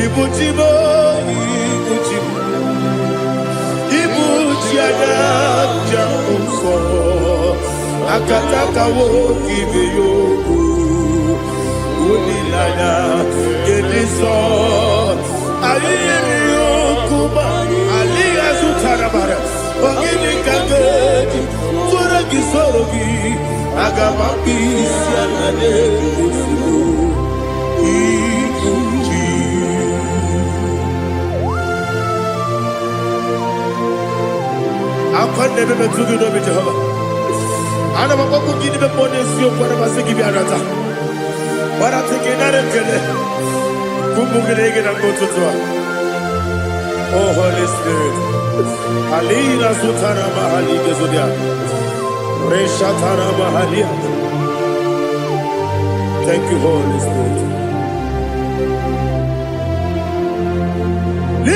Ibujibo, Ibujibo, Ibujiada, Jamuso, Akataka wo give you, Unilada, Gediso, Aliyu Kuba, Aliya Sutarabara, Ogini Kageti, Turagi Sorogi, Agamapi, Sianade, I can't never be too good over Jehovah. I never go give the money, see what I must give you another. But I'm taking another killer. Kumugregin and go to Tua. Oh, Holy Spirit. Alina Sutana Mahali Gezudia. Reshatana Mahalia. Thank you, Holy Spirit.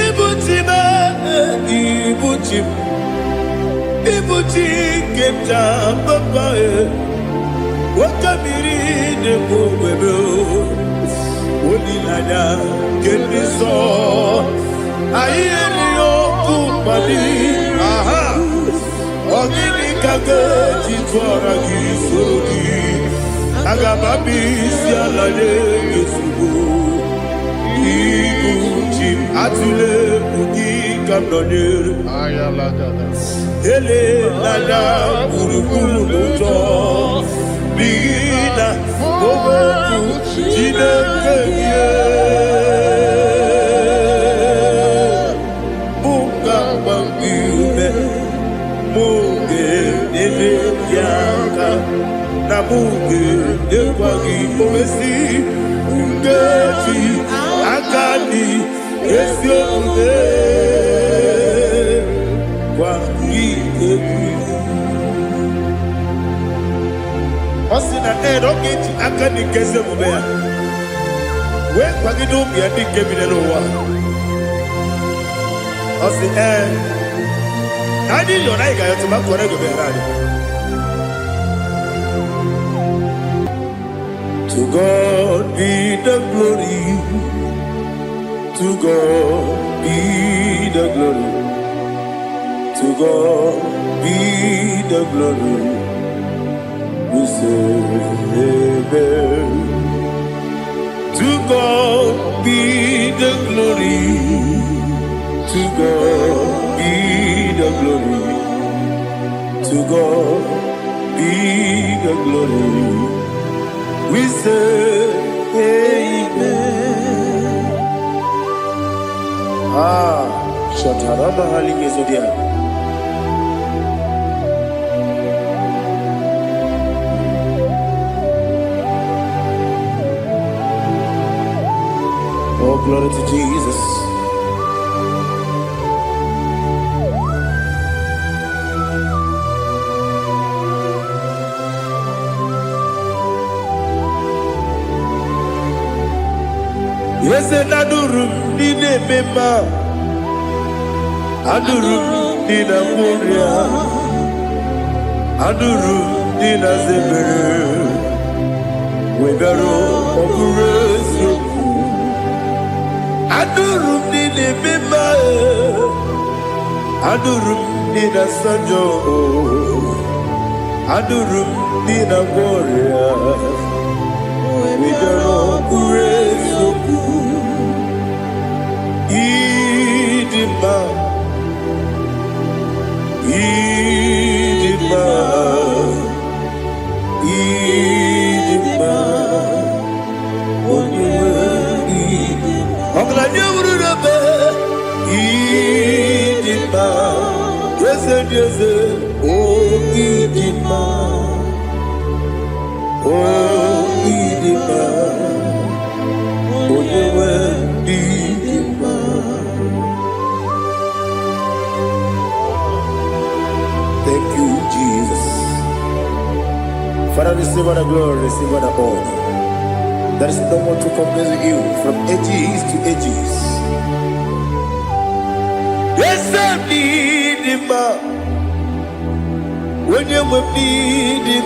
Ibuchima, Ibuchim. Ibuchi kemja papa wakamiri de bobebe onilada keniso ayeni okupali aha ogini kage titwara gisorogi agababi sialade yesugo Ibuchi atule ugi kamdonir ayalada ele lada buruburu moto bina oboku jinekeye munga bangiume munge nene yaka na munge nekwagi omesi ngeji akani esiomude Osina rocket akani kese mubea. We kwagido bia di kebine no wa. Osi Nadi yo na iga yo tuma kore go berani. To God be the glory. To God be the glory. To God be the glory. We say amen. To God be the glory. To God be the glory. To God be the glory. We say amen. Shataraba Haligezodia. Oh, glory to Jesus. Yes, and Adurum Nine Mema Adurum Nina Moria Adurum Nina Zebere Webero Operation Adurum Nine Mema Adurum Nina Sanjo Adurum Nina Moria Webero Operation Idima, Idima, Idima, Idima, yes, yes, oh, Idima, oh, Idima, oh, Idima. Thank you, Jesus. Father, receive all the glory, receive all the honor. There is no one to compare with you from ages to ages. Yes, I need him. When you need him,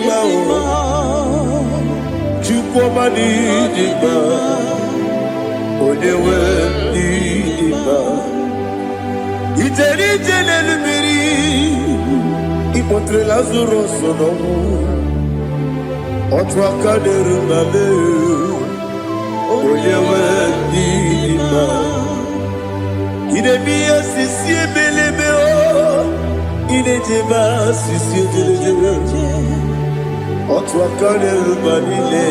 you come and need him. When you Ijele lumiri Ipotre Lazarus sonomu Otwa kaderu mame Oyewe dima Idemiya sisi ebelebe o Idejeba sisi ejelejebe Otwa kaderu manile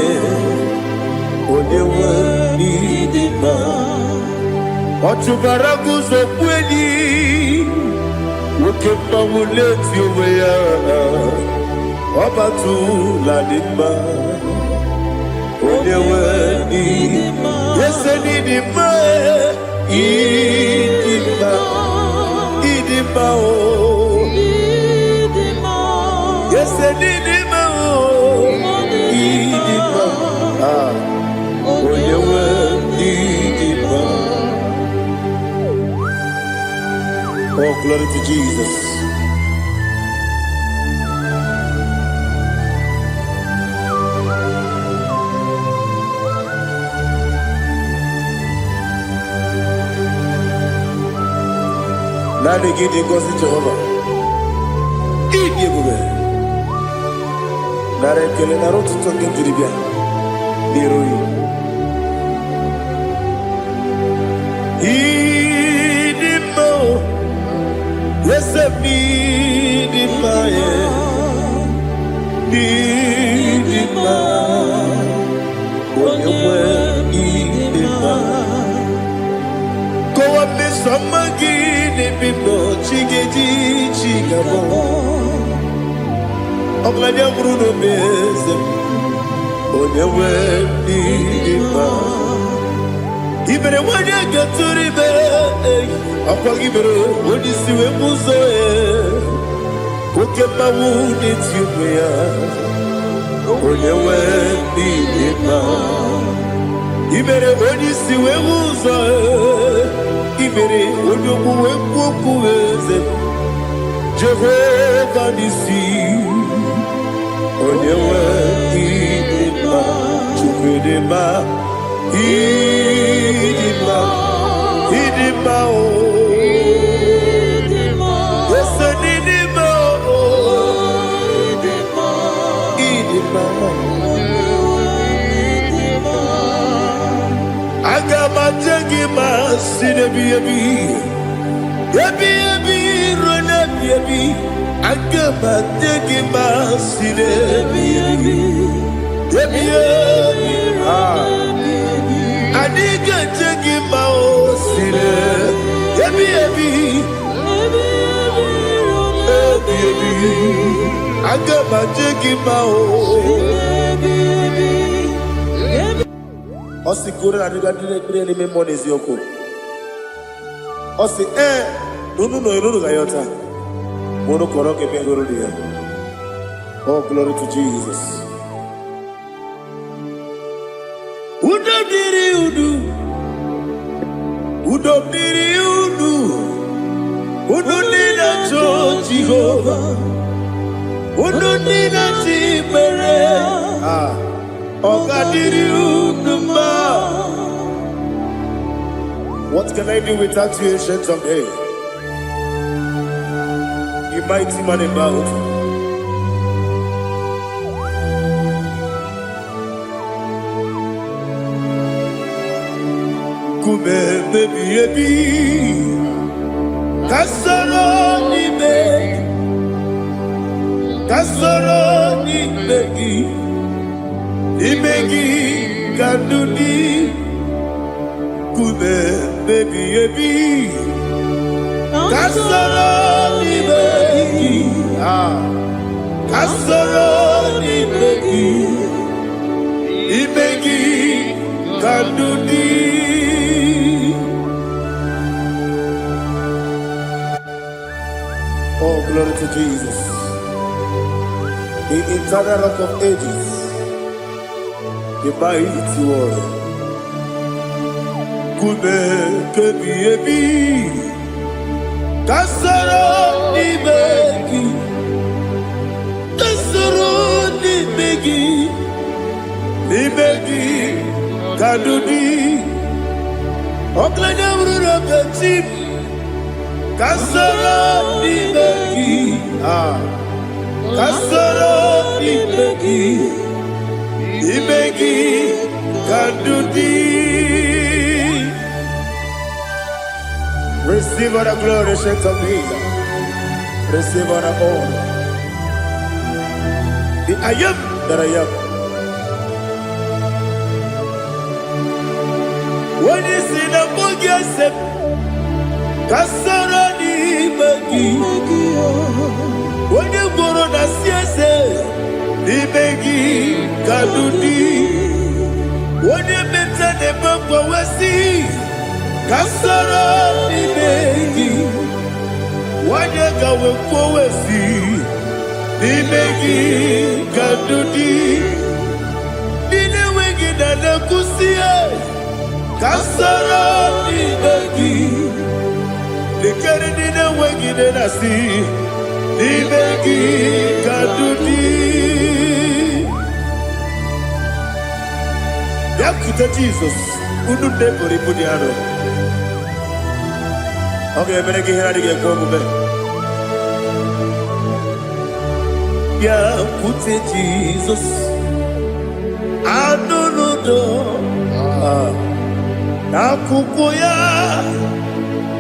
Oyewe dima Otubaragu zokweni Woke mawuleti oweya Obatu ladima Oyewe dima Yese dima Idima Idima o Yese dima o Idima Oyewe dima. Oh, glory to Jesus. Now they get the gospel to Jehovah. Eat the good. Now they kill a road to talk into the beer. Yes, I need in my need in my when you were in my go up the summer guinea people, chiggy chigabo. I'm glad you're Bruno Bez when you were in my even when you get to the bed. Apagibero, when you see a muzo, okay, my wound it's you, when you went in my. Even when you see a muzo, even when you go Jehovah, you see, when you went in my, Chukudema, Idima, Idima. Agama jagi masine biyabi, yabi yabi rona biyabi. Agama jagi masine biyabi, yabi yabi. Adiga jagi masine, yabi yabi, yabi yabi. Agama jagi masine. Osi kore na diga dire me money zioko. Osi no gayota. Mono koro ke me goro dia. Oh, glory to Jesus. Udo diri udu. Udo diri udu. Udo nina cho Jehovah. Udo nina chibere. What can I do without you, ancient of days? You mighty man about. Kume baby, kasoro ni begi. Imegi kanduni kume baby ebi kasoro ni begi kasoro ni begi imegi kanduni. Oh, glory to Jesus, the eternal rock of ages. The mighty one, Kume kebi ebi, kasoro ni begi, kadudi, oklanya bruno kachim, Kasoro n'imegi. Kasoro n'imegi. Imegi kadudi. Receive all the glory, shake of Jesus. Receive all the honor. The I am that I am. When you see the book, yourself, Kasoro n'imegi. When you go on the siese, n'imegi kadudi. When you meet the book, we see. Kasoro n'imegi. Wanye gawe kwowesi n'imegi kadudi. Nine wegi na nekusie. Kasoro n'imegi. Nikeri nine wegi na nasi. N'imegi kadudi. Yakute Jesus. Unu nebori budiano. Okay, I'm going to get going. Yeah, put it Jesus. I don't know. Nakukoya,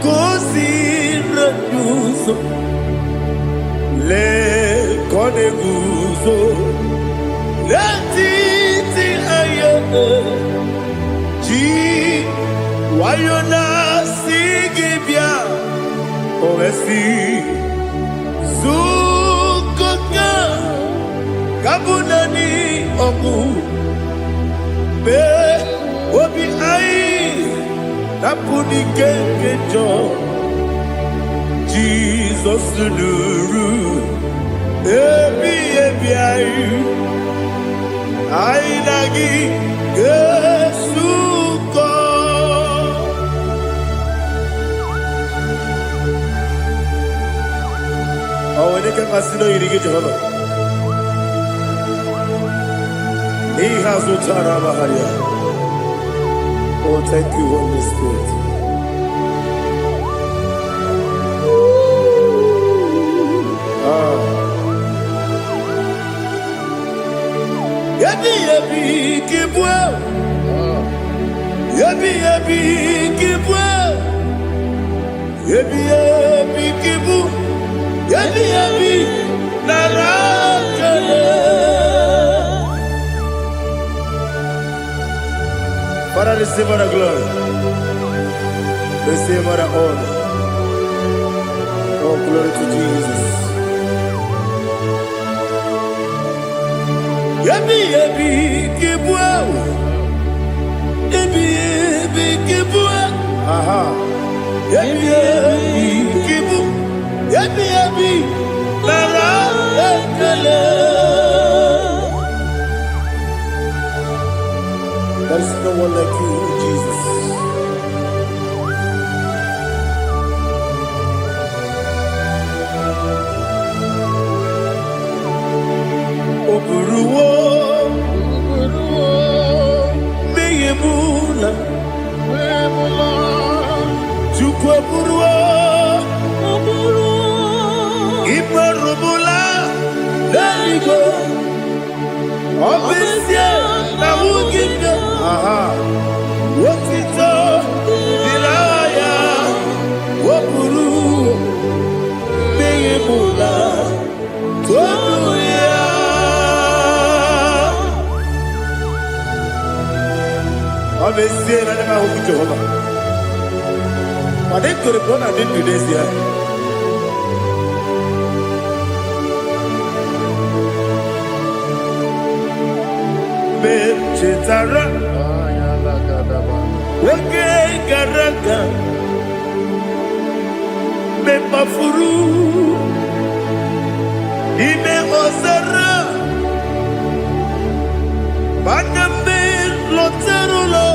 kosi reduso. Le kone guzo. Le titi ayane. Ji wayona sigibia. Oesi Zukoka Kabunani Oku Be Obi Ai Napuni Kenkejo Jesus Nuru Ebi Ai Ai Nagi Gesuko. Oh, when they can consider you to get Jehovah. He has no Tarabaharia. Oh, thank you, Holy Spirit. Yabi, yabi, kibwa. Yabi, yabi, kibwa. Yabi, yabi, kibu. Yabi, yabi, narakale. Father, receive all the glory. Receive all the honor. Oh, glory to Jesus. Yabi, yabi, kibwa. Yabi, yabi, kibwa. Aha. Yabi, yabi, kibu. Yabi, yabi, narakale. There is no one like you, Jesus. Oburuwo, meyemula, chukwu oburuwo, imarubula, leligo, obesie na wugide. Aha, wotito, dilaya, woburu, meyemula, tobuya. Obesie na nema huku Jehovah. But they could have gone and did today's year. Chetara, Wage Garaka, Mepafuru, Ime Ozara, Baname Loterulo,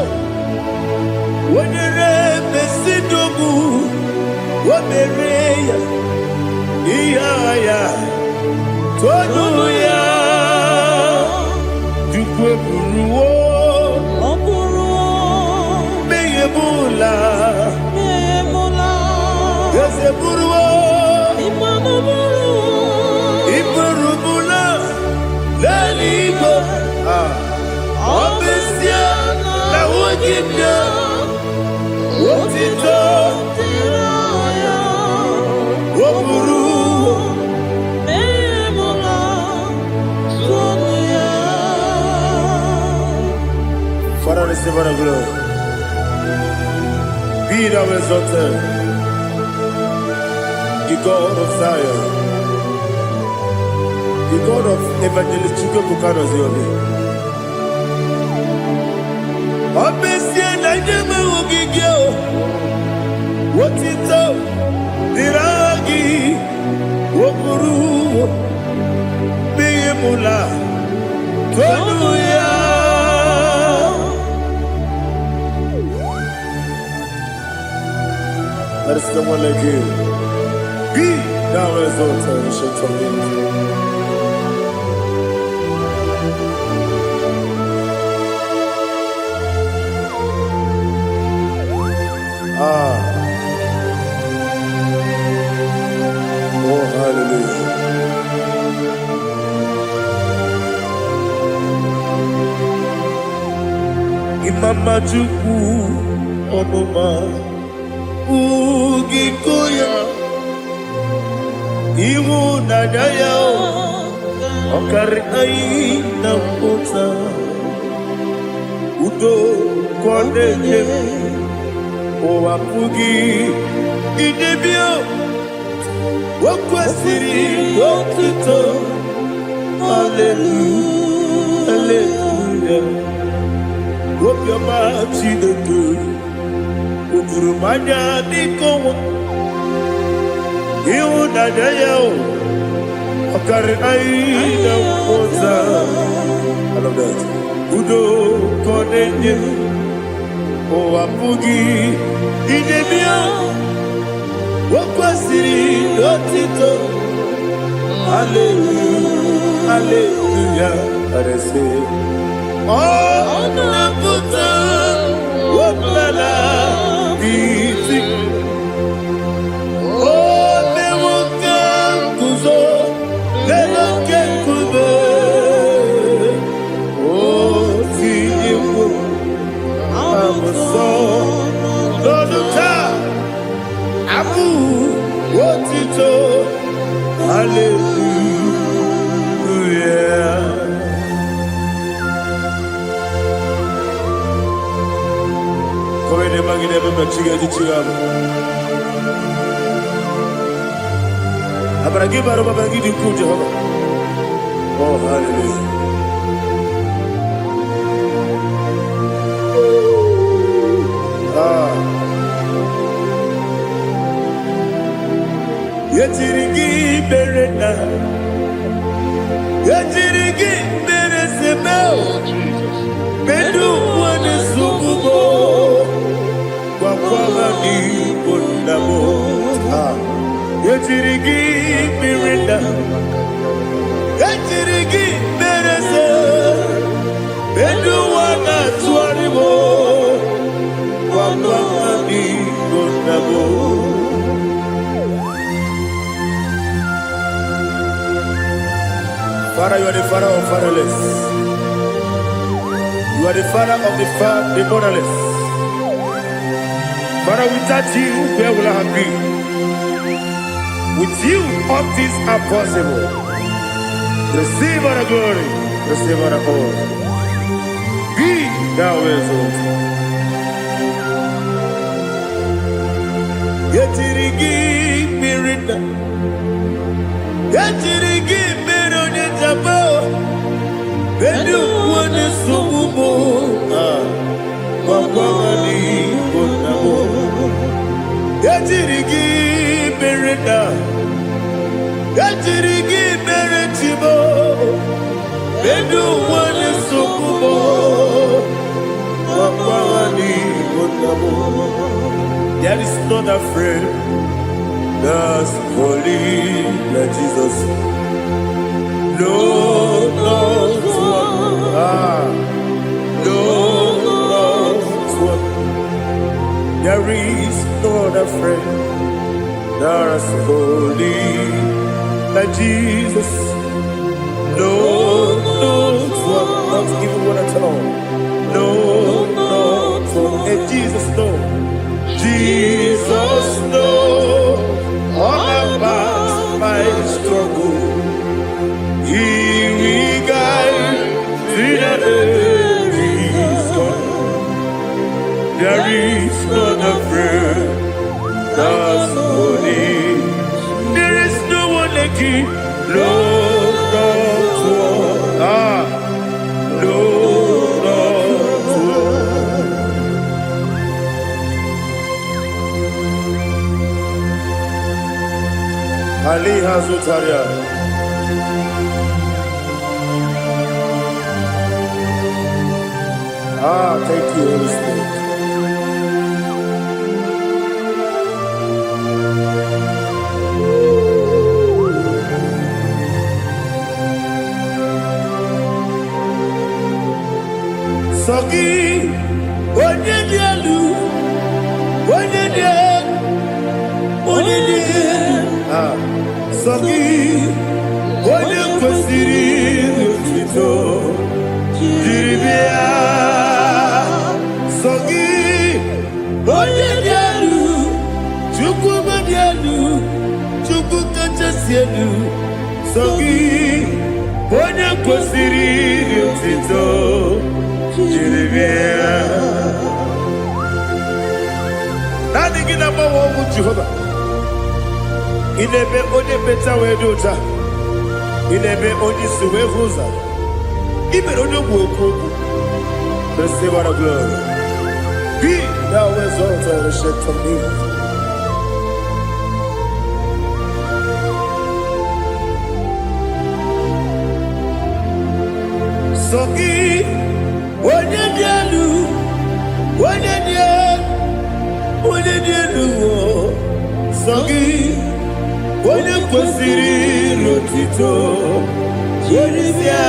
Wenere Besidobu, Wamereya, Iaya, Toduya. Buruwo, meyemula, meyemula, Obesia na wogibia Wotito Tiraya Woburu Memola Sonia. Father, receive our glory. Be thou exalted, the God of Zion, the God of Evangelist Chukwu Bukano Ziobi. Obesia na nyeme wogigio Wotito Diragi Woburu Beyemula Tonuya. There is no one like you. Be thou exalted, ancient of days. Oh, hallelujah. Imama Chukwu Onuma Ugikoya Iwu Nadaya Okari Aina Mota Udo Kwaneye Owapugi Idebio Wakwasiri Wotito Hallelujah Hallelujah Wopiama Chidetu Ukurumanya Nikowa Iwu Nadaya Okari Aina Mota. I love that. Udo Kwaneye Owapugi Idebio Wakwasiri Wotito Hallelujah Hallelujah. And I say Oh Nabuta Wapala Biti Oh Newoka Kuzo Newoke Kuzo Oh Tiyewo Amoson Loduta Abu Wotito Hallelujah. Come ne magine baba chiga di chiga. Abragi baro baba gidi ku Jehovah. Oh hallelujah. Yetirigi berena Yetirigi beresebeo Bedu wane sububo Kwa ni bondabo Yetirigi berena Yetirigi berese Bedu wana tuaribo Kwa ni bondabo. Father, you are the father of fatherless. You are the father of the motherless. Father, without you, where will I have been? With you, all things are possible. Receive our glory, receive our honor. Be thou exalted. Yetirigi mirina, yetirigi mirone jabo, bedu wane sububo, wakwani bonabo. Yetirigi mirina, yetirigi miretibo, bedu wane sububo, wakwani bonabo. There is not a friend that's holy like Jesus. No, not one. No, not one. There is not a friend that's holy like Jesus. No, not one. about to even want to tell. No, and Jesus know. Jesus know all about my struggle. He will guide me there is not a friend that's holy. There is no one like him. Lord, Ali Hazutaria. Thank you, Holy Spirit. Sogi, onye dielu, Sogi, onye kwesịrị otuto, jiri bịa. Sogi, onye dielu, Chukwu dielu, Chukwu kachasị elu. Sogi, onye kwesịrị otuto, jiri bịa. Naanị gị na-agbanwe ọgwụ Jehova. Inebe onye meta wee dị ụta. Inebe onye isi wee hụ ụzọ. Imere onye ogwu ekwu okwu. Receive our glory. Be thou exalted and shed from me. Sogi, onye dị elu, onye dị elu, Sogi, onye kwesịrị otuto, jiri bịa.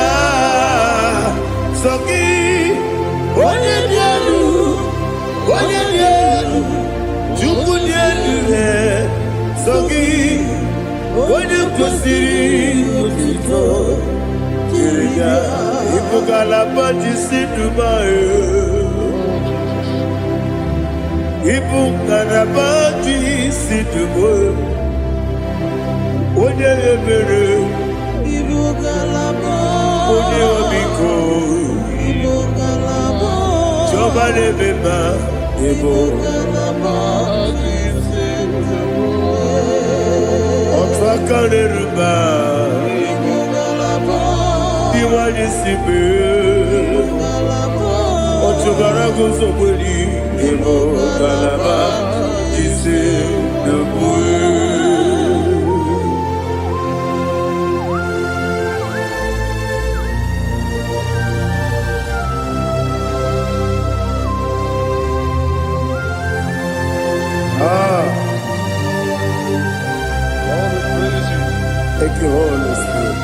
Sogi, onye dị elu, Chukwu dị elu. Sogi, onye kwesịrị otuto, jiri bịa. Ibugalaba jisi Dubai. Ibugalaba jisi Dubai. Onye ebere. Ibugalaba. Onye obiko. Ibugalaba. Jọba lebeba. Ibugalaba jisi Dubai. Otu aka n'eruba. Iwani sibe, otubara gozoboli, emo galaba, jise debue. Thank you, Holy Spirit.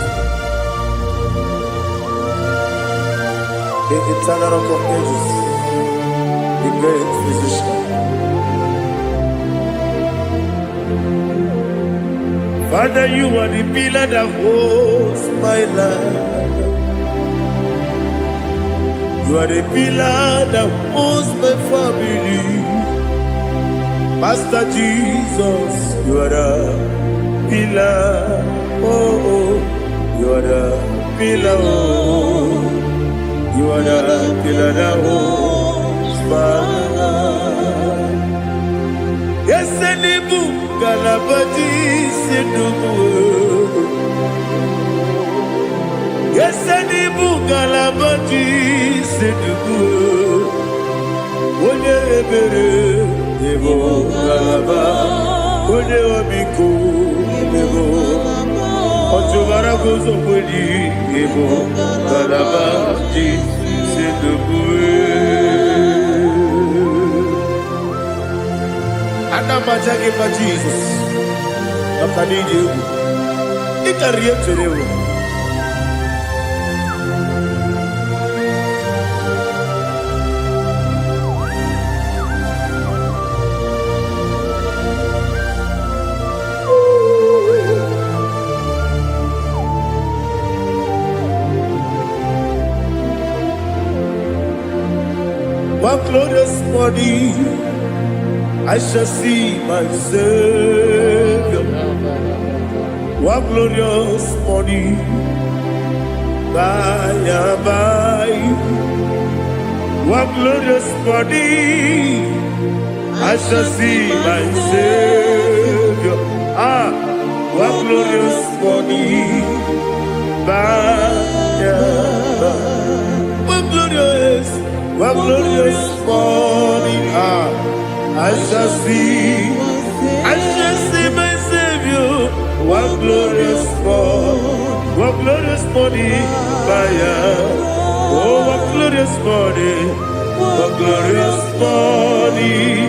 The eternal rock of ages, the great physician. Father, you are the pillar that holds my life. You are the pillar that holds my family. Master Jesus, you are the pillar. Oh, you are the pillar. Oh. You are the pillar that holds my life. Yes, Enibu Galabati Sidubu. Yes, Enibu Galabati Sidubu. Onye ebere, Ebo Galaba. Onye obiku, Ebo. Otubara gozoboli, Ebo Galabati Sidubu. Anamajagi ma Jesus. Akaniji. Ikariye terewo. One glorious morning, I shall see my Savior. One glorious morning, by and by. One glorious morning, I shall see my Savior. One glorious morning, by and by. One glorious morning, I shall see my Savior. One glorious morning, oh, one glorious morning,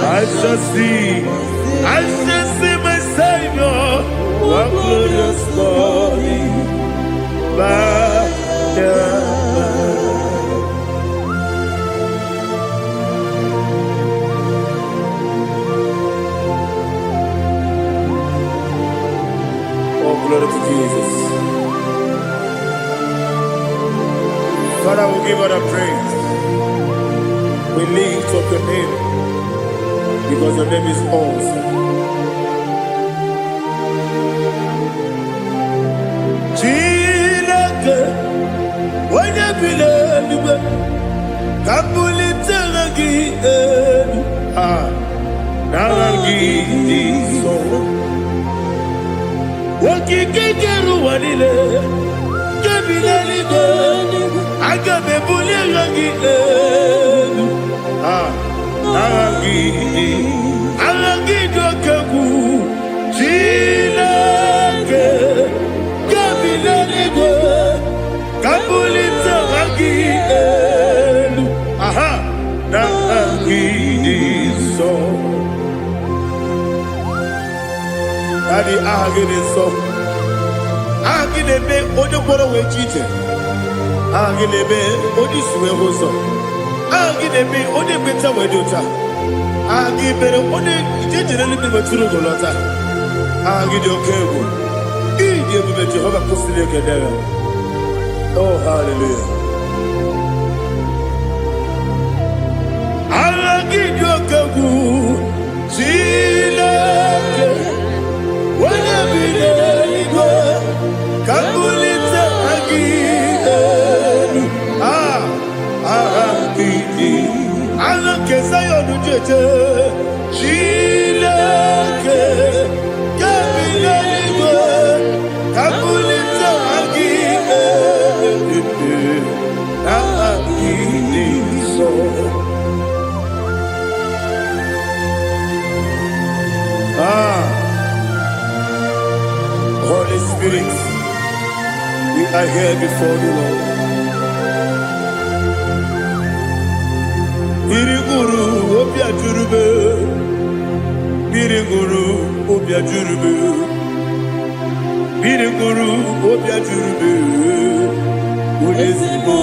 I shall see my Savior. One glorious morning, glory to Jesus. Father, we give all the praise. We lift up your name because your name is awesome. Chilake, when you believe, Kabuli Telagi, Naragi, so. Wakikeru wanile Kabila ligo Agabe buli rangi Arangi dokagu Chilake Kabila ligo Kabuli rangi Narangi so Daddy, agide so. Agide be ojo boro we chite. Agide be odi suwe hoso. Agide be odi beta we dota. Agide be odi jejere libi beturu golota. Agide okego. Ide be Jehovah kusile kedera. Oh, hallelujah. Agide okego. Chilake. Kabulita agidelu agidi alake sayonu jeje Chilake kabileligo kabulita agidelu agidi so. Holy Spirit, we are here before you, Lord. Biriguru obia jurube, Biriguru obia jurube, Biriguru obia jurube, Udesibo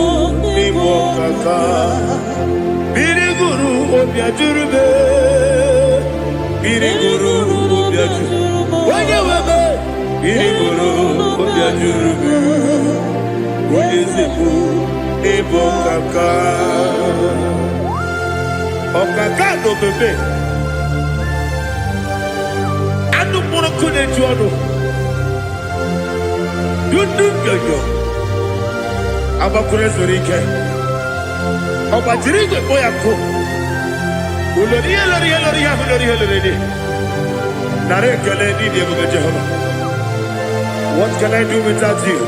nimo kaka, Biriguru obia jurube, Biriguru obia jurube, Wanyawebe. Biriguru obia jurube, Udesibo nimo kaka. Okaka no bebe. Anu mono kune juano. Dundu yoyo. Abakure zorike. Obajirige boyako. Uloriya. Nare kele ni diye Jehovah. What can I do without you?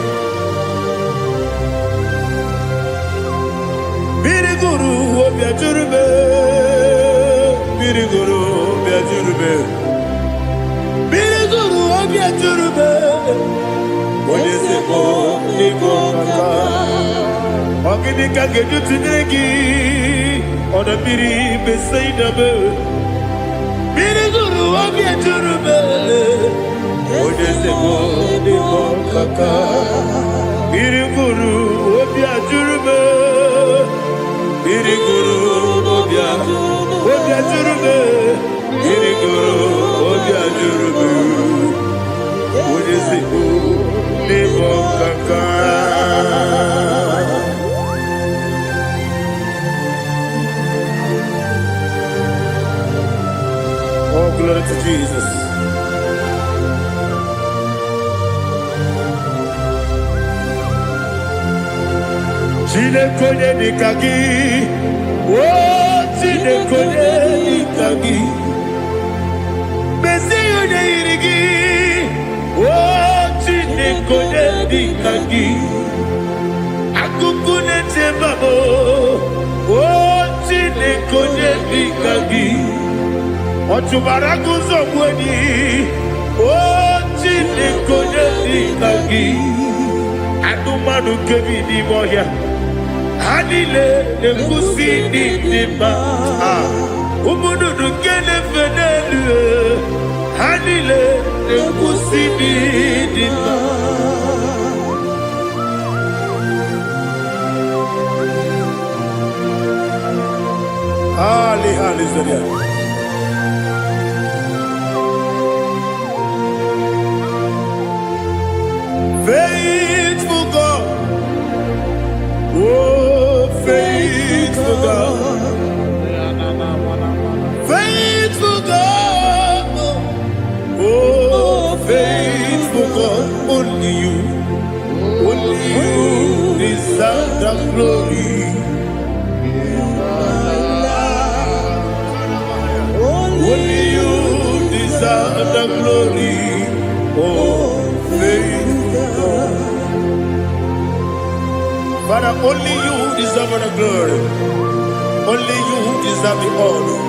Biriguru obia jurube, Biriguru obia jurube, Biriguru obia jurube. Odesibo nimo kaka, ogini kageju tinegi, ona biri besaidabe. Biriguru obia jurube, Odesibo nimo kaka, Biriguru obia jurube. Biriguru obia jurube, Biriguru obia jurube, Udesibo nimo kaka. Oh, glory to Jesus. Chinekonye nikagi. Oh, chinekonye nikagi. Mesiyone irigi. Oh, chinekonye nikagi. Akukune tebabo. Oh, chinekonye nikagi. Otubaraguzo mweni. Oh, chinekonye nikagi. Adumanu kebi ni moya. Hanile nekusi ni nima. Umudu nukene fenelu. Hanile nekusi ni nima. Ali Zoria. Faithful God. Oh, faithful God. Faithful God. Oh, faithful God. Only you deserve the glory. Only you deserve the glory. Oh, faithful God. Father, only you deserve the glory. Only you deserve the honor.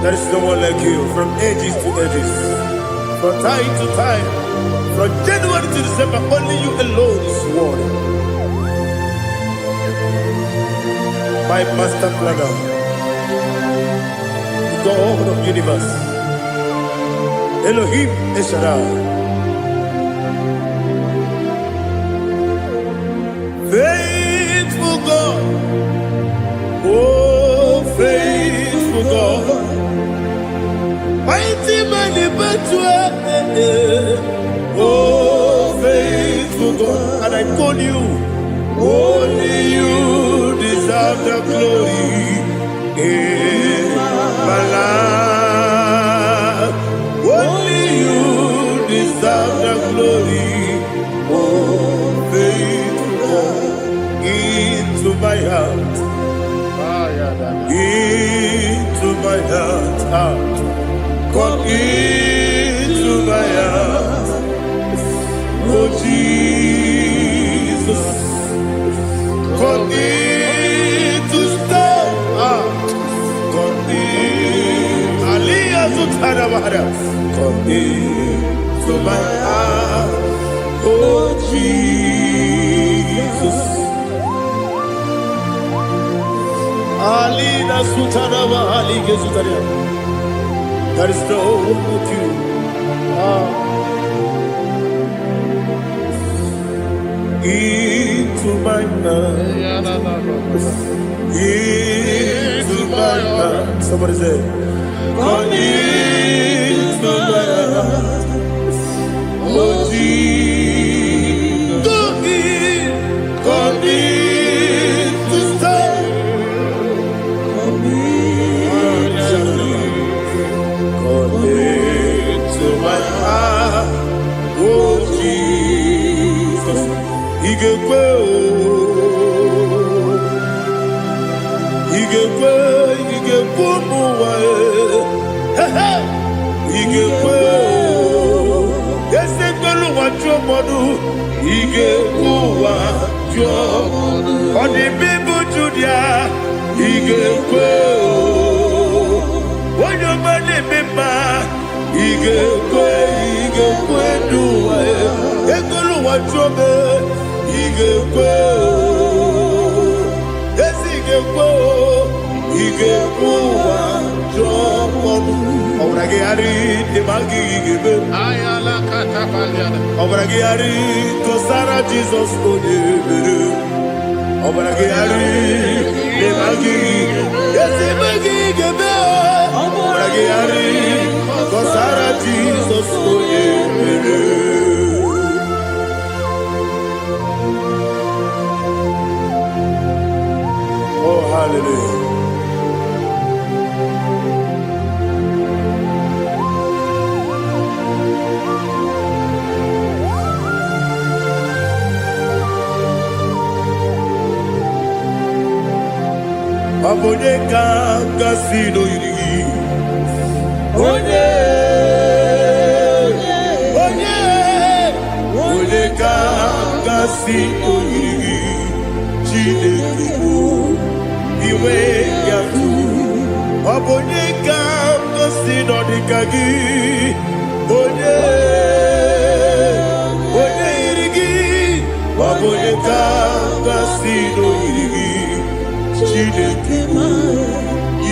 There is no one like you, from ages to ages, from time to time, from January to December. Only you alone is worthy. My master planner, the God of the universe, Elohim Eshadai. Faithful God, oh faithful God, mighty man in battle, oh faithful God, and I call you, only you deserve the glory in my life, only you deserve the glory, oh faithful God. Into my heart, into my heart, come into my heart, oh Jesus, come in to stay, come in, Aliyah Zutanabara, come into my heart, oh Jesus. Alina Sutanaba Ali Gezutaria. There is no one like you. Into my heart. Into my heart. Somebody say, come into my heart. Oh Jesus. Come in to stay. To my heart, oh Jesus, He gave Jesus, oh, hallelujah. kanga sino yiri. Onye kanga sino yiri. Chineke bụ iwe ya tu. Onye kanga sino dịka gị. Onye yiri gị. Onye kanga sino yiri gị. Chineke bụ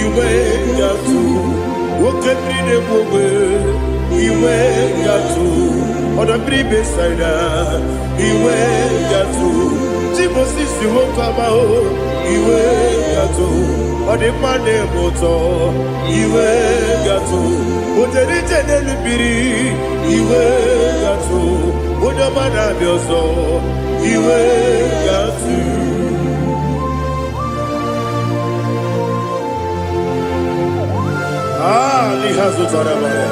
iwe ya tu. Woke bride mwe iwe gatu oda bribe saida iwe gatu Timo sisi wokama o iwe gatu ode mane moto iwe gatu ode jene lubiri iwe gatu ode mana bioso iwe gatu. Lihazu Tarabaya.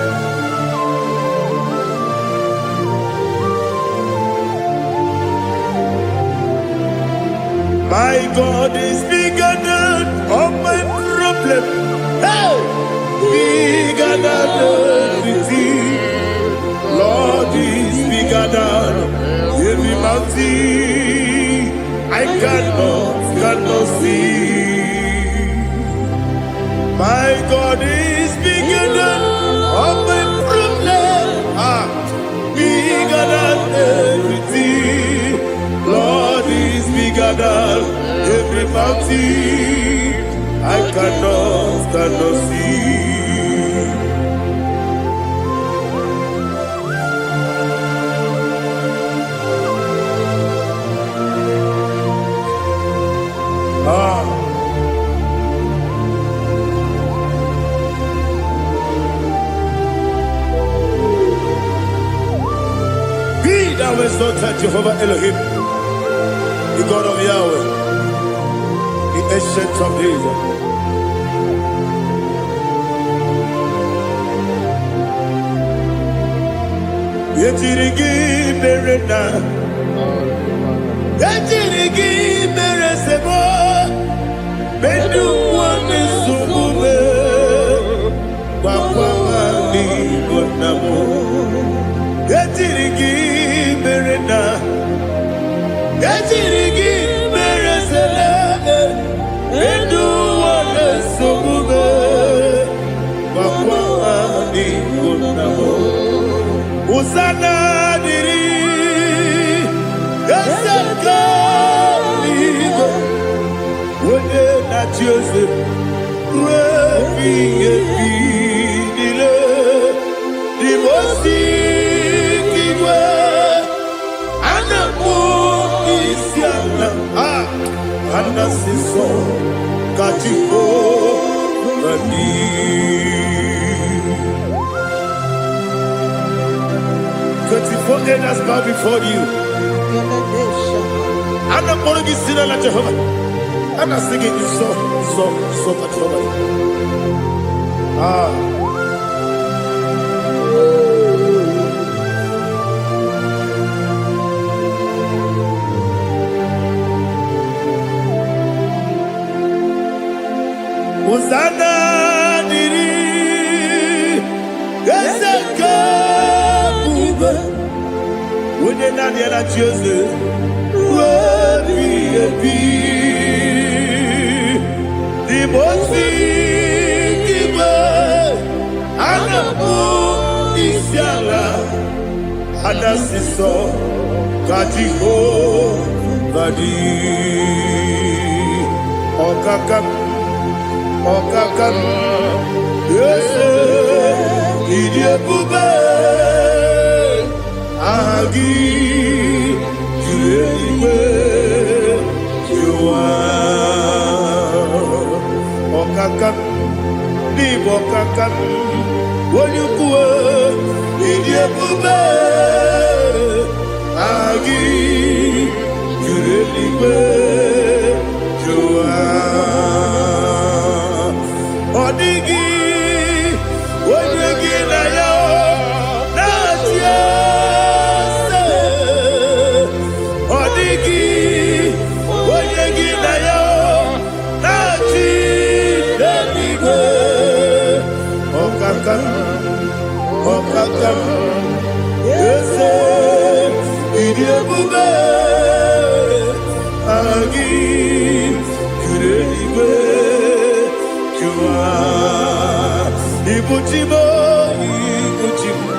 My God is bigger than all my problem. Hey! Bigger than everything. Lord is bigger than every mountain. I cannot see. My God is bigger than all my problems. Bigger than everything. Lord is bigger than every mountain. I cannot see. Thou exalted Jehovah Elohim, the God of Yahweh, the ancient of days. Yetirigi berena, yetirigi beresebo, bedu wane sumube, wakwamani bonamo. Yetirigi berena, yetirigi beresele, bedu wane sumube, wakwamani bonamo. Usana diri, esaka ligo, wone na Joseph, wepi dile, divosi kiwe, anamu isiana, anasiso katiko gani. 24 elders bow before you. I'm not going to sit like Jehovah. I'm not singing this song at Jehovah. Hosanna diri, Eseka. When you're not yet at Joseph, the most giver, Anamu Isiala, Anasiso, Katiho, Vadi, Okakam, yes, Idiabube. Agi, Juliwe, Jua, Okakam, Nibo Kakam, Wanyukue, Idiabube, Agi, Juliwe, Jua, Odigi, Odigi na yo, Natia. Odigi, Odigi na yo, Natia. Okakam Ese Idiabube Agi Kurelibe Kua Ibuchimo Ibuchimo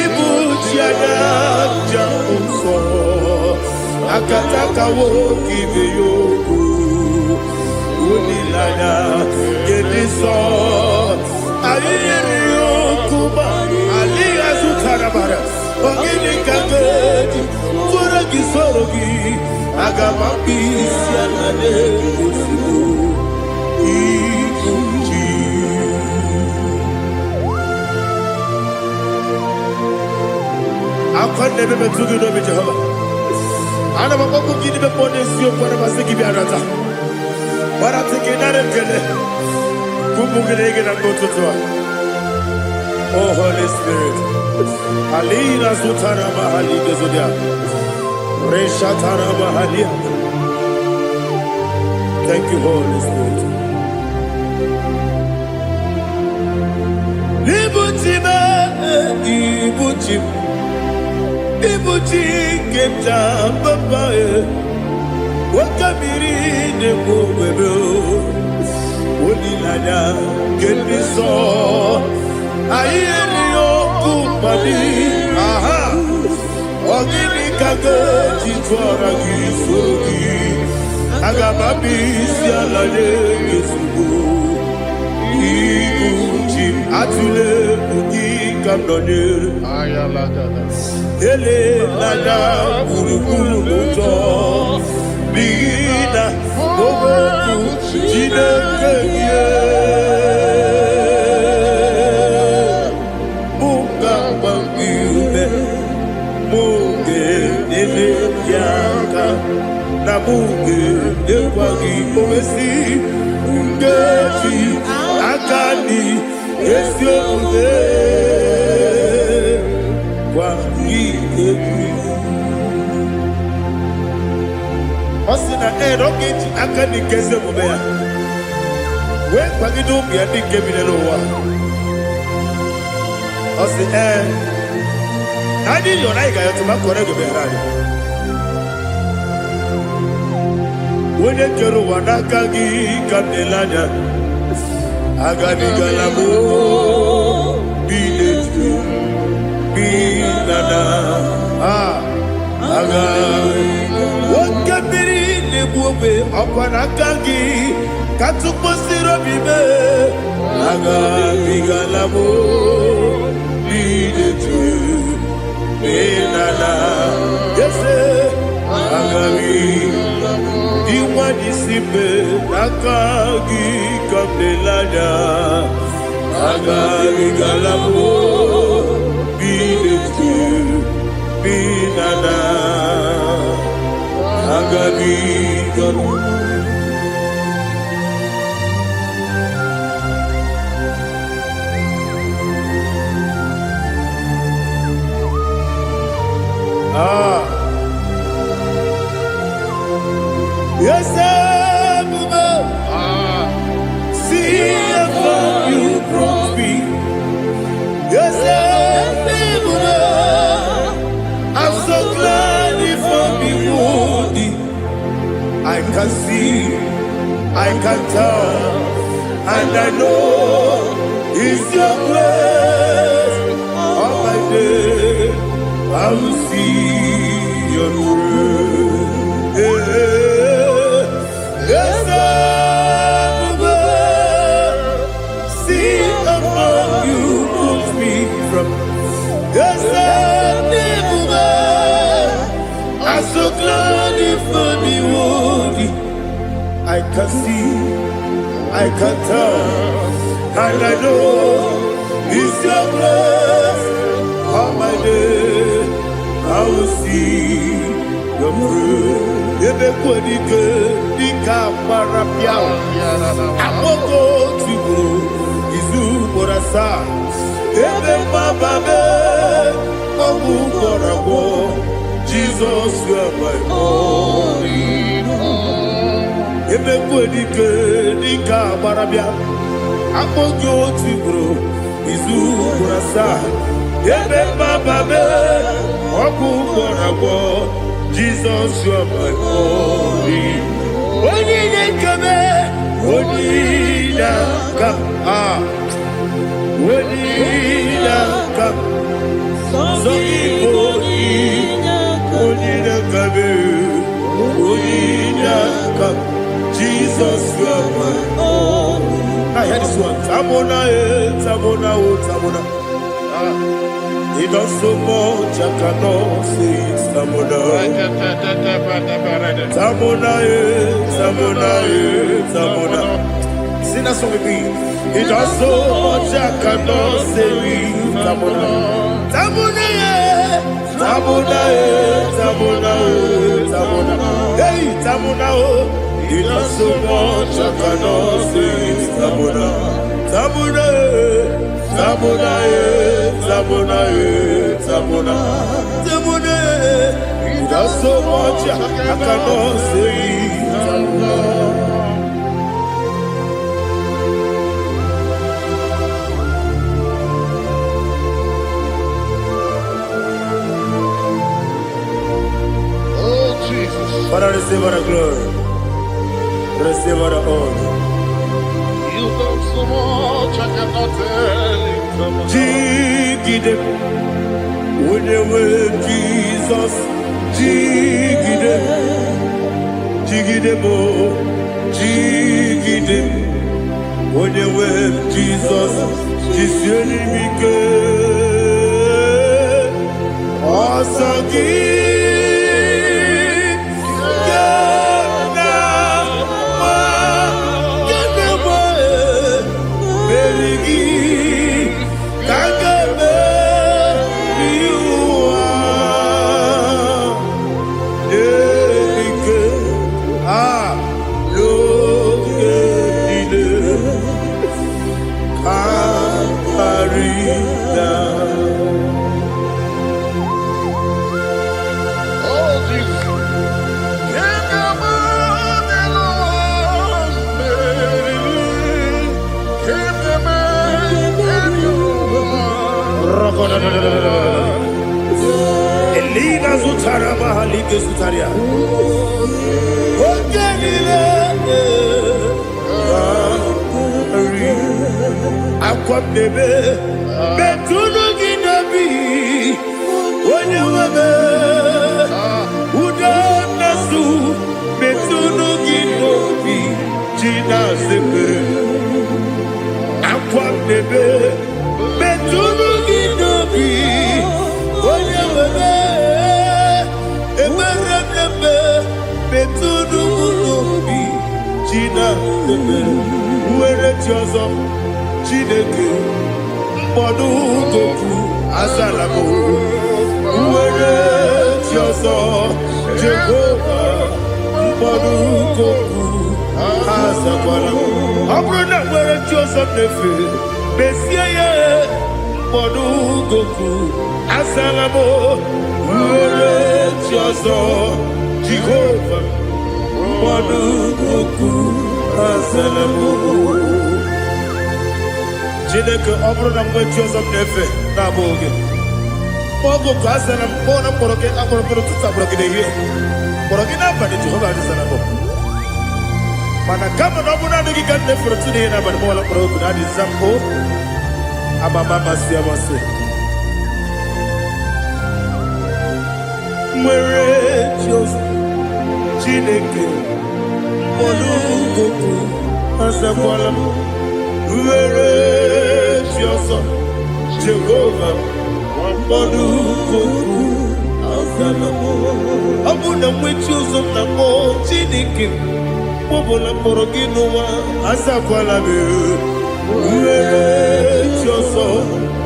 Ibuchiana Jamso Akataka Woki Yoku Unilana Gediso Aliyokuba Aliyazutaramara Ogini Kagedi Furagi Sorogi Agamabisi Alane Usibu Ikuchi Akwande Bebe Tugi Nobi Jehovah Ana Maboku Gini Bepone Sio Kwa Masiki Biarata Baratiki Narekele Oh Holy Spirit, Alina Sutara Mahali Gezodia, Reshatara Mahalia. Thank you, Holy Spirit. Ibutime, Ibutim, Ibutim, Kepta, Papa, Wakamiri, the Bobebo. Onilanya Keniso Ayeni Okupani Aha Ogini Kage Chitwara Gisogi Agamabi Sialane Gesubu Ibuchi Atule Ugi Kamdonir Ayalagada Ele Lada Urukulu Muto Bina Boboku Jinekeye Munga Bangiune Munge Nele Yaka Na Munge Newagi Owesi Ungeji Akani Esiode Wangi Ebi Osina rogeji akani keze mubea. We kwagidu biadi kebile lowa. Osi nani yona iga yotuma kore goberani. Wene kero wanakagi kandelanya. Agani galamo biletu binana agani. Wakabiri Bube upon a gangi, Katupostiro Bibe, Aga Bigalabo, Bide to Benana, yes, Agami, Iwanisipe, Nakagi, Kabelada, Aga Bigalabo, Bide to Benana. Agabi yes, see how you brought me. Yes, I'm so glad if I can see, I can tell, and I know it's your grace. All my day, I will see your grace. Yes, see among you moves me from. Yes, I'm so glad for the world. I can see, I can tell, and I know it's your grace. All my day, I will see your grace. Everybody good, the camera piao. I will go to you, Izu Borasa. Everybody, Jesus, you are my only home. Everybody good, the camera piao. I akpọghị otu ugboro izu ugboro asaa ebe mba be ọgwụ gwọrọ agwọ Jizọs ọbụghị onye na-ekebe onye na-aka onye na-aka sọ Igbo onye na-ekebe onye na-aka Jizọs ọbụghị. I hear this one. Tamona, Tamona, Tamona. He does so much, I cannot say it. Tamona, Tamona, Tamona, Tamona. Sing that song with me. He does so much, I cannot say it. Tamona, Tamona, Tamona, Tamona, Tamona. Hey, Tamona, he does so much, I cannot say it. Tamona, Tamona, Tamona, Tamona, Tamona, Tamona. He does so much, I cannot say it. Tamona. Oh, Jesus. Father, receive our glory. Receive our honor. You done so much, I cannot tell it. Jigide, when you were Jesus, Jigide, Jigide mo, Jigide, when you were Jesus, Jisyenimike, Asagi. Elina Zutara Mahalike Zutaria. Akwabebe Betunu Ginabi Wanyawebe Udanasu Betunu Ginobi Jina Zepe Akwabebe Betunu Ginobi Wanyawebe Emerebebe Betunu Ginobi Jina Zepe Uwere Tiozo Chineke mkpọdụ goku azalabo uwere chi ọzọ Jehova mkpọdụ goku azakwala ọ bụrụ na nwere chi ọzọ na-efe mesie ya mkpọdụ goku azalabo uwere chi ọzọ Jehova mkpọdụ goku azalabo. Chineke ọ bụrụ na mgbe chi ọzọ na-efe na-abụ oge ọgụ ka a sara mkpọ na mkpọrọ gị akpọrọ mkpọrọ tutu akpọrọ gị n'ehihie mkpọrọ gị n'abalị Jehova adịzara bụ mana kama na ọ bụrụ na adịghị ka nne fere tụ n'ihe n'abalị mọla mkpọrọ ogu na adịza mpụ amama amasị amasị nwere chi ọzọ Chineke mkpọrọ ogu azakwala m uwere chi ọzọ Jehova mkpọdụ goku azala m ọ bụ na mmechi ụzọ na mkpọ Chineke kpọbụla mkpọrọ gị n'ụwa azakwala m uwere chi ọzọ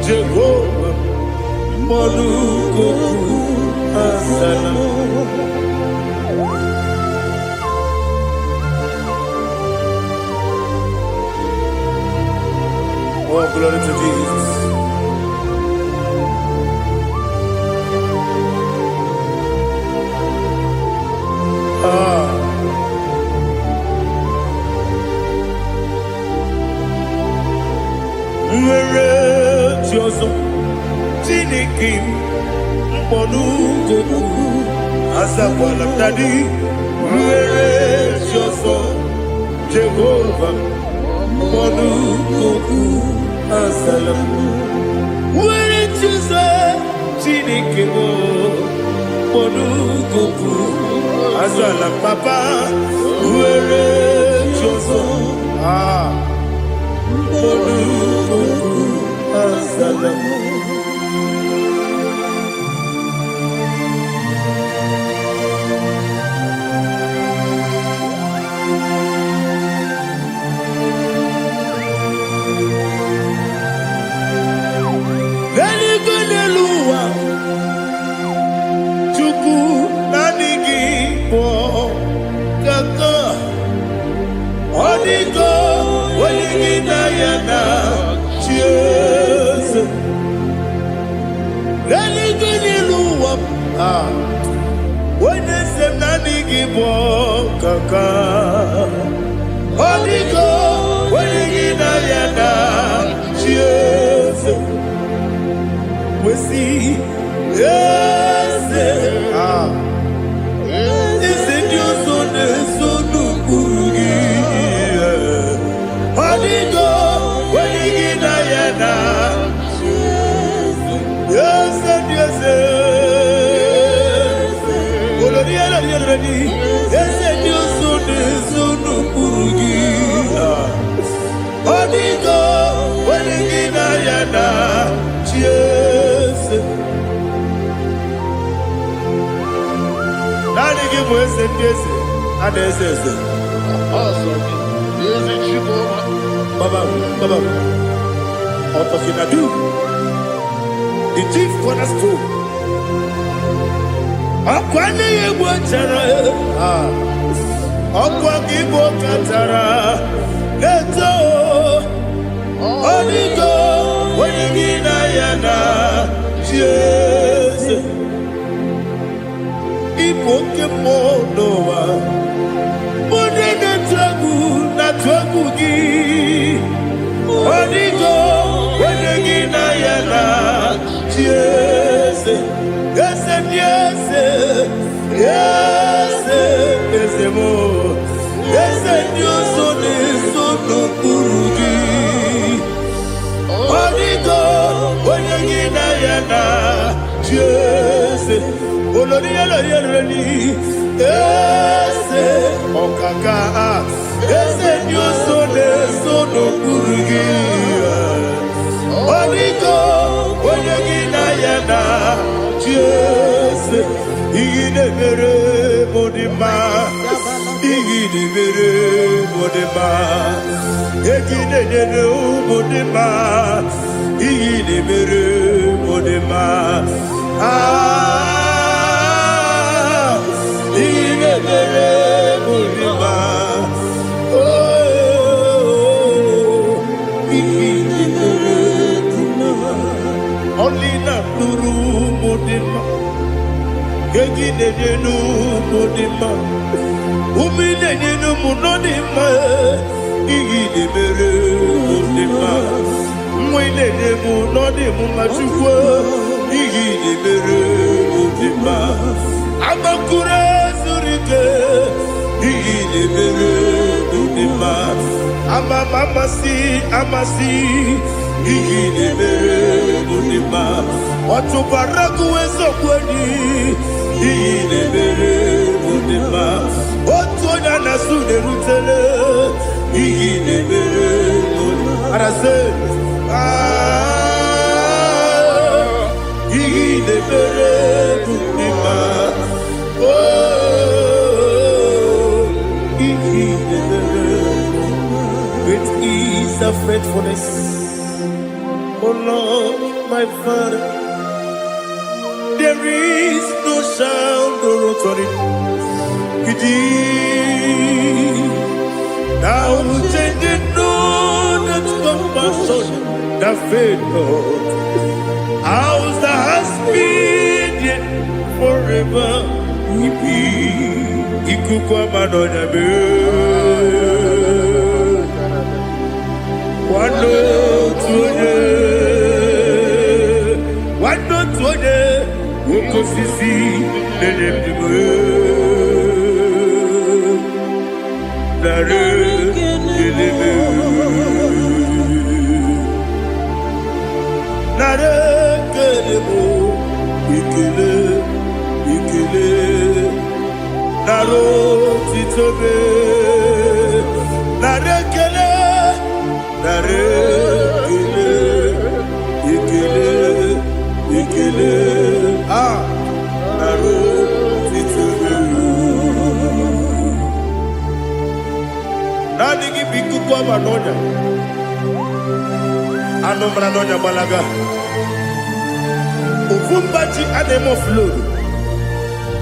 Jehova mkpọdụ goku azala m. Oh, glory to Jesus. nwere chi ọzọ Chineke mkpọnụ goku azakwala m dadi nwere chi ọzọ Jehova mkpọnụ goku azala m nwere chi ọzọ Chineke mkpọnụ goku azala m papa nwere chi ọzọ The chief cornerstone. Akwani yebo chara. Akwa kibo katara. Leto. Onigo. Wenigina yana. Jesus. Ipoke monowa. Monene tragu na tragu gi. Onigo. Wenigina yana. Yes, yes, yes, yes, yes, more. Yes, Dios son eso no purugi. Onigo, oyagina yana. Yes, oloria la yereni. Yes, okaka. Yes, Dios son eso no purugi. Onigo, oyagina yana. Yes, igide mere modima, igide mere modima, igide mere modima, igide mere modima. Igide mere modima. Oh, igide mere modima. Only not Nuru Modima. Gagine no Modima. Umine no Munodima. Igide Mere Modima. Mwine Munodimu Machukwa. Igide Mere Modima. Amakure Zurike. Igide Mere Modima. Amasi. Igide Mere Modima. Otubaraku ezokweni. Igide Mere Modima. Otonya nasude rutele. Igide Mere Modima. Arase. Igide Mere Modima. Oh, Igide Mere Modima. Great is the faithfulness. Oh Lord, my Father, there is no sound or authority. Thou changest not that compassion, the faith, Lord. How's the husband yet forever? Ikukwa madonya be. One tuone, wano tuone, uko sisi nene mdimu. Nare kelebe, nare kelebo, ikele, ikele, naro titobe, nare kele, nare kele, ikele, ikele, naro titobe. Nani kibiku kwa manonya, anomra nonya balaga. Ufumbaji anemo flow.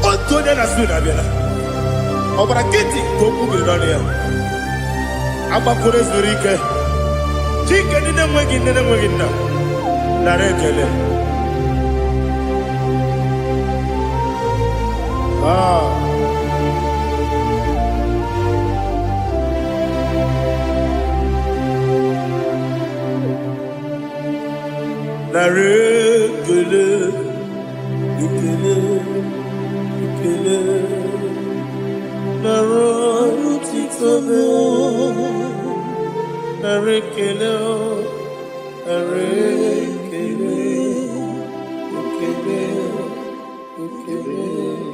Otonya na suna bela. Obra kiti koku bilonia. Aba kure zurike. Chike nine mwegi na. Narekele. Narekele, ikele, ikele, narotitobe, narekele, narekele, ikele, ikele,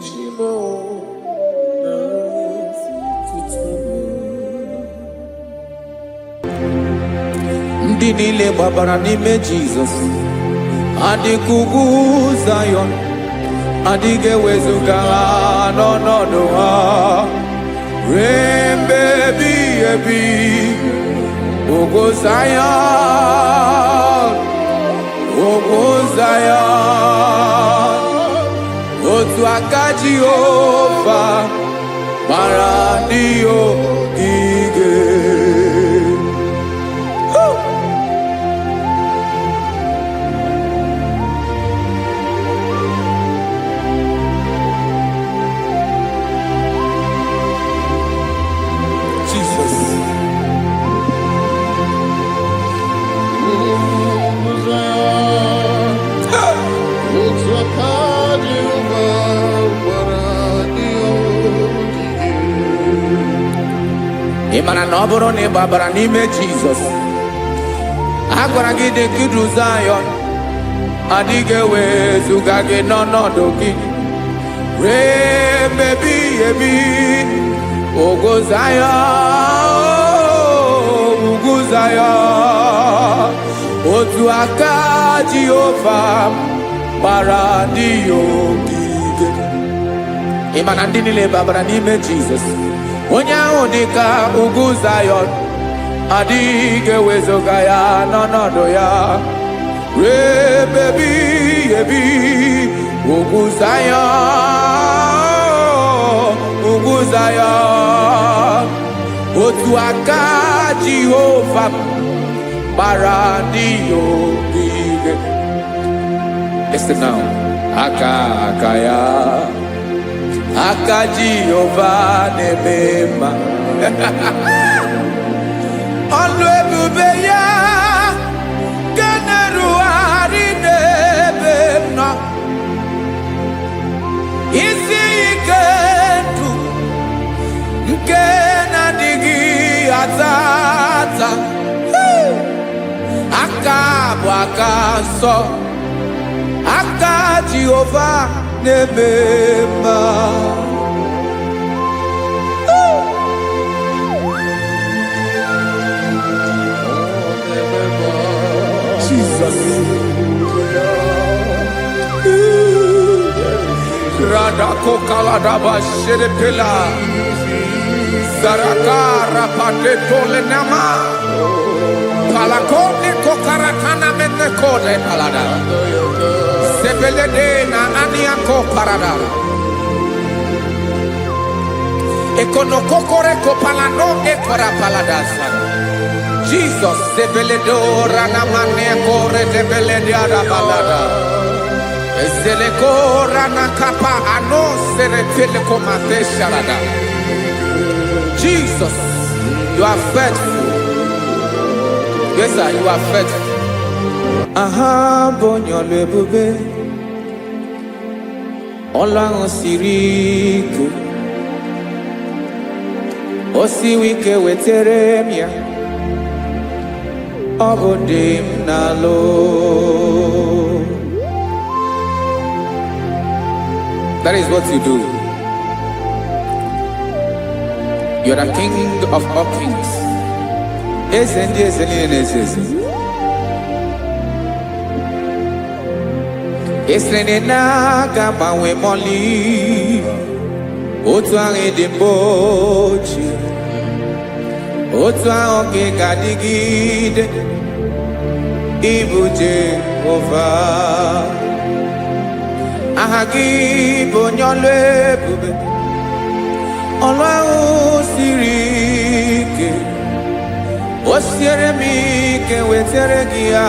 shimo, narotitobe. Ndị niile gbabara n'ime Jizọs adịghị Zion, adịghị ewezuga ha n'ọnọdụ ha ruo mgbe ebighị ebi. Ugwu Zion, ugwu Zion, otu aka Jehova gbara ndị ogige. Ịmara na ọ bụrụ na ị gbabara n'ime Jizọs, a gwara gị dị ka Zion, adịghị ewezuga gị n'ọnọdụ gị ruo mgbe ebighị ebi. Ugwu Zion, ugwu Zion, otu aka Jehova gbara ndị ogige. Ịmara ndị niile gbabara n'ime Jizọs, onye ahụ dị ka ugwu Zion, adịghị ewezuga ya n'ọnọdụ ya ruo mgbe ebighị ebi. Ugwu Zion, ugwu Zion, otu aka Jehova gbara ndị ogige. Listen now, aka ya, aka Jehova na-eme mma. Ọlụ ebube ya ga na-erugharị n'ebe m nọ. Isi ike ndụ nke na-adịghị ata ata. Aka bụ aka nsọ, aka Jehova na-eme mma. Jesus. Radako kaladaba sherepela, zarakara patetole nama, palakone kokaratana mene kode palada, sebelede na aniako parada, ekono kokore kopalano ekora paladasa. Jesus, sebeledora na mane kore sebelediada balada. Eselekora na kapa ano serepele komate sharada. Jesus, you are faithful. Yes, sir, you are faithful. aha bụ onye ọlụ ebube ọlụ ahụ siri ike o siwe ike wetere m ya ọ bụ dị m n'alụ. That is what you do. You are the king of all kings. Eze ndị eze niile na-eze eze. Esere na-aga gbanwe mọlị otu ahụ dị mgbe ochie otu ahụ ka ị ga-adịgide ịbụ Jehova. Aha gị bụ onye ọlụ ebube ọlụ ahụ siri ike o siere m ike wetere gị ya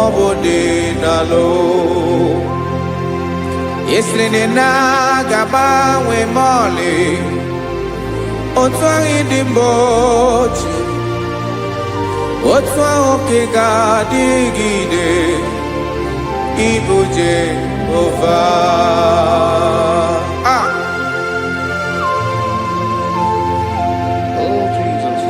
ọ bụ dị n'alụ. Esiri na-agbanwe mọlị otu ahụ dị mgbe ochie otu ahụ ka ị ga-adịgide ịbụ Jehova. Oh, Jesus.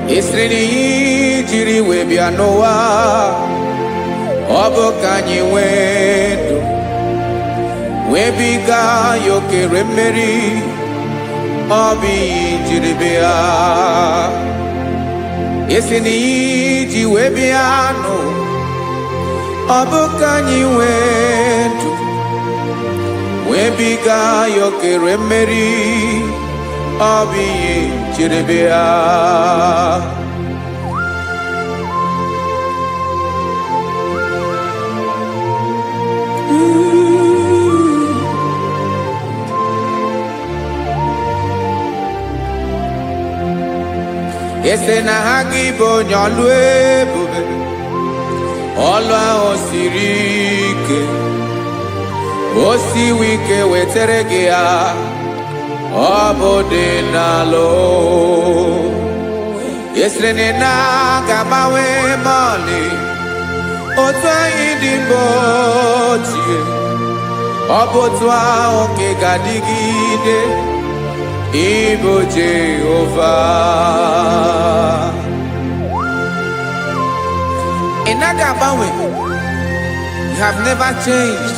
Esiri na ihe jiri wee bịa n'ụwa ọ bụ ka anyị nwee ndụ wee biga ya okere mmeri ọ bụ ihe jiri bịa. Esi na ihe ji wee bịa nụ ọ bụ ka anyị nwee ndụ wee biga ya okere mmeri ọ bụ ihe jiri bịa. Ese na ha gị bụ onye ọlụ ebube ọlụ ahụ siri ike o siwe ike wetere gị ya ọ bụ dị n'alụ. Esere na-agbanwe mọlị otu anyị dị mgbe ochie ọ bụ otu ahụ ka ị ga-adịgide ịbụ Jehova. Ị naghị agbanwe. You have never changed.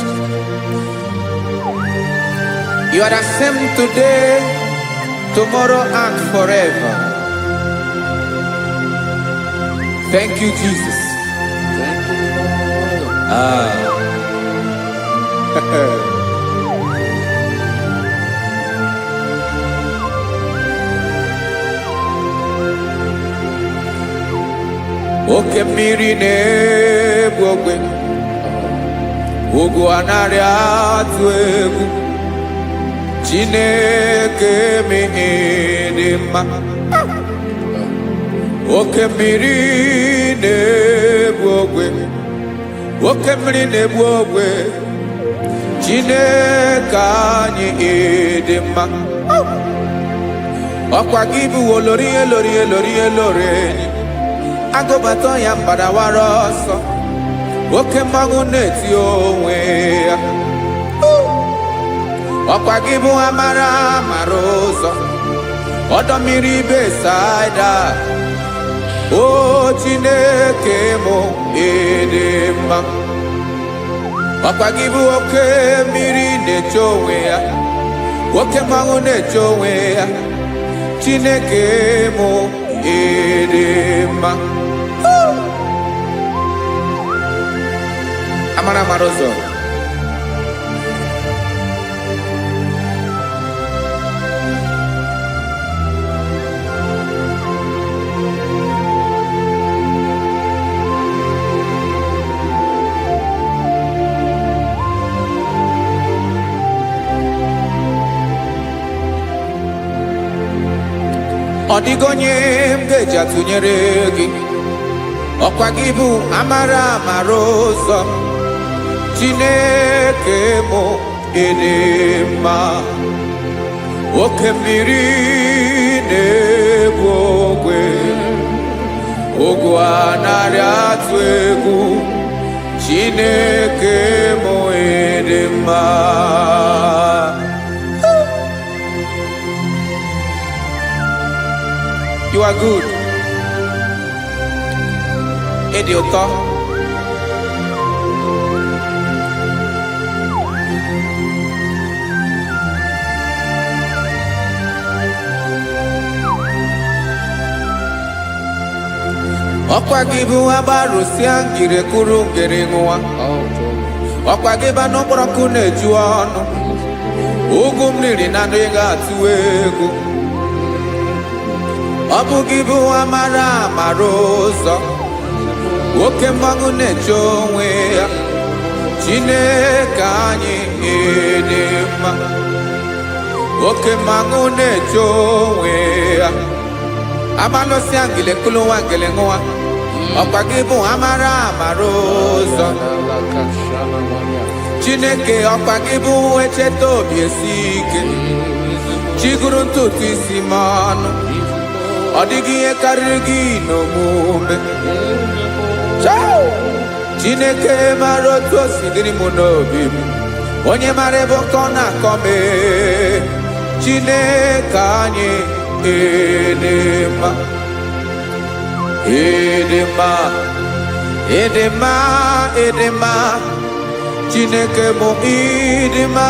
You are the same today, tomorrow and forever. Thank you, Jesus. Thank you, Lord. Oke mmiri na-egbu ogwe ugwu anaghị atụ egwu Chineke mee dị mma. Oke mmiri na-egbu ogwe oke mmiri na-egbu ogwe Chineke anyị dị mma. Ọkwa gị bụ olori elori elori elori enyi agụbata ya mbadawara ọsọ oke mmanwụ na-eti onwe ya. Ọkwa gị bụ amara amara ụzọ ọdọ mmiri Besaida o Chineke mụ ịdị mma. Ọkwa gị bụ oke mmiri na-eche onwe ya oke mmanwụ na-eche onwe ya Chineke mụ ịdị mma. Amara amara ụzọ ọ dịghị onye m ga-eji atụnyere gị. Ọkwa gị bụ amara amara ụzọ Chineke mụ edema oke mmiri na-egbu ogwe ogwu anarị atụ egwu Chineke mụ edema. You are good. Ịdị ụtọ. Ọkwa gị bụ agbarụsịa ngire kụrụ ngere nwa. Ọkwa gị bụ n'ụkpọrọkụ na-eju ọnụ. Ugwu mmiri na ndụ ị ga-atụ egwu. Ọ bụ gị bụ amara amara ụzọ. Oke mmanwụ na-eche onwe ya. Chineke anyị dị mma. Oke mmanwụ na-eche onwe ya. Amalụsịa ngile kụlụ nwa ngele nwa. Ọkwa gị bụ amara amara ụzọ. Chineke ọkwa gị bụ echeta obi esi ike. Chiguru ntutu isi m ọnụ. Ọ dịghị ihe karịrị gị n'omume. Chineke mara otu o si dịrị m n'obi m. Onye mara ebe ọkọ na-akọ m. Chineke anyị edema. Edema, edema, edema. Chineke mụ edema.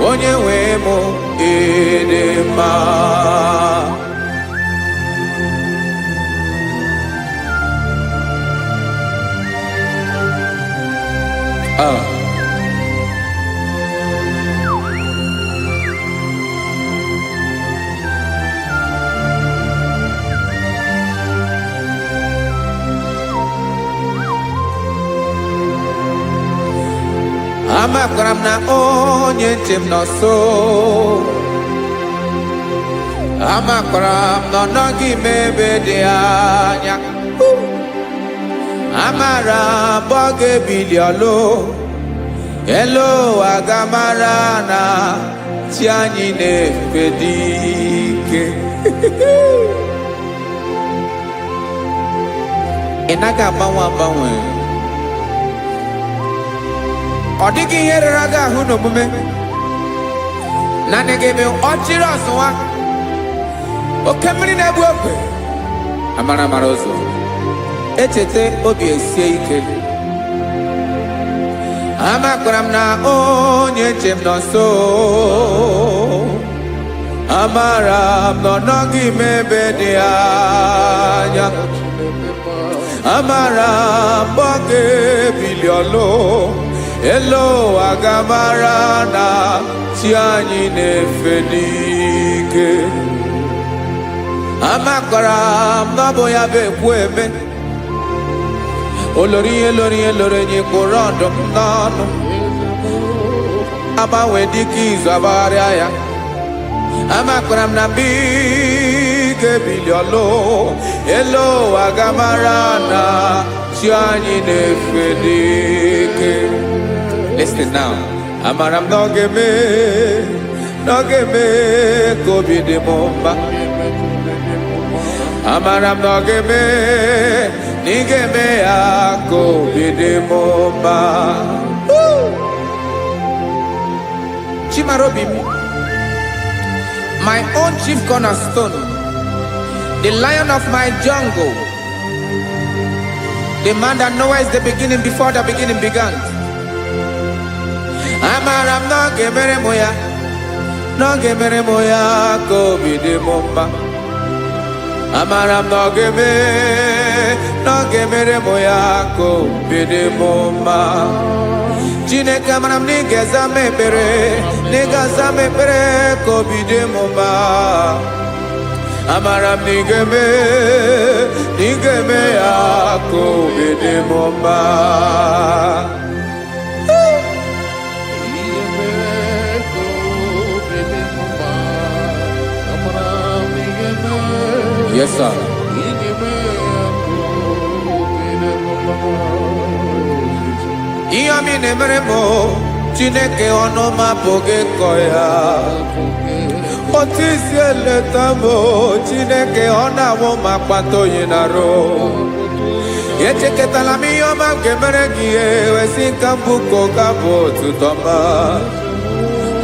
Onye nwe mụ edema. Amakwara m na onye nche m nọ nso. Amakwara m na ọ nọghị m ebe dị anya. Amara m ọ ga-ebili ọlụ. Elu aga mara na chi anyị na-efe dị ike. Ị naghị agbanwe agbanwe. Ọ dịghị ihe rere gị ahụ n'omume. Naanị gị bụ ọchịrị ọzụwa. Oke mmiri na-egbu ogwe. Amara amara ụzọ. Echete obi esie ike. Amakwara m na onye nche m nọ nso. Amara m na ọ nọghị m ebe dị anya. Amara m ọ ga-ebili ọlụ. Elu aga mara na chi anyị na-efe n'ike. Amakwara m na ọ bụ ya bụ ekwu eme. Olori ihe lori ihe lori enyi kwụrụ ọdụm n'ọnụ. Agbanwe dịka izu agbagharịa ya. Amakwara m na mgbe ị ga-ebili ọlụ. Elu aga mara na chi anyị na-efe n'ike. Listen now. Amara m na ọ ga-eme ka obi dị m mma. Amara m na ọ ga-eme na ị ga-eme ya ka obi dị m mma. Chimarobi m, my own chief cornerstone, the lion of my jungle, the man that knows the beginning before the beginning began. Amara m na ọ ga-emere m ya, na ọ ga-emere m ya ka obi dị m mma. Amara m na ọ ga-emere m ya ka obi dị m mma. Chineke amara m na ị ga-aza m ekpere, na ị ga-aza m ekpere ka obi dị m mma. Amara m na ị ga-eme ya ka obi dị m mma. Yes, sir. Ihe mi na-emere m Chineke ọnụ mapụghị kọ ya. Otu isi eleta m Chineke ọ na-awụ ma kpata oyi na-arụ. Echeketala m ihe ọma nke mere gị wesi ka m bụkọ ga bụ otuto ma.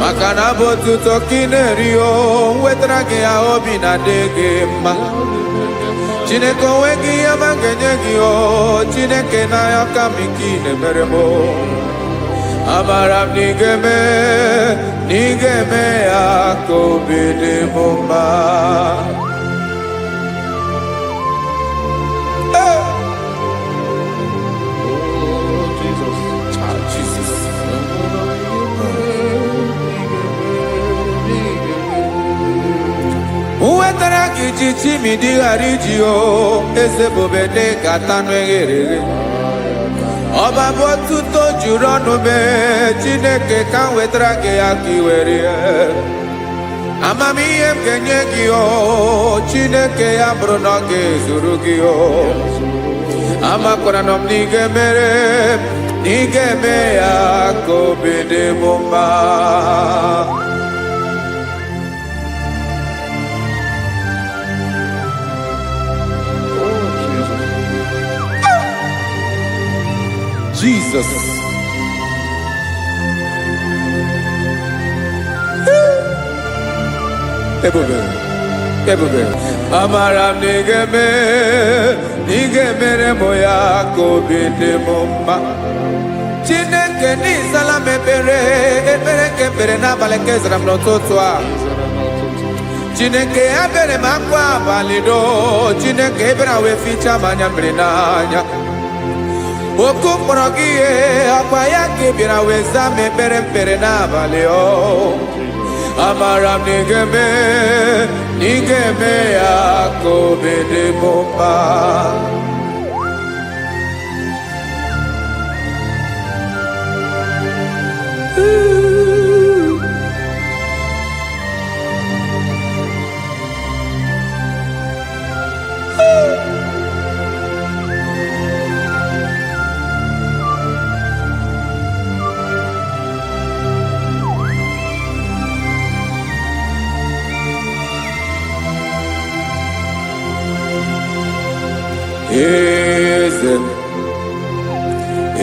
Maka na bụ otuto ka ị na-eri o wetara gị ya obi na-adị gị mma. Chineke onwe gị ihe ọma ga-enye gị o Chineke n'anya ka m ike ị na-emere m. Amara m na ị ga-eme ya ka obi dị m mma. Wetara gị ji chimidi ghara iji o eze bobede gata n'eghere eghe. Ọba bụ otuto juru ọnụ mee Chineke ka m wetara gị ya ka ị were ya. Amamihe m ga-enye gị o Chineke ya bụrụ na ọ ga-ezuru gị o. Amakwara na m na ị ga-emere na ị ga-eme ya ka obi dị m mma. Jesus. Ebube. Amara m na ị ga-emere m ya ka obi dị m mma. Chineke n'ịzala m ekpere ka ekpere n'abalị ka ezara m n'ụtụtụ a. Chineke ebere m akwa abalị do Chineke ebere wee fichaa m anya mmiri n'anya. Oku mkpọrọ gị ihe akwa ya ka ị bịara wee zaa m ekpere n'abalị o. Amara m na ị ga-eme ya ka obi dị m mma.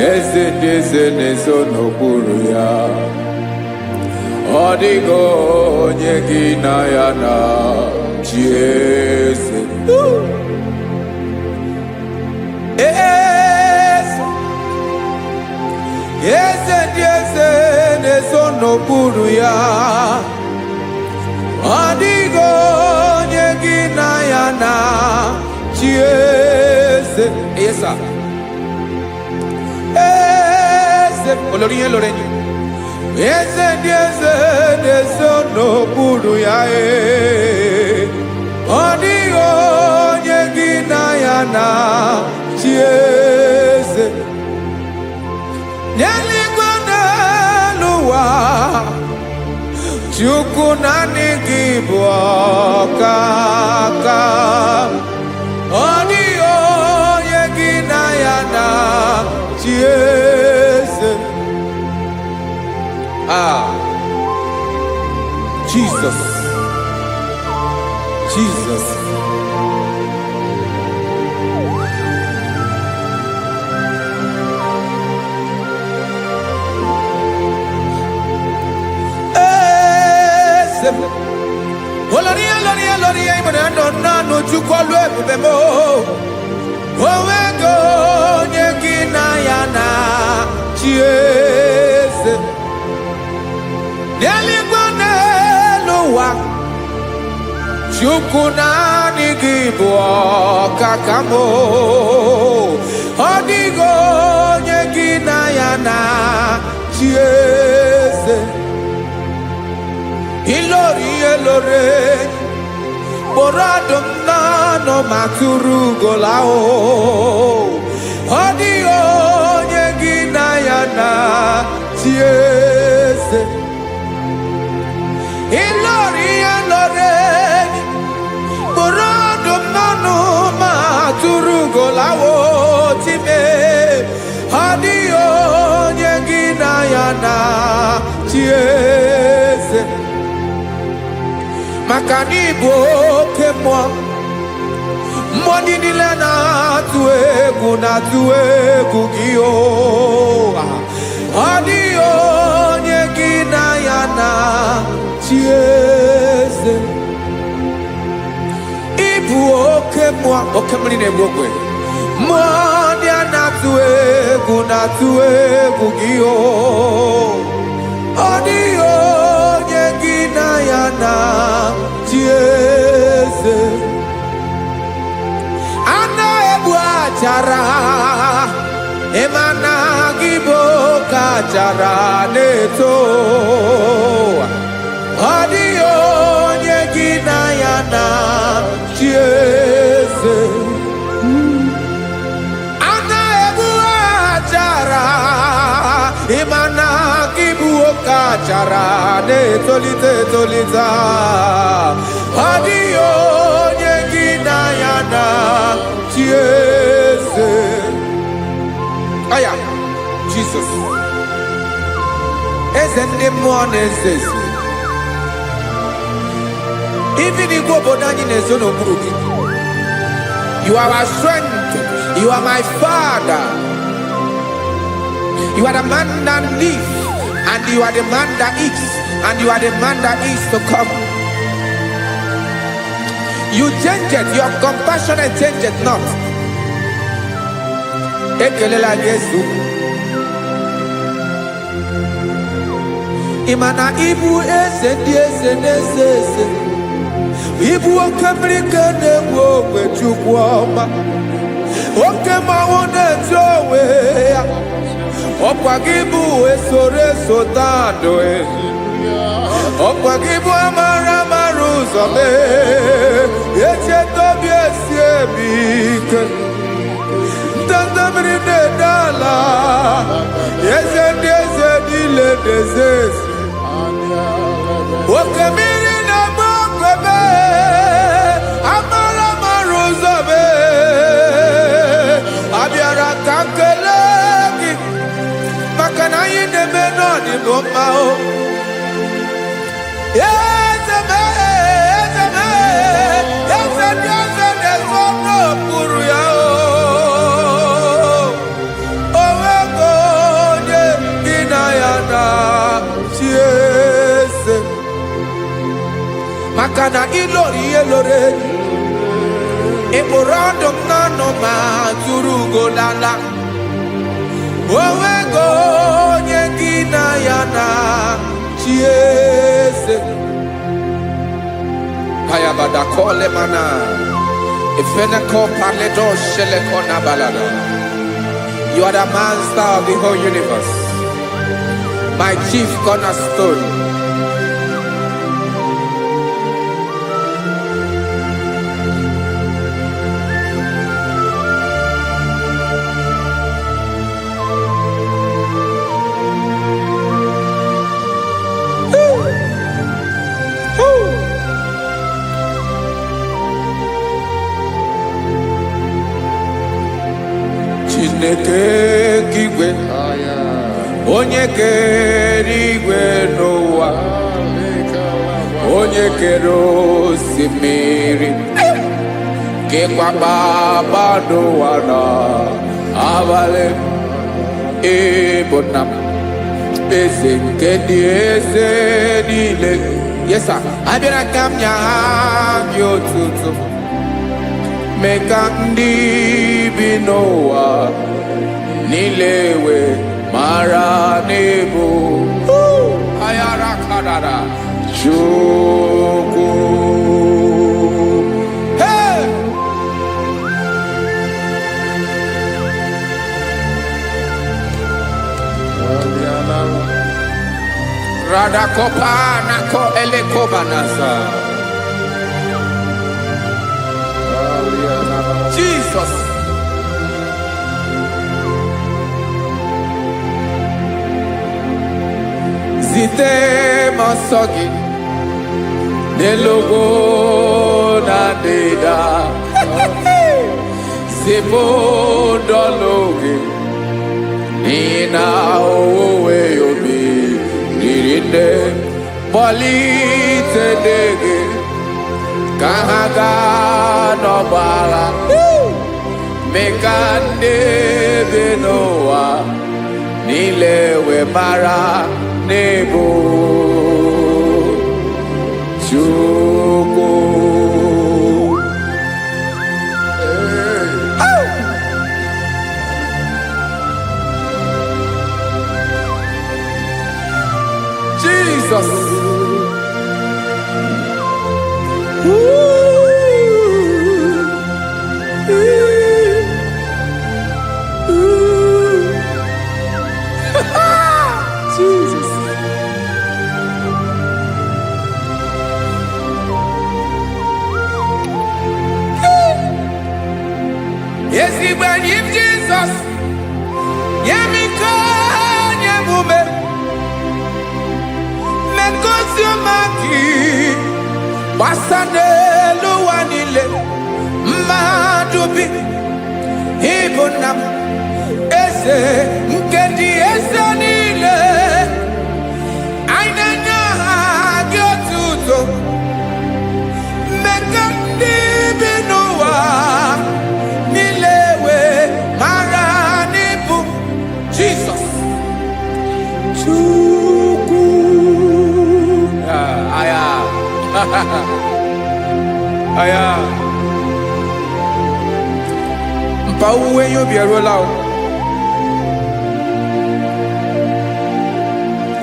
Eze ndị eze na-ezo n'okpuru ya. Ọ dịghị onye gị na ya na chi eze. Eze ndị eze na-ezo n'okpuru ya. Ọ dịghị onye gị na ya na chi eze. Yes, sir. Olórí yẹn lórí ẹni. Eze ndị eze na-ezo n'okpuru ya. Ọ dịghị onye gị na ya na chi eze. N'eluigwe n'elu ụwa Chukwu naanị gị bụ ọkaka. Ọ dịghị onye gị na ya na chi eze. Jesus. Olórí ìmọ̀ràn àdọ̀nà n'ojúkọ ló ebube mo. Owego onye gị na ya na chi eze. N'eluigwe n'elu ụwa Chukwu naanị gị bụ ọkaka m. Ọ dịghị onye gị na ya na chi eze. Ilori kpọrọ ọdụm n'ọnụ ma tụrụ ugola o. Ọ dịghị onye gị na ya na chi eze. Ilori kpọrọ ọdụm n'ọnụ ma tụrụ ugola o time. Ọ dịghị onye gị na ya na chieze maka na ịbụ oke mmụọ mmụọ niile na-atụ egwu gị o ọ dịghị onye gị na ya na chieze ịbụ oke mmụọ oke mmiri na-egbu ogwe mmụọ ndị a na-atụ egwu gị o ọ dịghị onye gị na ya na chieze a na-egbu achara ịmana gị bụ oke achara na-eto ọ dịghị onye gị na ya na chieze a na-egbu achara ịmana gị bụ oke achara na-etolite etolite ọ dịghị onye gị na ya na chieze aya Jesus eze ndị mmụọ na-eze eze even igwe obodo anyị na-ezo n'okpuru gị you are our strength, you are my father, you are the man that lives and you are the man that eats and you are the man that is to come. You change it, your compassion change it not. Ekelela Yesu imana ibu eze ndị eze na-eze eze ibu oke mmiri ka na-egbu ogwe Chukwu ọma oke mmanwụ na-eti onwe ya ọkwa gị bụ esoro esota ndụ ọkwa gị bụ amara amara ụzọ mee echeta obi esi ebi ike ndanda mmiri na-ede ala eze ndị eze niile na-eze eze oke mmiri na-agba okwebe amara amara ụzọ mee abịara ka nkele gị maka na anyị na-eme n'ọdịbụ mma o eze mee eze mee eze ndị eze na-ezo n'okpuru ya o onwego onye gị na ya na chieze maka na ịlọrọ ihe lọrọ enyi ịkpụrụ ọdụ m n'ọnụ ma tụrụ ugo lala onwego onye gị na ya na chieze Hayabada kole mana Ifeneko paledo sheleko nabalada. You are the master of the whole universe, my chief cornerstone. Chineke kigwe onye kere igwe n'ụwa onye kere osimiri kekwa kpakpando ụwa n'abalị ịbụ nna m eze nke dị eze niile. Yes sir, abịara ka m nya gị otuto mee ka ndị bi n'ụwa niile wee mara n'ebu ayara kadara Chukwu. Hey! Radakopa nako elekobanasa. Jesus. Zite masogi nelogo na deda Zibo dologi nina owe niile kpọlitere gị ka ha gaa n'ọgba agha mee ka ndị bi n'ụwa niile wee mara n'ebu Chukwu. Jesus. Jesus. Yes, he went in Jesus. Yemiko nyemume. Mekosiomaki. Basane luwanile. Madubi. Ibunam. Ese nkedi ese nile. Ainanya gyotuto. Mekandi binuwa. Nilewe maranibu. Jesus. Chukwu. Aya. Aya. Mpa uwe yo bierola o.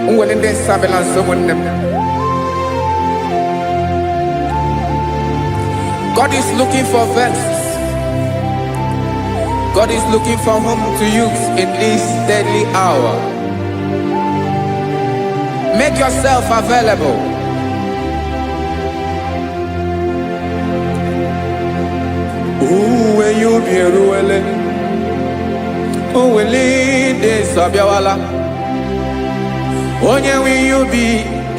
Unwelende sabela someone. God is looking for vessels. God is looking for whom to use in this deadly hour. Make yourself available. Uwe you be ruele. Uwe linde sabiawala. Onye wi you be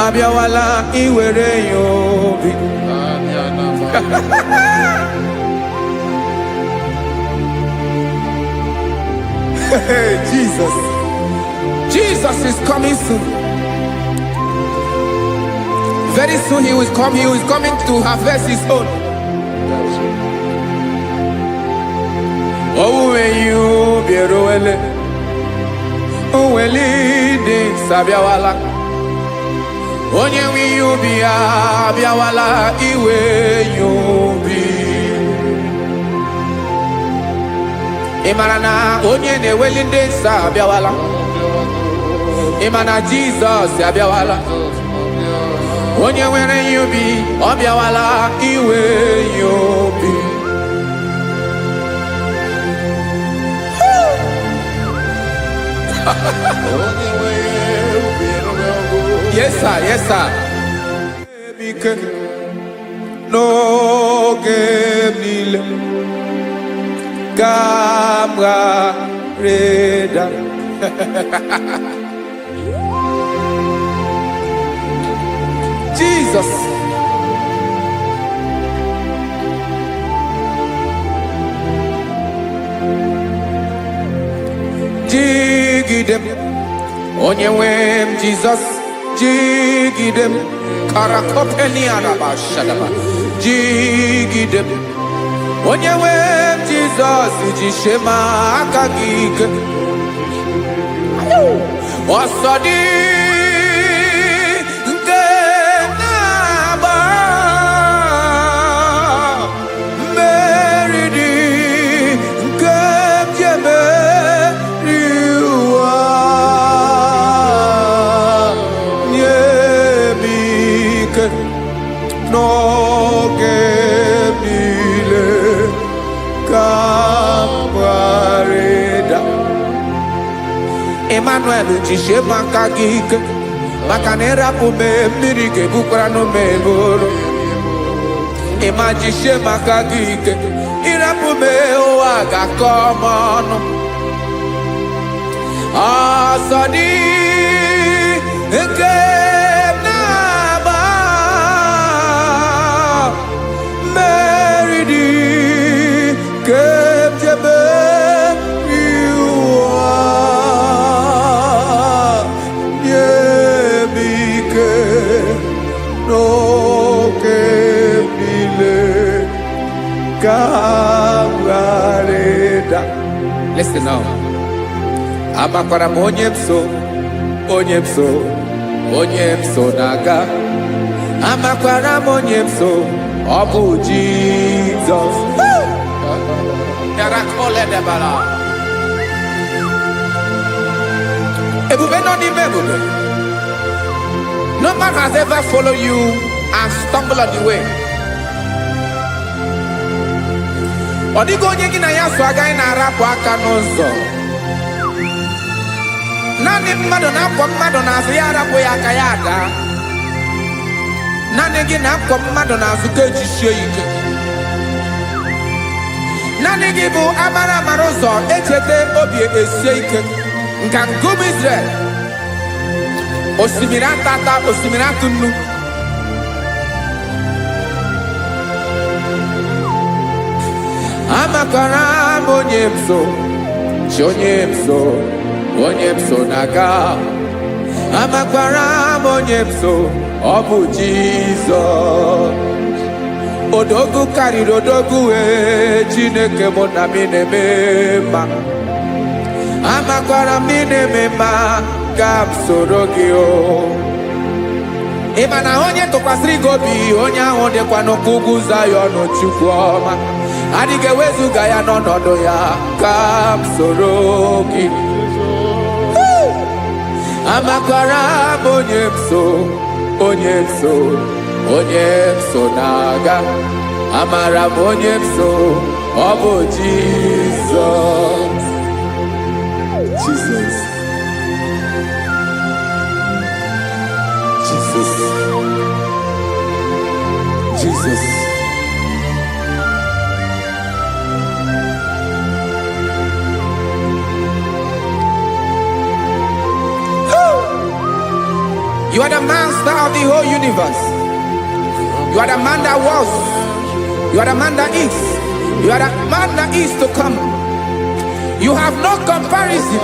abiawala iwere you be. Jesus. Jesus is coming soon. Very soon he will come. He is coming to harvest his own. Oh, when you be roele. Oh, when leading sabiawala. Onye wi you be abiawala iwe you be. Imanana onye ne-ewelinde nsa abiawala. Imana Jesus abiawala. Onye were yubi obiawala iwe yubi. Yes sir, yes sir. No game nile. Camera Reda. Jesus. Jigidem. Onyewem Jesus. Jigidem. Karakopeni araba shadaba. Jigidem. Onyewem Jesus. Jishema akagike. Osodi. No gemile camarada Emmanuel jishe makagike makanera pume mirike bukrano meboro Ema jishe makagike irapume oaga komono Asadi eke Listen now. Amakwara m onye m so na-aga. Amakwara m onye m so, ọ bụ Jizọs. Yarakoledebara. Ebube nọ n'ime ebube. No man has ever followed you and stumbled on the way. Ọ dịghị onye gị na ya so agaghị na-arapụ aka n'ụzọ. Naanị mmadụ na-akwọ mmadụ n'azụ ya arapụ ya aka ya ada. Naanị gị na-akwọ mmadụ n'azụ ka ejisie ike. Naanị gị bụ amara ụzọ echete obi esie ike. Nka ngụm Israel. Osimiri atata, osimiri atụ nnu. Amakwara m onye m so, chi onye m so na-aga. Amakwara m onye m so, ọ bụ Jizọs. Odogwu karịrị odogwu Chineke mụ na m na-eme mma. Amakwara m na-eme mma ka m soro gị o. Ị ma na onye tụkwasịrị gị obi, onye ahụ dịkwa n'ụkwụ ugwu Zayọn Chukwu ọma. Adịghị ewezuga ya n'ọnọdụ ya ka m soro gị. Amakwara m onye m so na-aga. Amara m onye m so, ọ bụ Jizọs. Jesus. You are the master of the whole universe. You are the man that was. You are the man that is. You are the man that is to come. You have no comparison.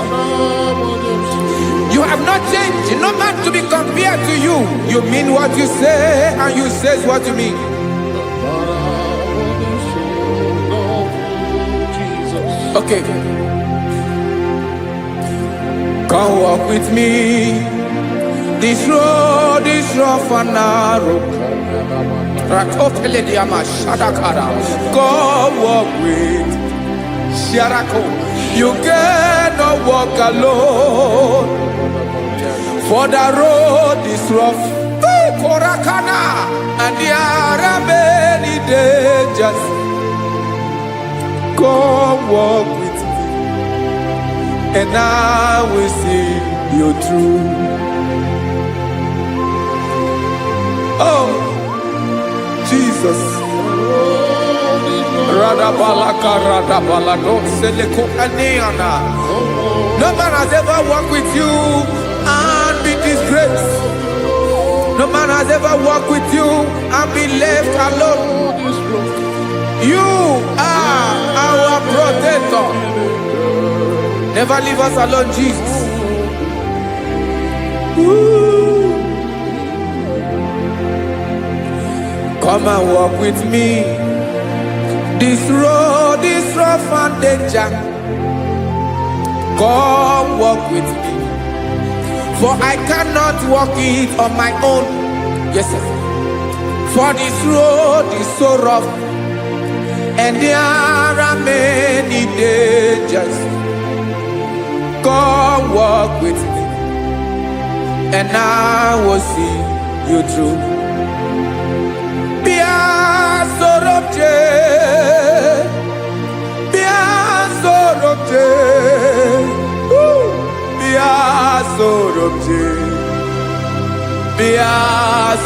You have not changed. No man to be compared to you. You mean what you say, and you say what you mean. Okay. Come walk with me. This road is rough and narrow. Come walk with Sharako. You cannot walk alone. For the road is rough. Korakana. And there are many dangers. Come walk with me, and I will see you through. Oh, Jesus. No man has ever walked with you and be disgraced. No man has ever walked with you and be left alone. You are our protector. Never leave us alone, Jesus. Ooh. Come and walk with me. This road is rough and danger. Come walk with me. For I cannot walk it on my own. Yes, sir. For this road is so rough, and there are many dangers. Come walk with me, and I will see you through.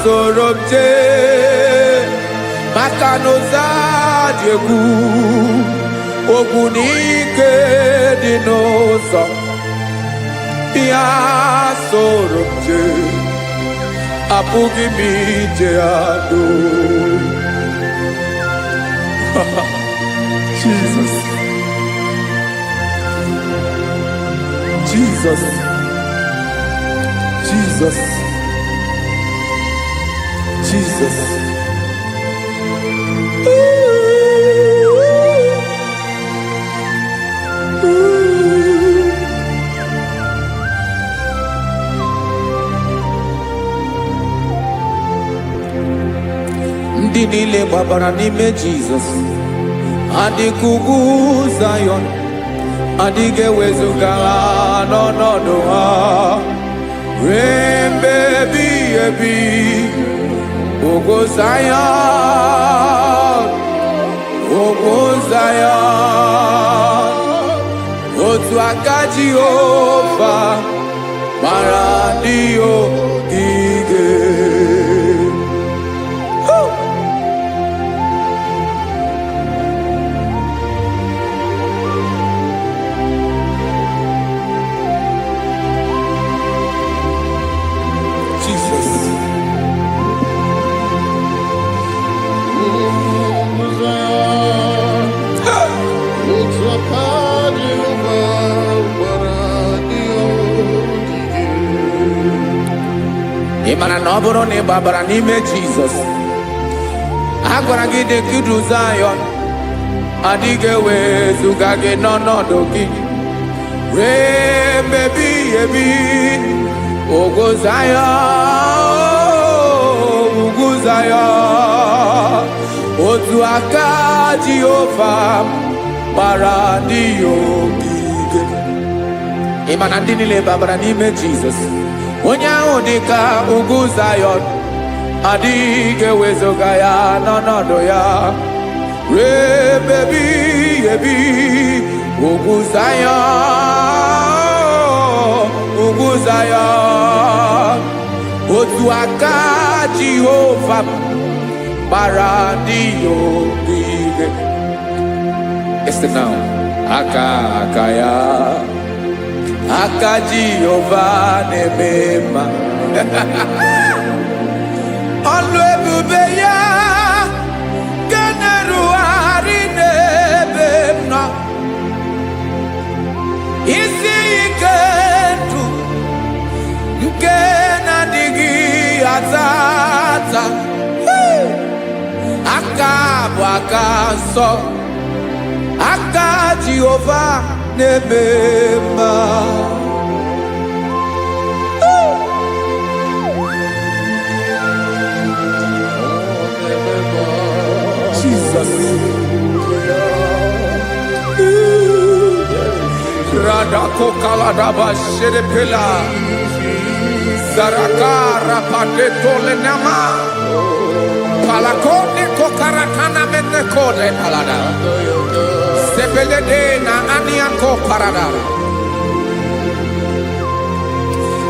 Sorobje Makanoza Diegu Ogunike Dinosa Bia Sorobje Apugi Mijeado. Jesus. Ooh. ndị niile gbabara n'ime Jizọs adịghị ugwu Zayọn adịghị ewezuga ha n'ọnọdụ ha ruo mgbe ebighị ebi. Ugwu Zayọn, ugwu Zayọn, otu aka Jehova gbara ndị ogige. Ị mara na ọ bụrụ na ị gbabara n'ime Jizọs, a gwara gị dị ka Zayọn adịghị ewezuga gị n'ọnọdụ gị ruo mgbe ebighị ebi. Ugwu Zayọn, ugwu Zayọn, otu aka Jehova gbara ndị ogige. Ị ma na ndị niile gbabara n'ime Jizọs, onye ahụ dị ka ugwu Zayọn adịghị ewezuga ya n'ọnọdụ ya ruo mgbe ebighị ebi. Ugwu Zayọn, ugwu Zayọn, otu aka Jehova gbara ndị ogige. Listen now, aka ya, aka Jehova na-eme mma. Ọlụ ebube ya ga na-erugharị n'ebe m nọ. Isi ike ndụ nke na-adịghị ata ata. Aka bụ aka nsọ, aka Jehova na-eme mma. Jesus. Radako kaladaba sherepela zarakara pateto lenama palakone kokaratana mene kode palada sebelede na aniako parada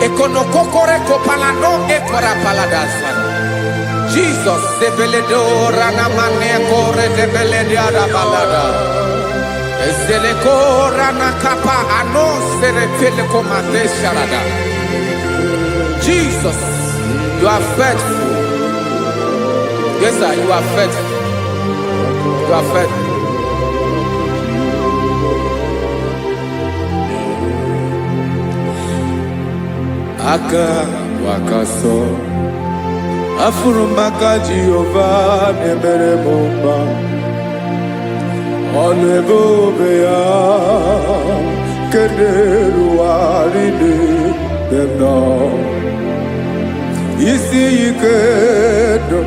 ekono kokore ko palado ekora paladasa. Jesus sebeledo rana mane kore sebelede ada palada. Ezele kora na kapa ano serepele komate sharada. Jesus, you are faithful. Yes, sir, you are faithful. You are faithful. Aka wakaso afurumaka Jehova nebere bomba. Ọlụ ebube ya keneruwarị n'ebe m nọ. Isi ike ndụ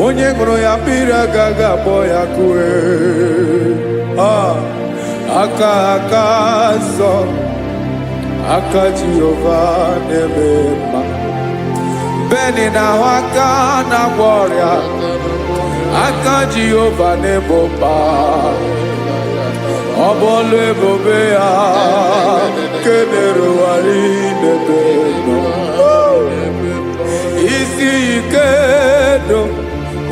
onye ṅụrụ ya mmiri agaghị akpọ ya kue. Aka nsọ, aka Jehova na-eme mma. Beni na-ahụ aka na-agwọ ọrịa, aka Jehova na-egbo mkpa. Ọ bụ ọlụ ebube ya kenerugharị n'ebe m nọ. Isi ike ndụ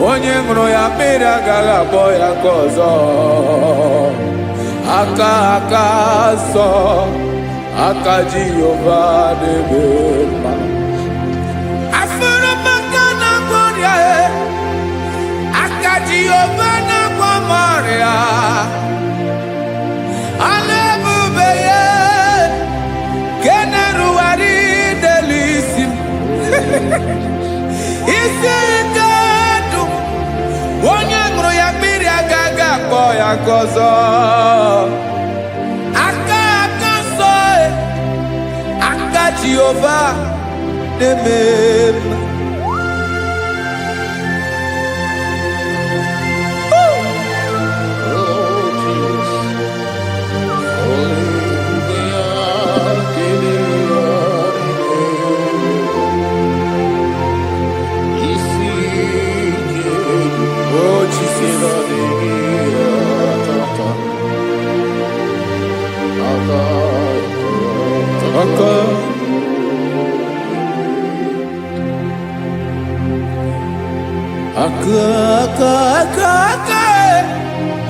onye ṅụrụ ya mmiri agaghị akpọ ya ka ọzọ. Aka nsọ, aka Jehova na-eme mma. Jehova na-agwọ m ọrịa, ọlụ ebube ya ka na-erugharị n'elu isi m. Isi ike ndụ onye ṅụrụ ya mmiri agaghị akpọ ya ka ọzọ. Aka nsọ, aka Jehova na-eme mma.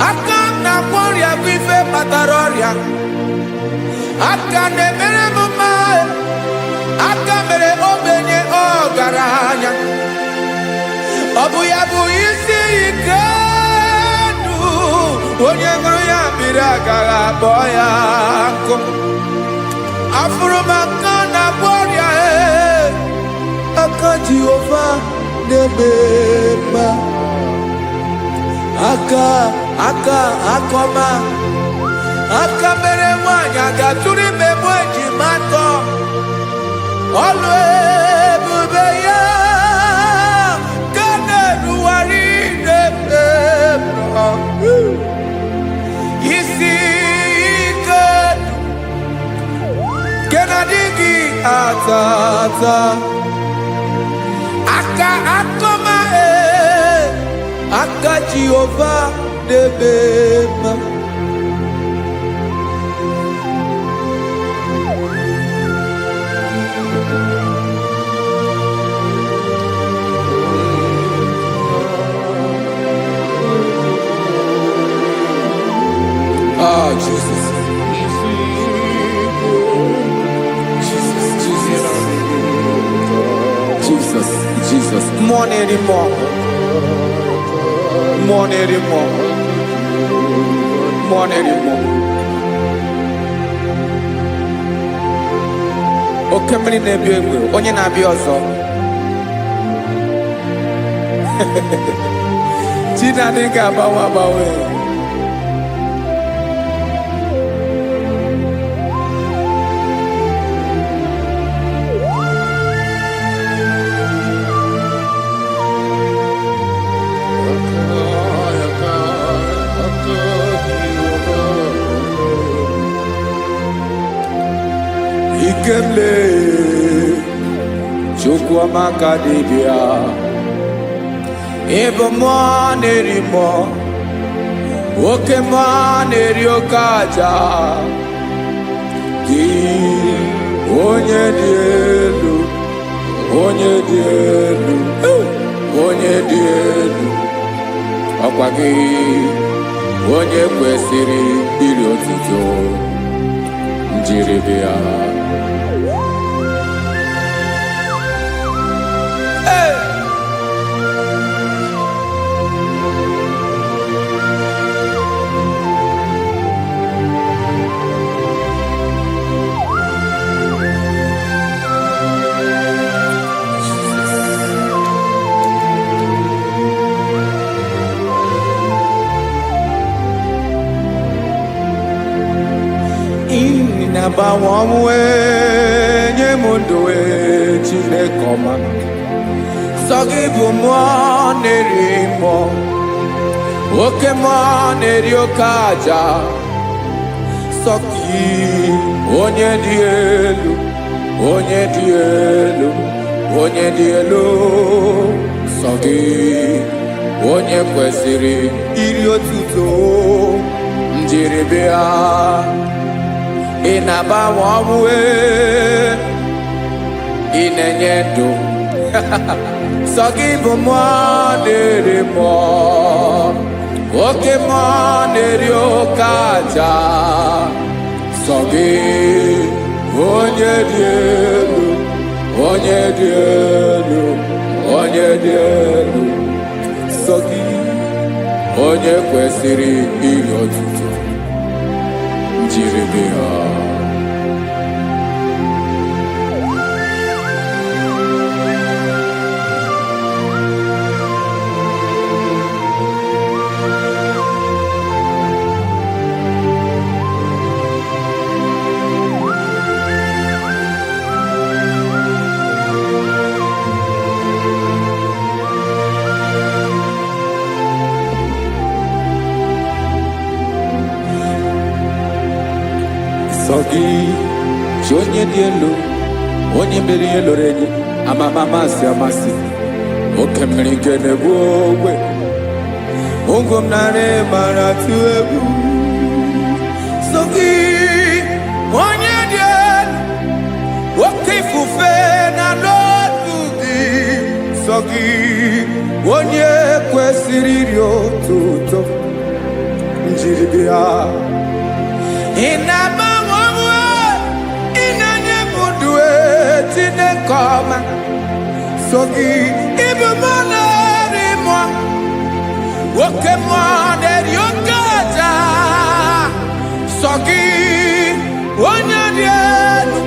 aka na ọrịa bụ ife kpatara ọrịa, aka na-emere m mma, aka mere ogbenye ọgaranya, ọ bụ ya bụ isi ike ndụ, onye ṅụrụ ya mmiri agaghị akpọ ya nkụ. Afụrụ m aka na ọrịa, aka Jehova na-eme mma, aka akọma, aka mere nwanyị agatụrụ ime mụ ejima atọ, ọlụ ebube ya ka na-erugharị n'ebe isi ike nke na-adịghị ata ata, aka akọma, aka Jehova na-eme mma. Oh, Jesus. Jesus. More anymore. Oke mmiri na-ebi egbe, onye na-abịa ọzọ. Chinadị ga-agbanwe. Ikemle Chukwuamaka dibịa, ịbụ mmụọ na-eri mmụọ, oke mmụọ na-eri oke aja, gị onye dị elu, onye dị elu, onye dị elu, ọkwa gị onye kwesịrị iri otuto, njiri bịa. Na-agbanwe ọnwụ nye m ndụ Chineke ọma, sọ gị bụ mmụọ na-eri mmụọ, oke mmụọ na-eri oke aja, sọ gị onye dị elu, onye dị elu, onye dị elu, sọ gị onye kwesịrị iri otuto, njiri bịa. Ị na-agbanwe ọnwụ, ị na-enye ndụ, sọ gị bụ mmụọ na-eri mmụọ, oke mmụọ na-eri oke aja, sọ gị onye dị elu, onye dị elu, onye dị elu, sọ gị onye kwesịrị iri otuto, njiri bịa. Sọ gị chi onye dị elu, onye mere ihe lụrụ enyi, amama amasị amasị, oke mmiri nke na-egbu ogwe, ụgwọ m narị mara atụ egwu. Sọ gị onye dị elu, oke ifufe na n'otu gị, sọ gị onye kwesịrị iri otuto njiri bịa. Ị na-agbanwe onwe, ị na-enye m ndụ Chineke ọma. So gị ịbụ mmụọ na-eri mmụọ, oke mmụọ na-eri oke aja. So gị onye dị elu,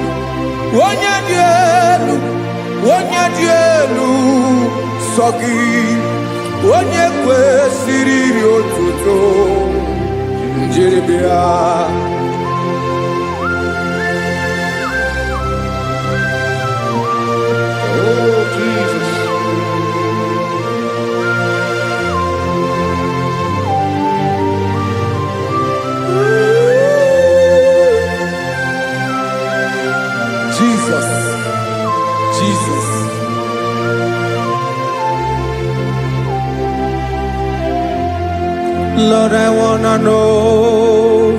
onye dị elu, onye dị elu. So gị onye kwesịrị iri otuto njiri bịa. Oh, Jesus. Jesus, Jesus. Lord, I wanna know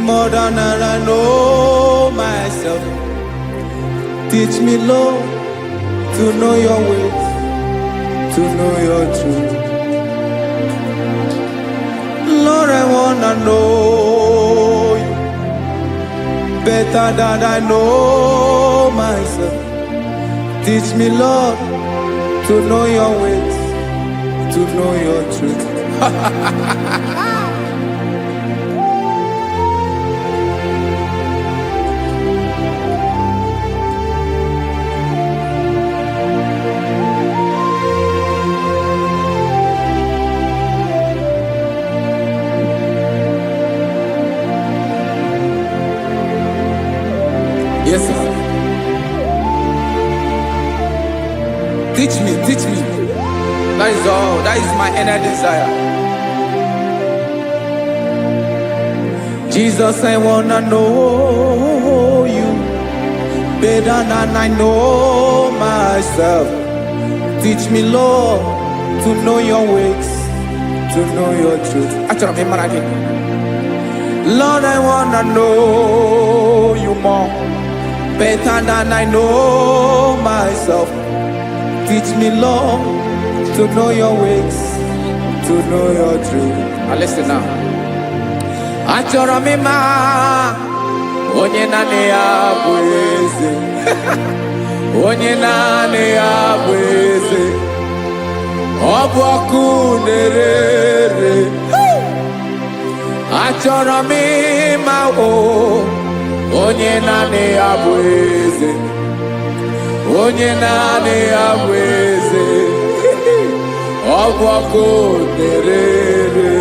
more than I know myself. Teach me, Lord, to know your ways, to know your truth. Lord, I wanna know you better than I know myself. Teach me, Lord, to know your ways, to know your truth. Yes, sir. Teach me, teach me. That is all. That is my inner desire. Jesus, I wanna know you better than I know myself. Teach me, Lord, to know your ways, to know your truth. Actually, I'm again. Lord, I wanna know you more better than I know myself. Teach me, Lord, to know your ways, to know your truth. Now listen now. Achọrọ m ịma onye naanị ya bụ eze. Onye naanị ya bụ eze. Ọ bụ ọkụ na-ere. Achọrọ m ịma onye naanị ya bụ eze. Onye naanị ya bụ eze. Ọ bụ ọkụ na-ere.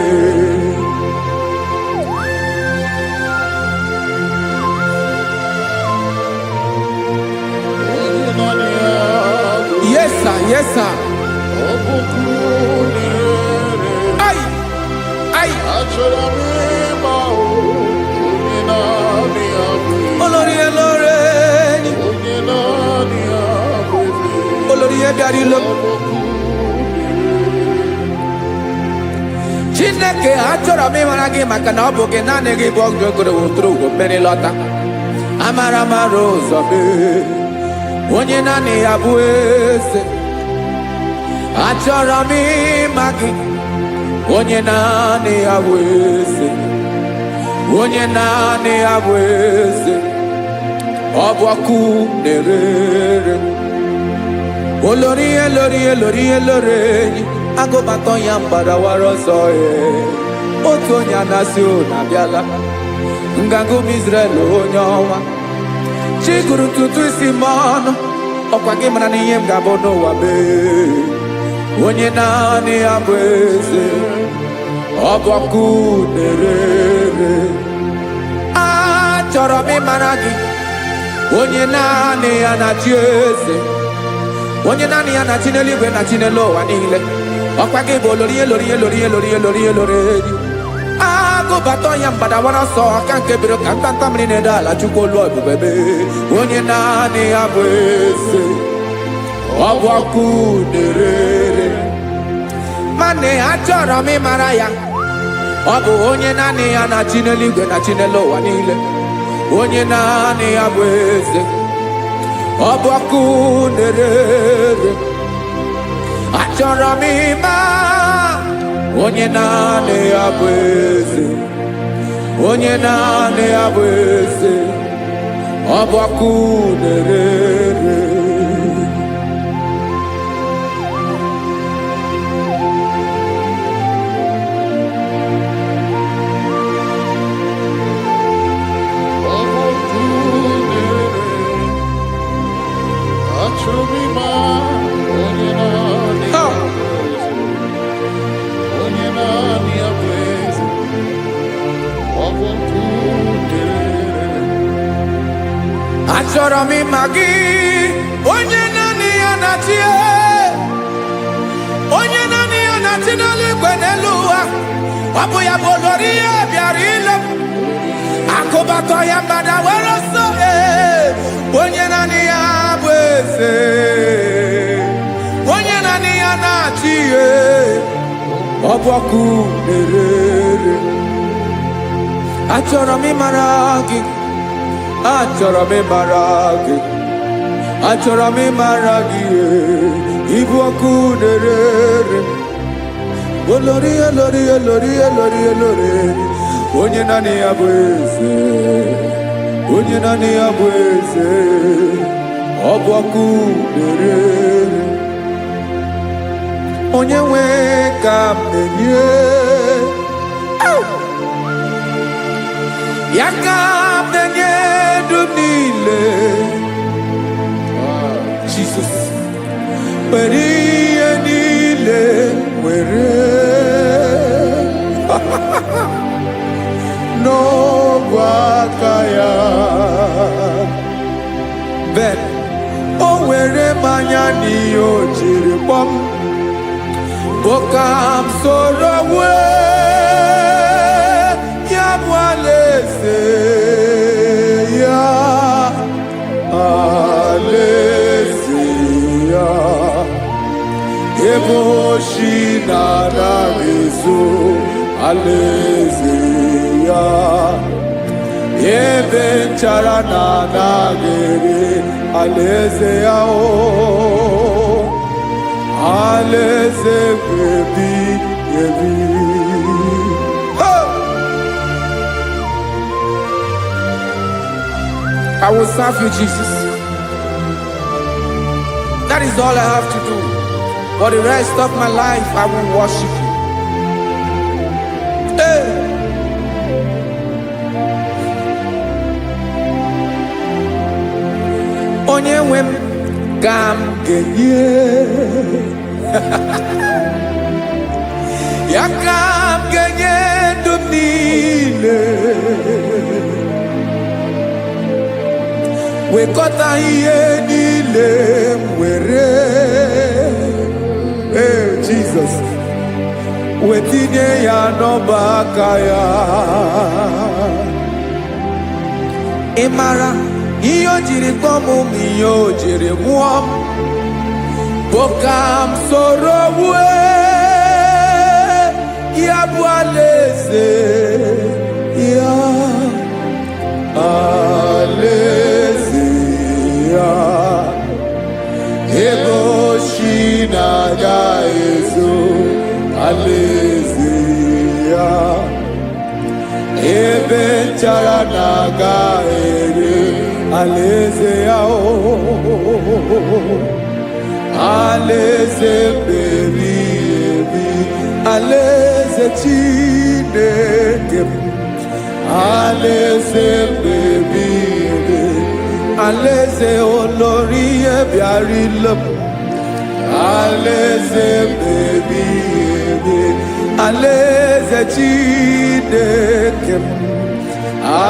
Yes, sir. Yes, sir. Ay, ay. Olórí Ẹlọ́rẹ́, olórí Ẹ̀dàrí lọ. Chineke achọrọ m ịmara gị maka na ọ bụ gị naanị gị bụ ọgụgụrụ wụtụrụ ugwo mmeri lọta. Amara mara ụzọ mee. Onye naanị ya bụ eze. Achọrọ m ịma gị. Onye naanị ya bụ eze. Onye naanị ya bụ eze. Ọ bụ ọkụ na-ere. Olórí Ẹlọ́rẹ́, agụbatọ ya mgbadawara ọsọ ya. Otu onye anasị na abịala. Nganga ụmụ Izrel onye ọnwa. Chi gụrụ ntutu isi m ọnụ. Ọkwa gị mara na ihe m ga-abụ n'ụwa mee. Onye naanị ya bụ eze. Ọ bụ ọkụ na-ere. Achọrọ m ịmara gị. Onye naanị ya na-achị eze. Onye naanị ya na-achị n'eluigwe na-achị n'elu ụwa niile. Ọkwa gị bụ olórí Ẹlọ́rẹ́. Agụbatọ ya mgbadawara ọsọ aka nke biri ka ntanta mmiri na-ede ala Chukwu olu ebube mee. Onye naanị ya bụ eze. Ọ bụ ọkụ na-ere. Mane achọrọ m ịmara ya. Ọ bụ onye naanị ya na-achị n'eluigwe na-achị n'elu ụwa niile. Onye naanị ya bụ eze. ọbọkụ nerere achọrọ m ịma onye naanị ya bụ eze onye naanị ya bụ eze ọbọkụ nerere achọrọ m ịma gị onye naanị ya na-achị onye naanị ya na-achị n'eluigwe n'elu ụwa ọ bụ ya bụ olori ya bịara ile akụbatọ ya mgbada were ọsọ onye naanị ya bụ eze onye naanị ya na-achị ihe ọ bụ ọkụ nerere achọrọ m ịmara gị achọrọ m ịmara gị achọrọ m ịmara gị ịbụ ọkụ nerere olori olori olori olori olori onye naanị ya bụ eze onye naanị ya bụ eze ọ bụ ọkụ nerere onye nwe ka m na-enye ya ka m na-enye dum niile Jesus were ihe niile were n'ọbụ aka ya ben o were mmanya n'ihe o jiri kpọọ m boka m soro wee ya bụ alaeze ya alaeze ya ebe oshi na-anaghị ezo alaeze ya ebe nchara na-anaghị ere alaeze ya alaeze ebi ebi. I will serve you, Jesus. That is all I have to do. For the rest of my life, I will worship you. Hey. Onye nwe m ka m ga-enye ya ka m ga-enye ndụ m niile wekọta ihe niile m were Jesus wetinye ya n'ọba aka ya ị mara ihe o jiri kpọọ m ihe o jiri mụọ m bụ ka m soro wee ya bụ alaeze ya alaeze ya ebe oshi na-aga ezo alaeze ya ebe nchara na-aga ere alaeze ya alaeze ebi ebi alaeze Chineke m alaeze ebi ebi alaeze olori ihe bịara ile m alaeze ebi ebi alaeze Chineke m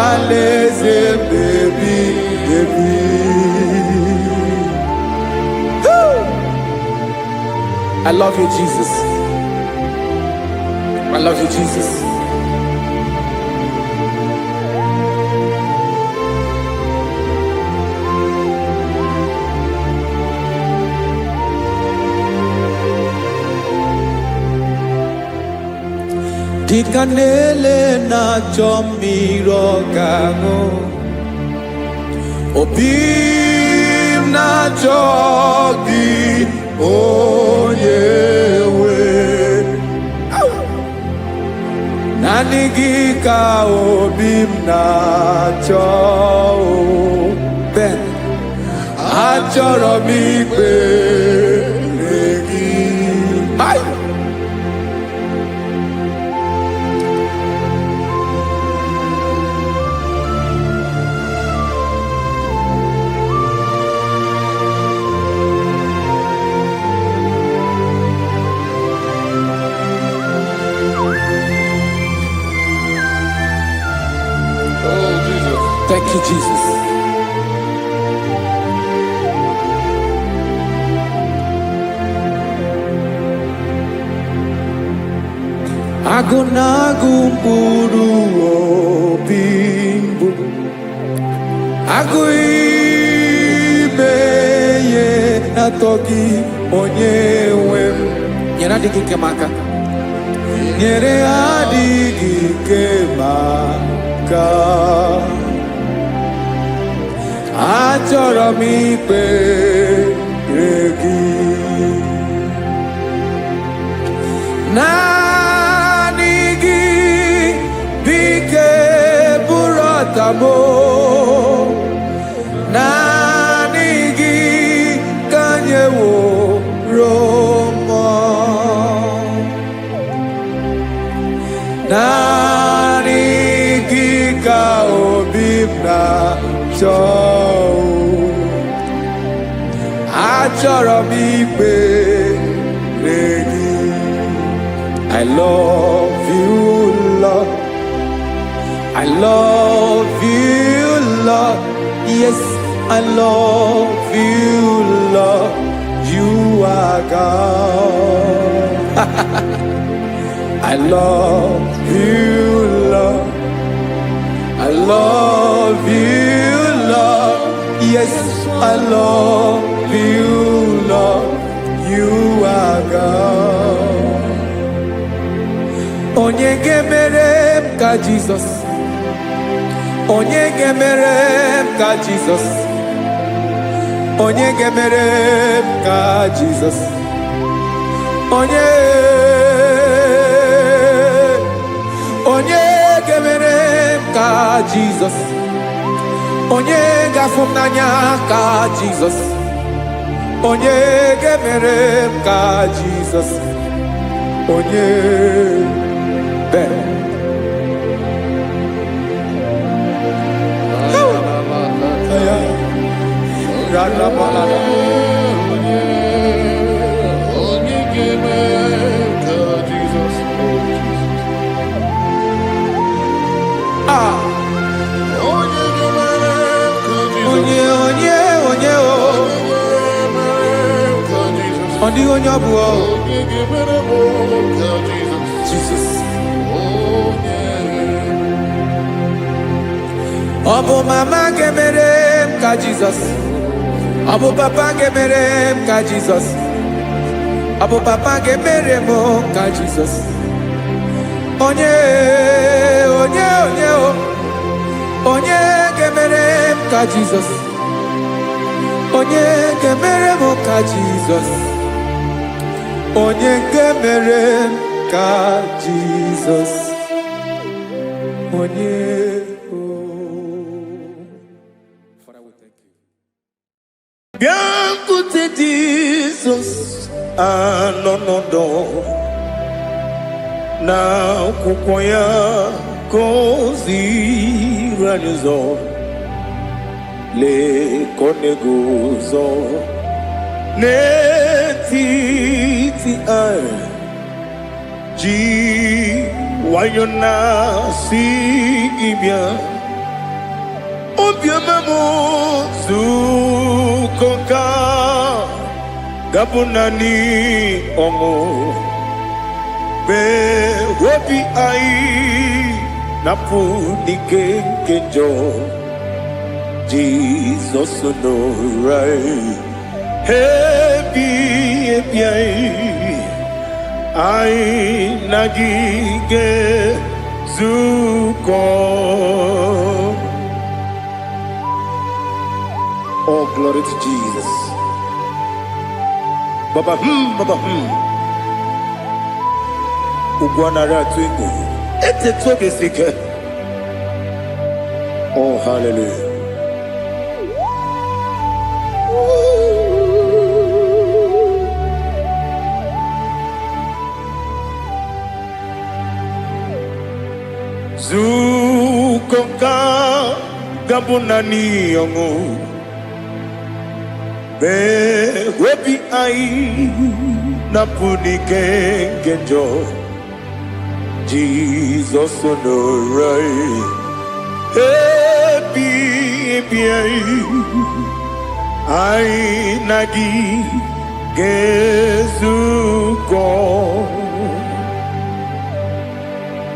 alaeze ebi ebi. I love you, Jesus. I love you, Jesus. Dịka na-ele na-achọ mmiri ọ ga-aṅụ, obi m na na-achọghị onye nwe. Naanị gị ka obi m na-achọ. Ben, achọrọ m ikpere gị. Thank you, Jesus. Agụ na-agụ mkpụrụ obi mbụ, agụ ime ihe na-atọ gị onye nwe m. Nyere adịghị ike m aka, nyere adịghị ike m aka. Achọrọ m ikpere gị. Naanị gị bike bụrụ ọtamo. Naanị gị ka anyị wụrụ mmụọ. Naanị gị ka obi m na-achọ. Achọrọ m ikpere gị. I love you, Lord. I love you, Lord. Yes, I love you, Lord. You are God. I love you, Lord. I love you, Lord. Yes, I love you, Lord. You are God. Onye ga-emere m ka Jesus. Onye ga-emere m ka Jesus. Onye ga-emere m ka Jesus. Onye ga-emere m ka Jesus. Onye ga-afụ m n'anya ka Jesus. Onye ga-emere m ka Jesus. Onye Ben. Jesus. Ọbụ mama ga-emere m ka Jesus. Ọbụ papa ga-emere m ka Jesus. Ọbụ papa ga-emere m ka Jesus. Onye ga-emere m ka Jesus. Onye ga-emere m ka Jesus. Onye ga-emere m ka Jesus. Onye. Bịakwute Jizọs anọ n'ọdụ n'akwụkwọ ya ka o ziri anyị ụzọ. Lee ka ọ na-eguzo n'etiti anyị, ji nwayọọ na-asị gị bịa. Obiọma m nzukọ ka ga-abụ naanị ọṅụ mgbe obi anyị na-apụ n'ike nke njọ. Jizọs nọrọ anyị ebi anyị na gị ga-ezukọ. Oh, glory to Jesus. Baba, Baba, Ugwanara twingo. Ete tobe sike. Oh, hallelujah. Zukonka gabunani yongo. Be webi ai napunike genjo. Jesus onorai. Happy ai nagi gezuko.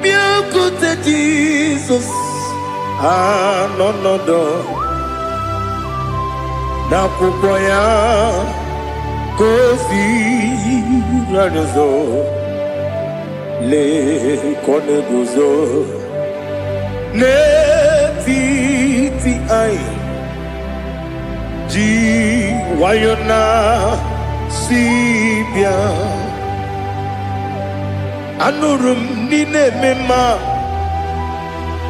Biakute Jesus anonodo. Nakupoya kosi ranozo le koneguzo ne ti ai ji wayona sibia anurum nine mema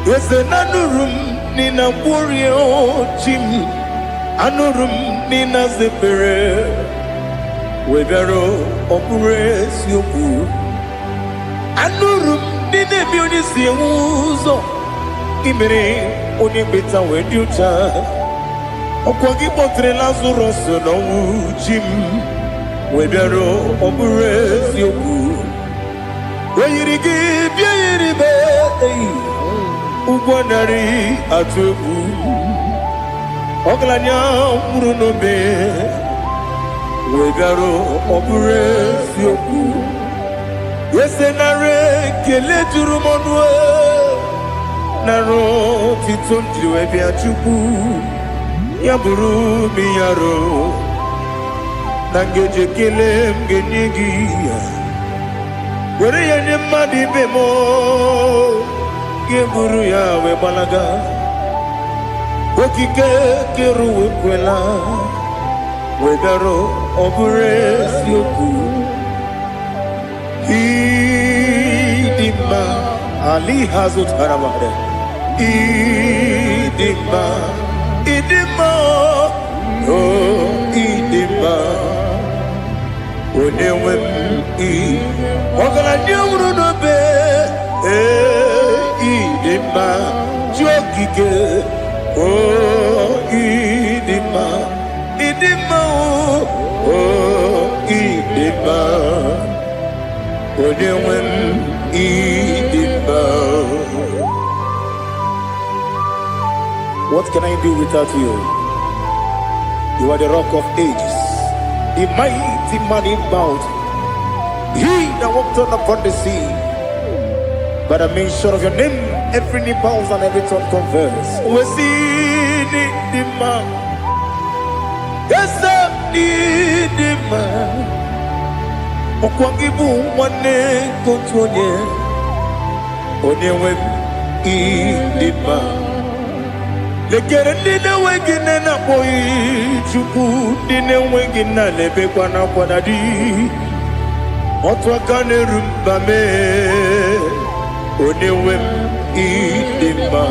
yese nanurum nina warrior chim anurum nina zepere webero opure sioku anurum nine bionisi uzo imere oni beta weducha okwagi potre Lazarus no jim webero opure sioku weyirigi biayiribe ugwanari atubu Oglanya murunobe wegaro obure sioku yesenare kele turumonwe naro titondi webi achuku yaburu miyaro nangeje kele mgenyigi were yanye madi bemo geburu ya webalaga Okike keru kwela wegaro obure sioku idima ali hazut haramade idima oh idima onewem ogala nyuru no be idima jokike Oh, idima, oh, idima, onewem idima. What can I do without you? You are the rock of ages, the mighty man in mountain. He that walked on upon the sea. By the mention of your name, every knee bows and every tongue confess. We see the man. Yes, the man. Okwangibu wane kontonye. Onyewe idima. Lekere nina wengine na boy chuku. Nina wengine lebe kwa na kwa nadi. Otwakane rumbame. Onewem idima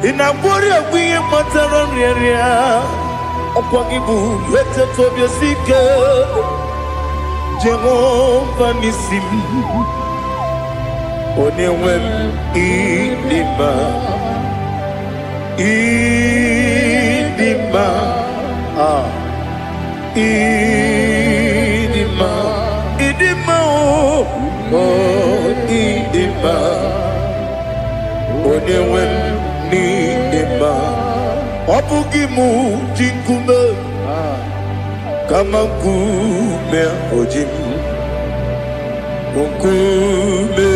inabori agwiye matara nyeria okwagibu lete tobia sike Jehova nisim onewem idima idima idima oh idima onewem idima obugimu jinkume kama nkume ojim nkume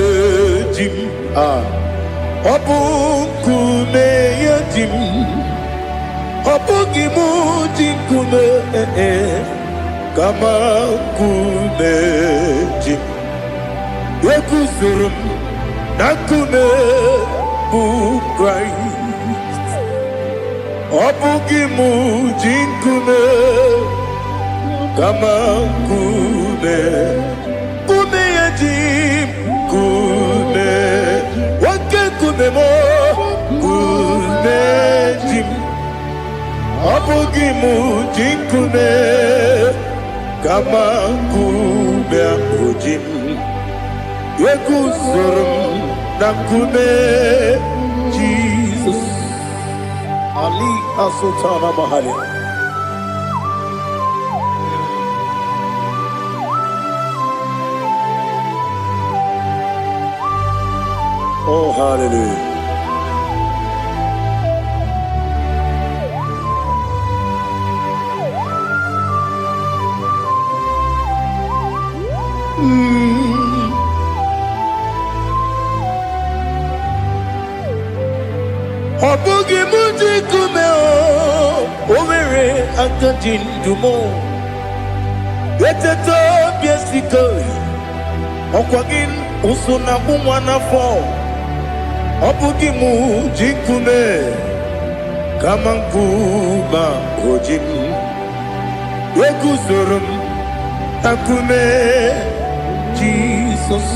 jim obukume yajim obugimu jinkume kama nkume jim Yekusurum nakume bu Christ Ọbụghị m ji nkume kama nkume, nkume ya ji nkume, nwoke nkume m nkume ji m. Ọbụghị m ji nkume kama nkume ahụ ji m, eguzoro m na nkume Jesus. Ali Asultana Mahali. Oh, hallelujah. Ọbụghị m ji nkume o nwere aka ji ndụ m, eteta obi esiko ọkwa gị ụsụ na nwa n'afọ. Ọbụghị m ji nkume kama nkume o ji m, eguzoro m na nkume Jizọs.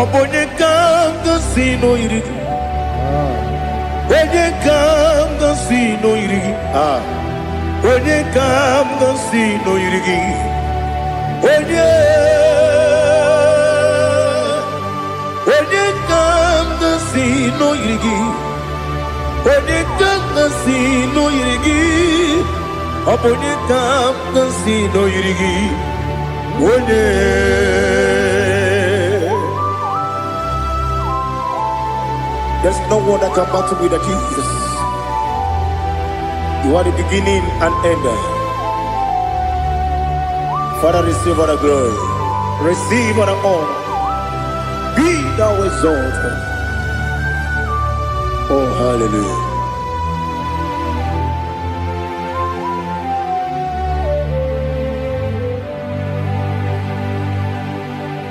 Ọ bụ onye ka m gosi n'oyiri gị, onye ka m gosi n'oyiri gị, onye ka m gosi n'oyiri gị, onye ka m gosi n'oyiri gị, onye ka m gosi n'oyiri gị, ọ bụ onye ka m gosi n'oyiri gị, onye. There's no one that can battle with Jesus. You are the beginning and end. Father, receive all the glory, receive all the honor. Be thou exalted. Oh, hallelujah.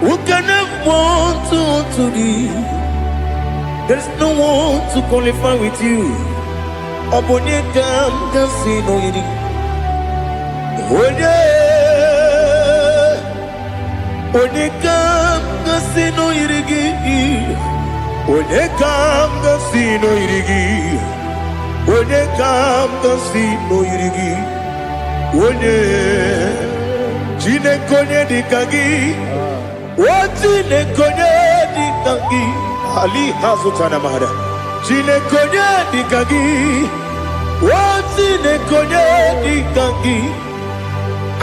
Who can have one to thee? There's no one to qualify with you. Obonye kam kasi no yiri. Onye kam kasi no yiri. Onye kam kasi no yiri. Onye kam kasi no yiri. Onye jine konye dikagi. Wajine konye dikagi. Ali Hazutana Mahada. Jine konye dikagi. Wajine konye dikagi.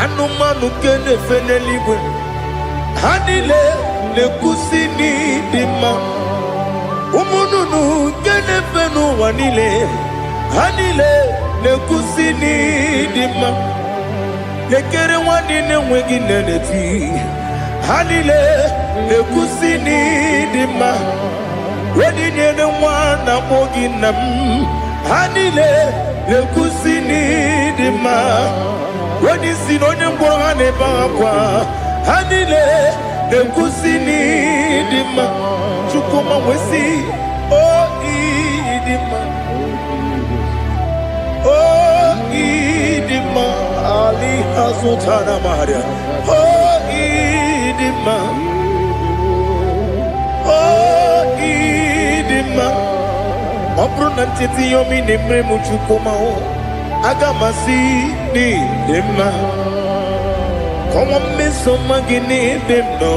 Anumanu kene fene ligwe. Hanile le kusini dima. Umununu kene fenu wanile. Hanile le kusini dima. Yekere wanine wengi neneti. Hanile le kusini dima. Wedi nyene wana mogi nam. Hanile le kusini dima. Wedi sinonye mbwangane bakwa. Hanile le kusini dima. Chukuma wesi oh idima. Oh idima. Ali Hazutana Maria. Oh idima. Oh idima. Obruna titi yomi nemre muchukuma o. Agamasi ni dema. Como me somagini demno.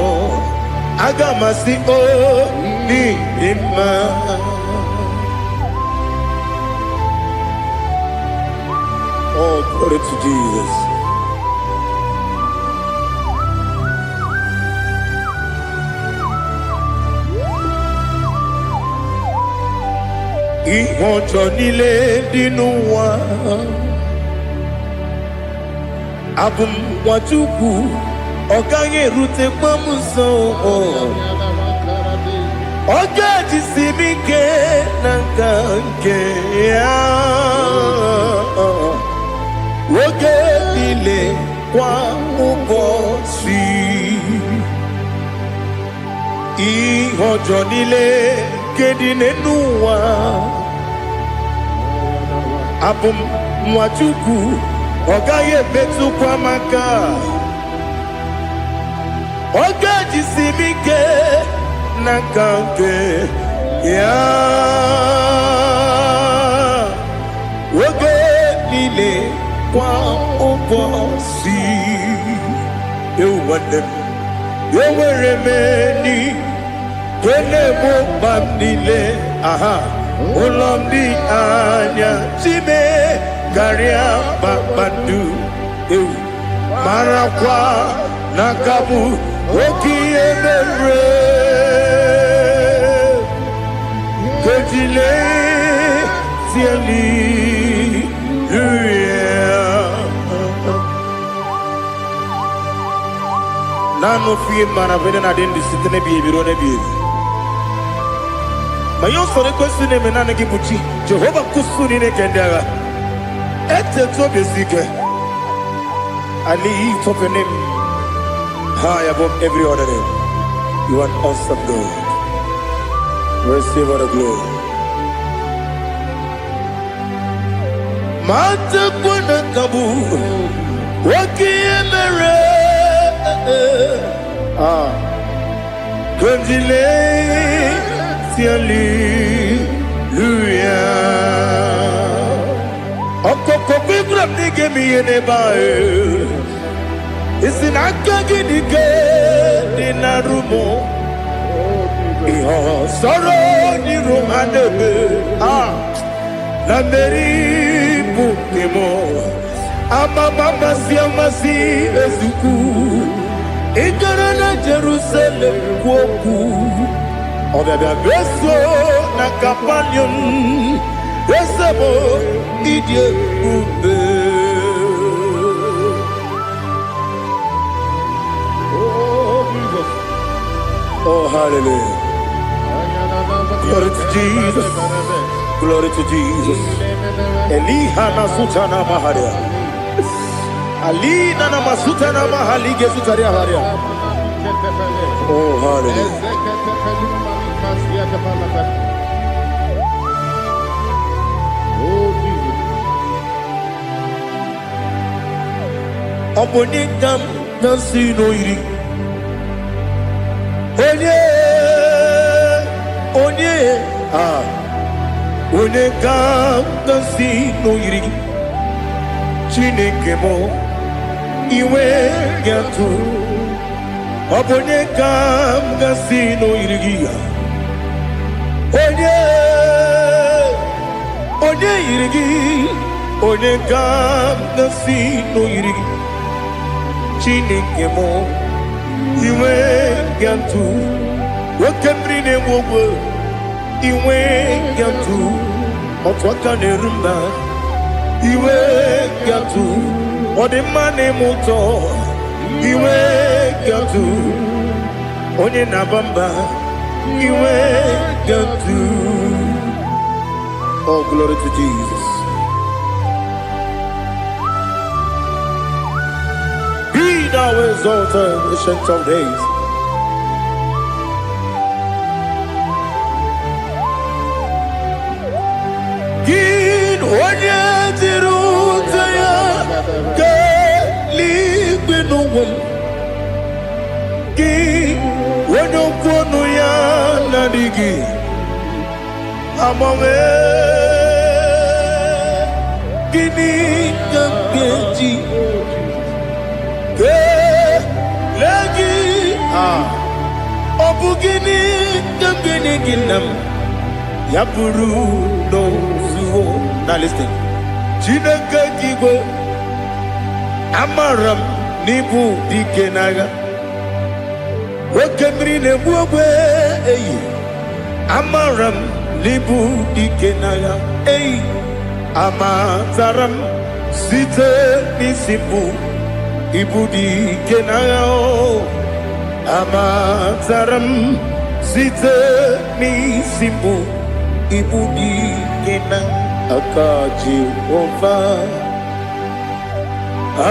Agamasi o ni dema. Oh, glory to Jesus. Ìwọ̀njọ́ nílé nínú wa. Abumwachukwu ọ̀gá yẹn rute pọ́nmùsọ̀. Ọ̀gá jisi mi ké na nka nke ya. Oge niile kwa ụbọchị. Ìwọ̀njọ́ nílé kedine n'ụwa. abụ m nwa Chukwu ọ gaghị emetụkwa m aka ọ ga-ejisi m ike n'aka nke ya oge niile kwa ụbọchị ewu nwanne m enwere m enyi na-egbu mkpa m niile aha ụlọ m dị anya chime karịa kpakpando ewu marakwa n'aka bụ oke ihe mere ejile tieli nanu fie mana vene na den disitene bi ebiro ne bi mayo sore kwesi ne menane gi buchi Jehova kusuni ne kendaga ete to besike ali top your name high above every other name. You are awesome God. Receive all the glory. Mata kuna kabu wakiemere Kundile tiali luya Okoko bibra nige miyene bae Isinaka gidike dinarumo Iho soro ni rumanebe Na meri bukemo Ama mama siamasi ezuku Ikara na Jerusalem kwoku Obebe beso na kapanion Besebo idye ube Oh, hallelujah. Glory to Jesus. Glory to Jesus. Elihana sutana maharia. Alina na masutana mahalige sutaria haria. Oh, hallelujah. Oh, Jesus. Obonikam nasino iri. Onye ka nasi n'oyiri Chineke mo iwe gatu ọ bụ onye ka nasi n'oyiri gị onye yiri gị onye ka nasi n'oyiri gị Chineke mo iwe gatu nwoke mmiri na-enwe ogwe iwe gatu otu aka na-eru mba iwe gatu ọ dị mma na-eme ụtọ iwe gatu onye na-aba mba iwe gatu. Oh, glory to Jesus. Be thou exalted, ancient of days. Onye jiri ụzọ ya ka eluigwe n'ụwa gị onye okwu ọnụ ya na-adịghị agbanwe gịnị ka m ga-eji kelee gị ọ bụ gịnị ka m ga-enye gị nna m ya bụrụ n'ozuo. Now listen. Chineke kigwe amaram n'ibu dike n'agha nwoke mmiri na-egbu ogwe eyi amaram n'ibu dike n'agha eyi amatara m site n'isi mbụ ibu dike n'agha amatara m site n'isi mbụ ibu dike n'agha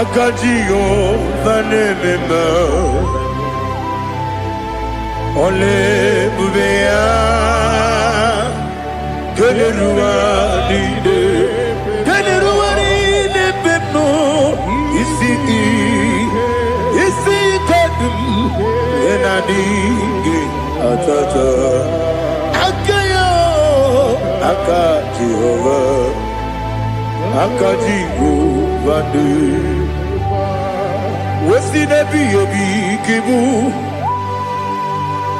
aka Jehova na-ememe ole ebube ya keneruwa niile nadigi atata akayo aka Jehovah aka Jehovah wesi nebi yobi kibu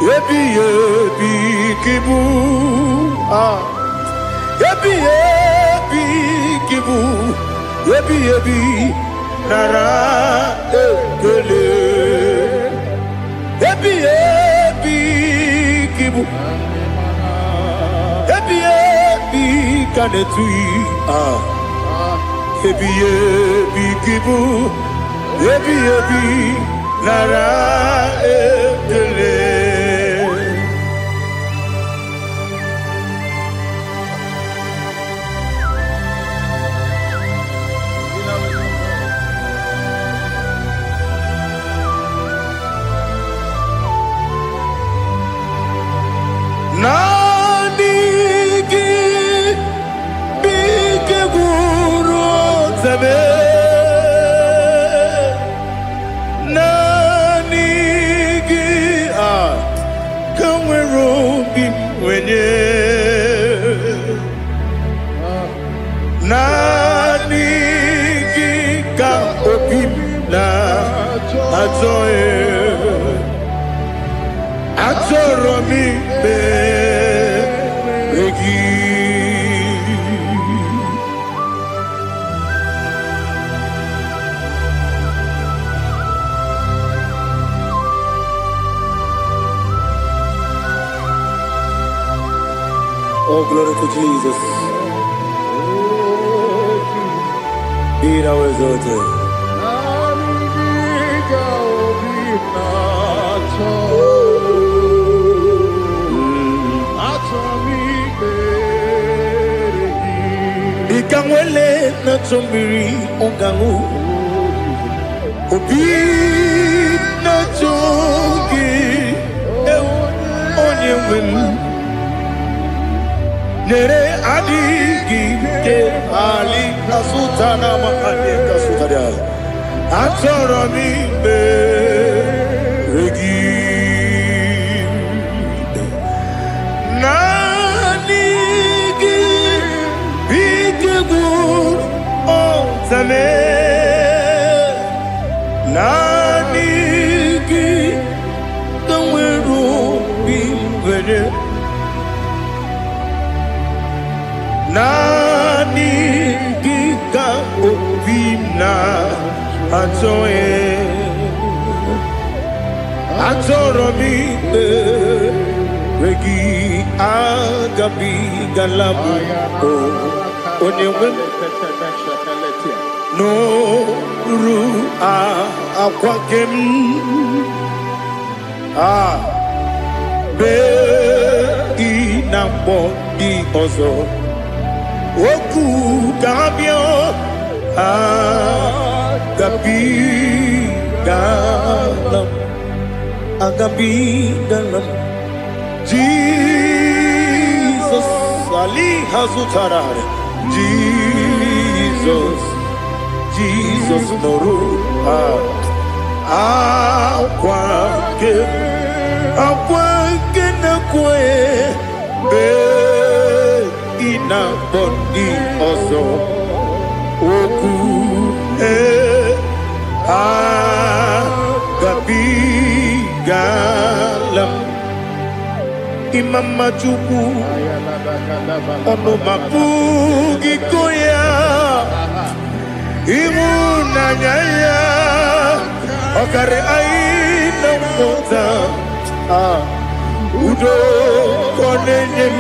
yebi kibu yebi kibu yebi nara ekele yebi kibu yebi kanetui yebi kibu yebi nara ekele. Nanigi bige guru zabe nanigi kamweru bimwenye nanigi ka obimna ajoe Atoro mi beregi Oh, glory to Jesus. Be thou exalted. Ikangwele na chombiri ongangu Obi na chogi onye wim Nere adigi ke ali kasutana mahali kasutaria Atoro mi beregi Zame nanigi kamweru bimwere nanigi ka obimna atoe atoro mi regi agabi galabu onyewe no ru akwakem be inambo di ozo oku gabio agabi galam Jesus ali hazutarare Jesus noru akwake na kwe be ina bondi ozo oku gabi galam imama chuku ono mapugi koya imuna nyaya okare aina mota udo konenyem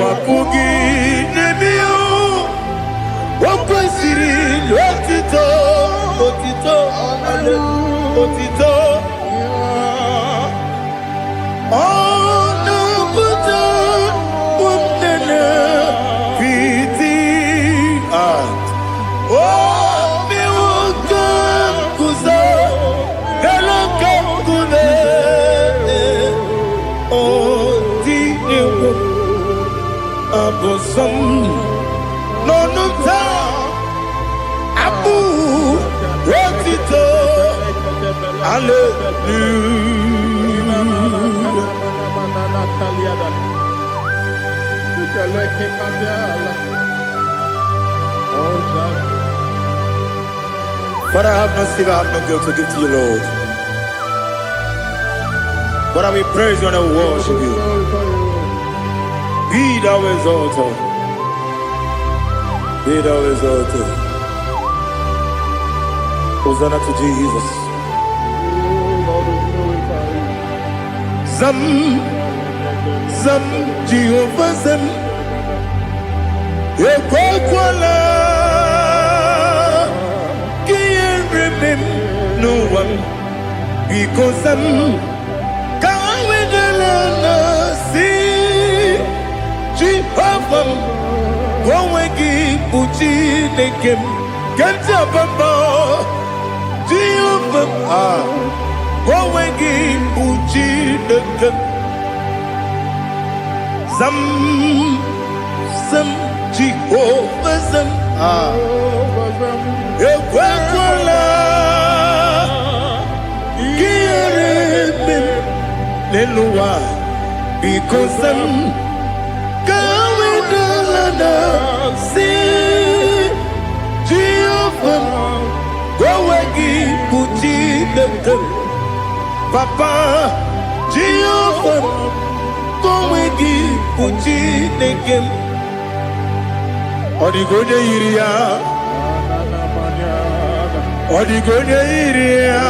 wapugi nebio wakwasiri lotito otito no abu rotito But I have no sin, I have no guilt to give to you, Lord. But I will praise you and I will worship you. Be thou exalted. Be thou exalted. Hosanna to Jesus. Zam, Zam, Jehovah Zam. Ekwakwala, Kiyeremim, no one, because I'm Kawedalana, see, Jehovah, Gowegi, Uchi, Nekem, Gantapamba, Jehovah, Gowegi, Uchi, Nekem, Zam, Zam, Jehovah Zam, Ekwakwala, Kiyeremim, Neluwa, because I'm Kawedalana, see, Jehovah, Gowegi, Uchi, Nekem, Papa, Jehovah, Gowegi, Uchi, Nekem, Odigonya iria, Odigonya iria,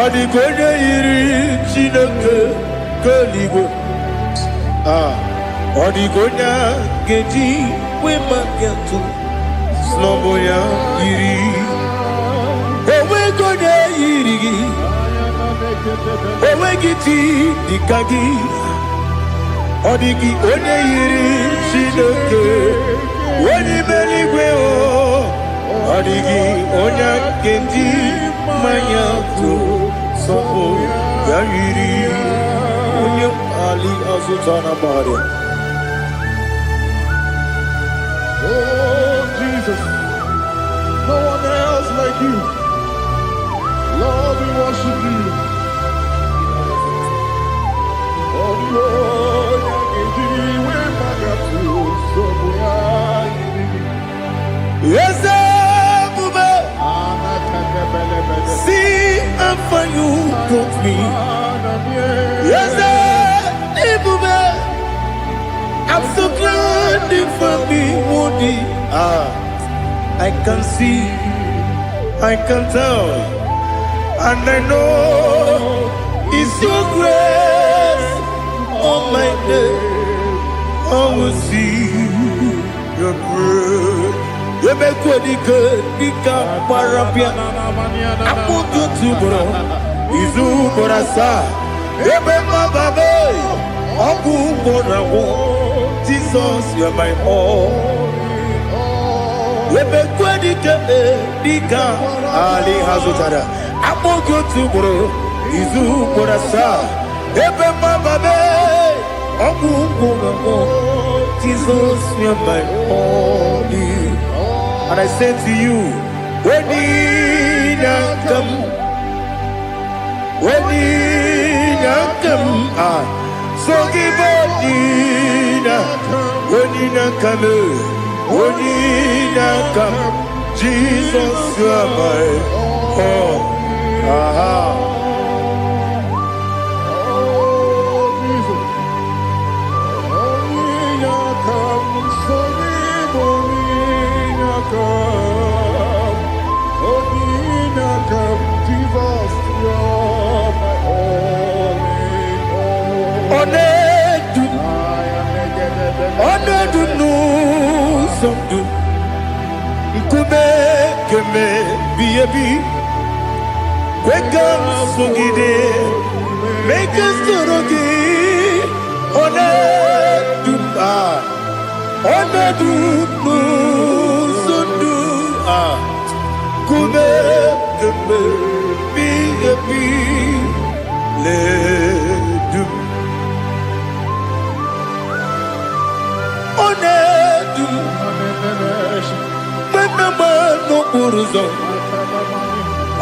Odigonya iri chineke keligo. Odigonya geji wema getu sloboya iri. Owegonya iri, owegiti dikagi. Odigi onye yiri Chineke, onye meligwe o. Odigi onye kendi manya tu sopo ya yiri. Onye ali azutana bari. Oh, Jesus, no one else like you. Lord, we worship you. Oh, Lord, yes, Bube. See how far you brought me. Yes, Bube. I'm so glad you found me, Woody. I can see, I can tell, and I know it's your grace. On my day, I will see your grace. You make what you could, you can't parapia. I put you to bro, Izu Borasa. You make my baby, Abu Borawo. Jesus, you're my all. You make what you could, you can't Ali Hazutara. I put you to bro, Izu Borasa. Ebe mababe, Jesus, you're my only. And I say to you, when you come, so give up, when you come, Jesus, you're my all. Make us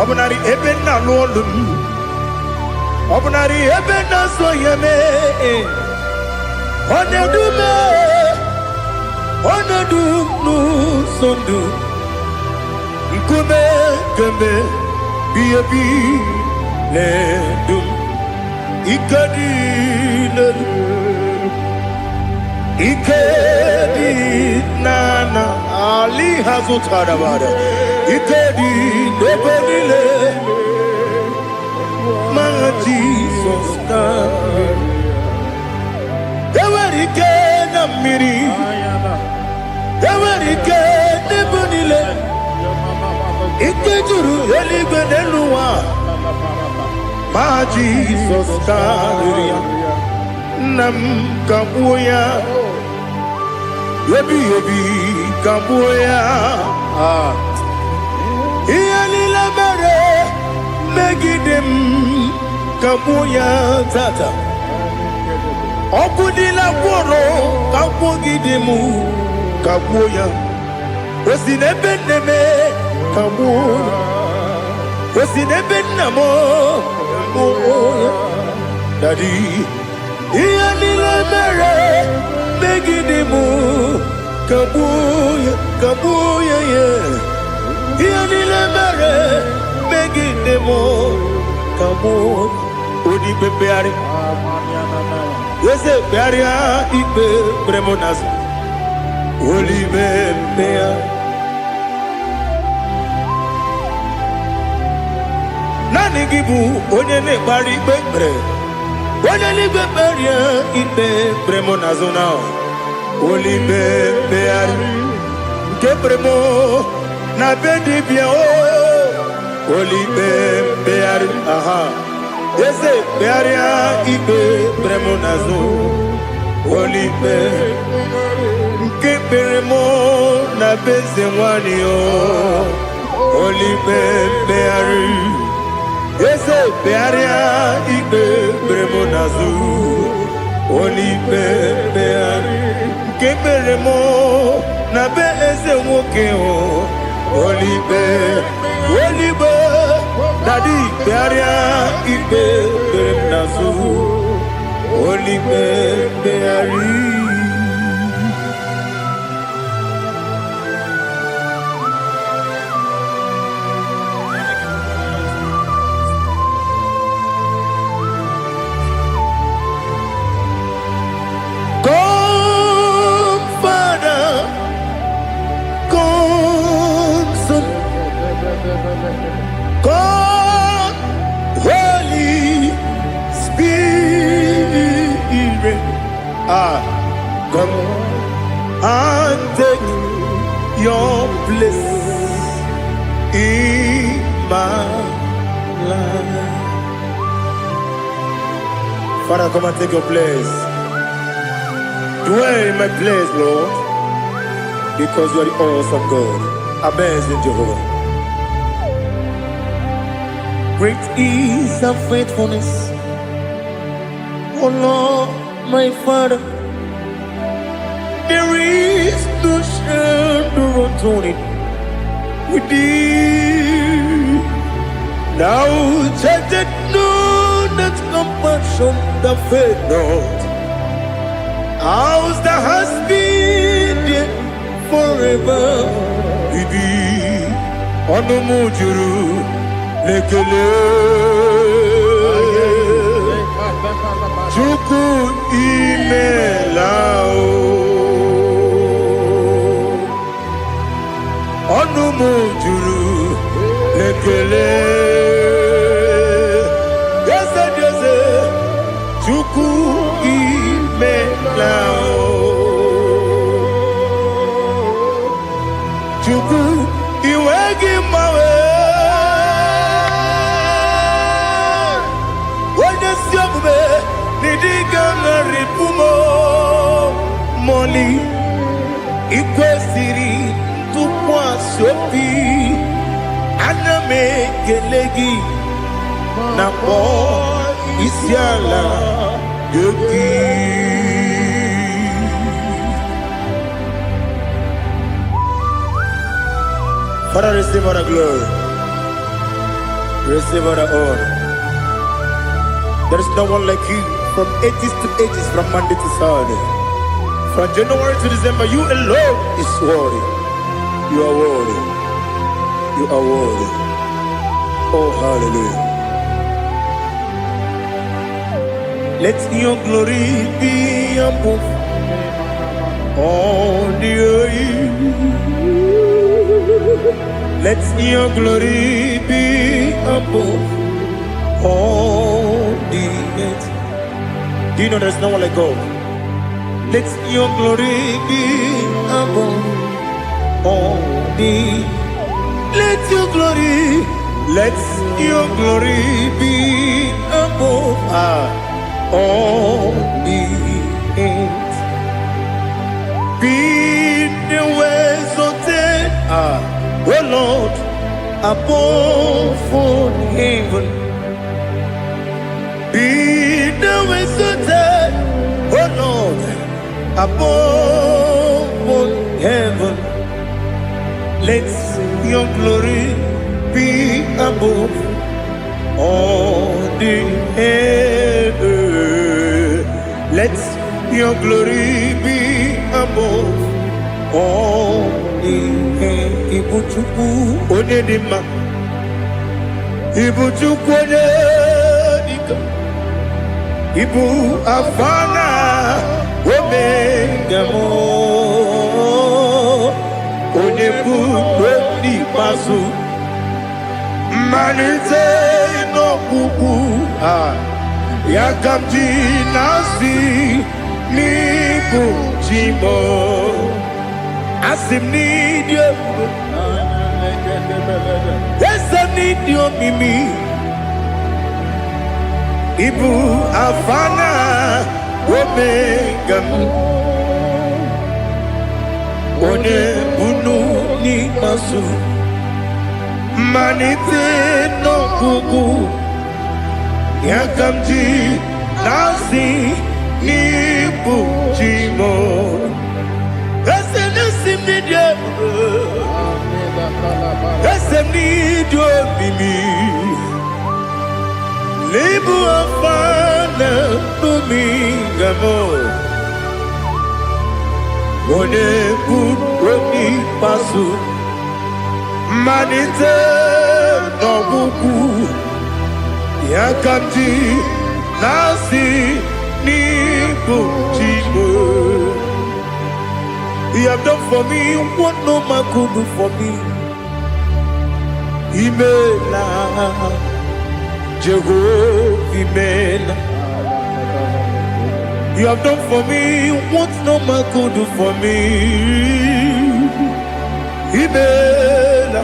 Obunari ebena lolum. Obunari ebena soyeme. Onedume. Onedunu sondu. Nkume kembe. Biyebi ledum. Ikadi ledum. Ikedi nana Ali hazutara bada Ikedi nebonile Ma Jesus na Ewerike na miri Ewerike nebonile Ikejuru eligwe neluwa Ma Jesus na Nam kabuya Yebi kabuya Iyalila mere Megidem kabuya tata Okudila kworo kabugidemu kabuya Osinebeneme kabuya Osinebenamo kabuya Daddy Iyalila mere Megidemu kabuya kabuya yeah. Iyalila mere Megidemu kabuya Odi bebeari Yese bearia ibe bremonas Oli bebea Nani gibu onye ne bari bebre Onye ligbe beria ibe bremonazona Oli bebeari Nke bremo na bedi bia o Oli bebeari aha Yese bearia ibe bremonazo Oli be Nke bremo na beze wani o Oli bebeari Yese bearia ibe bremonazo Oli bebeari Nke bremo na beze woke o Oli be Daddy bearia ibe bremonazo Oli beari God, Holy Spirit, come and take your place in my life. Father, come and take your place. Dwell in my place, Lord, because you are the awesome God. Amazing Jehovah. Great is thy faithfulness, O Lord, my Father. There is no shadow of turning with thee. Now judged know that compassion that faith not. Ours that has been there forever. Bibi, Onomujuru. Lekele Chuku imelao Onumujuru Lekele Yese Chuku imelao Chuku iwegi mawe Moli ikwesiri tukwa sopi aname gelegi na po isiala yoki. Father, receive our glory. Receive all the honor. There is no one like you from ages to ages, from Monday to Saturday. From January to December, you alone is worthy. You are worthy. You are worthy. Oh, hallelujah. Let your glory be above all the earth. Let your glory be above all the earth. Do you know there's no one like God? Let your glory be above all the earth. Let your glory be above all the earth. Be the ways of death, oh Lord, above all heaven. Be the ways of death, oh Lord, above all heaven. Let your glory be above all the earth. Let your glory be above all the earth. Ibuchukwu onedima, Ibuchukwu onedika, Ibu afana omega mo, onebu odi pasu. Manite no kuku yakamji nasi niku chimo asim nidio esa nidio mimi ibu afana omega one bunu ni masu. Manite no kuku yakamji nasi nipu chimo ese nasi nidio ese nidio mimi libu afana numingamo one kuni pasu. Manite no kuku yakamji nasi niku chimo. You have done for me what no man could do for me. Imela Jehovah Imela. You have done for me what no man could do for me. Imela,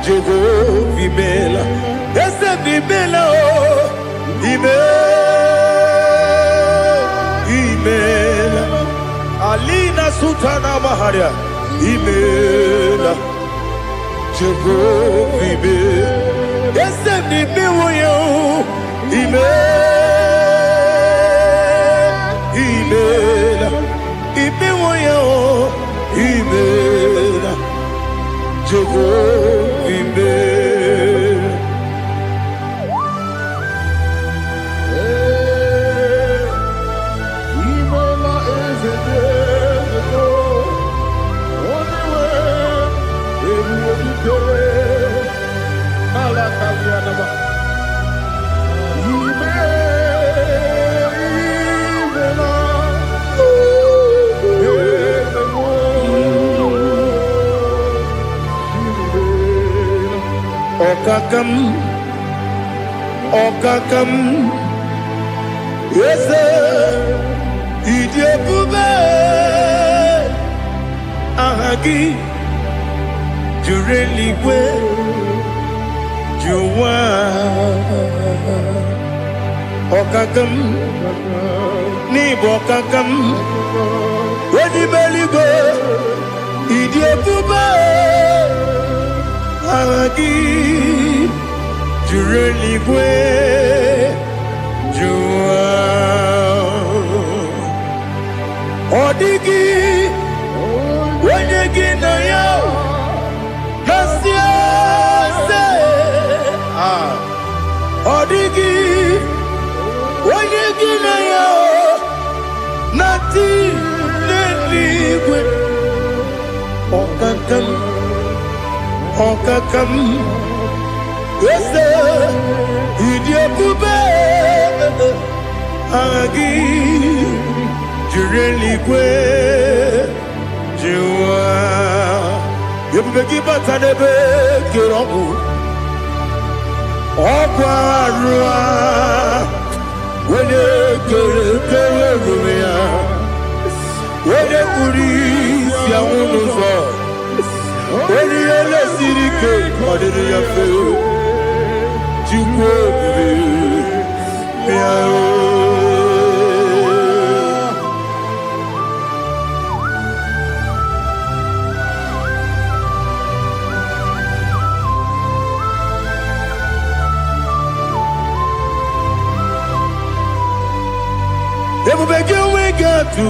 Jehovah Imela, ese Imela, Imela, Alina Sutana Maharia, Imela, Jehovah Imela, ese Imela, Imela, Imela, Jehovah Imela. Imela is a day, only way, every day, Alakalianaba. Okakam, yes, Idiabube, Ahagi, Jureli, Juwa, Okakam, Nibokakam, where the belly go, Idiabube, Ahagi. Jureligwe Jua Odigi Wenyegi na yo Nasia se Okakam, yes, idiot, Agi, Jureligwe, Jua, you beg you but I never get on. Okwarua, when you get when you police, Yamuno, when you let City Cake, what did you feel? You Every begin we get to.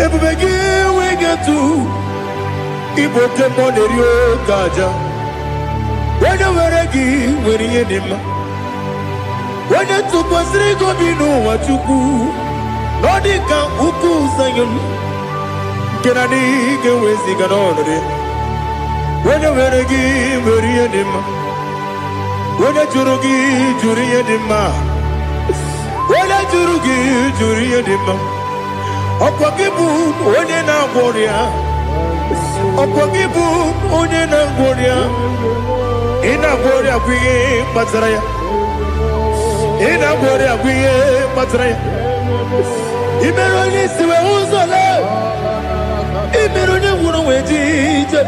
Every begin we get to. Ibo te monerio kaja. When you were again, when you did when you took us three go be no what you do. Nodika uku sayon. Kenadi get wasting an order. When you were again, when you did when you jurugi, juri edima. Wala jurugi juri edima. Okwakibu onye na gboria. Okwakibu onye na gboria. Ina gboria kwiye patraya. Ina gboria kwiye patraya. Imero ni siwe uzole. Imero ni wuro wejije.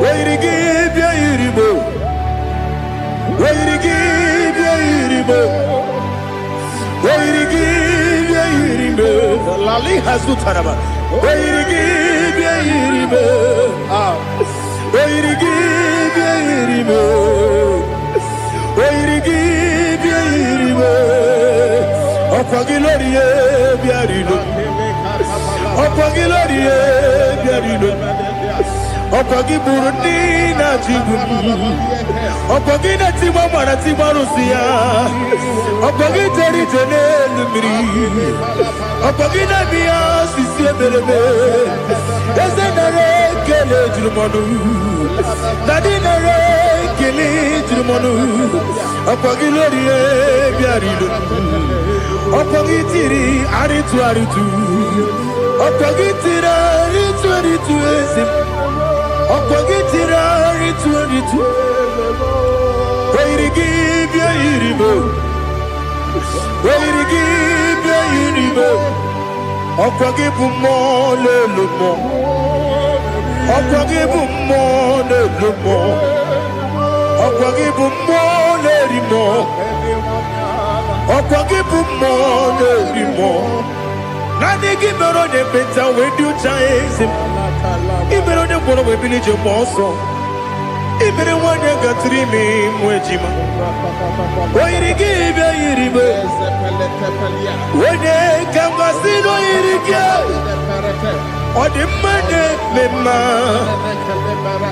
Weirigi bia iribo. Weirigi bia iribo. Lali has good taraba. Where give you ah, where give you where give you Opagilorie biarino Opagilorie biarino Opagiburundi na jibu Opagina timama na timarusia Opagiteri tenelu miri Opagina biya sisi ebelebe Ezenare kele jirumonu Nadinare kele jirumonu Opagilorie biarino Opagitiri aritu aritu Opagitira aritu aritu ezim Opagitira aritu aritu Where to give you iribo Where to give you iribo Opagibum more lumo Opagibum more lumo Opagibum more limo Opagibum more limo Nani gimero de beta when you chase him Ibero de bono we village moso Ibero one got 3 me mwejima Why to give you iribe When they come casino irike Or the money mema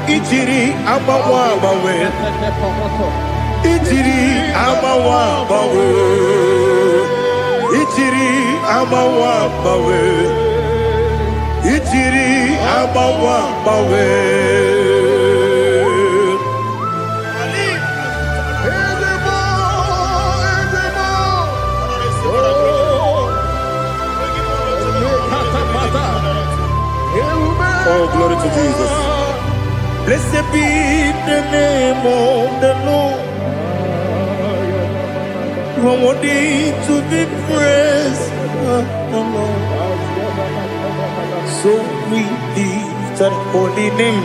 Ichiri abawa bawe Ichiri abawa bawe Ichiri abawa bawe Ichiri abawa bawe Oh, glory to Jesus. Blessed be the name of the Lord. You are worthy to be praised. So we lift that holy name.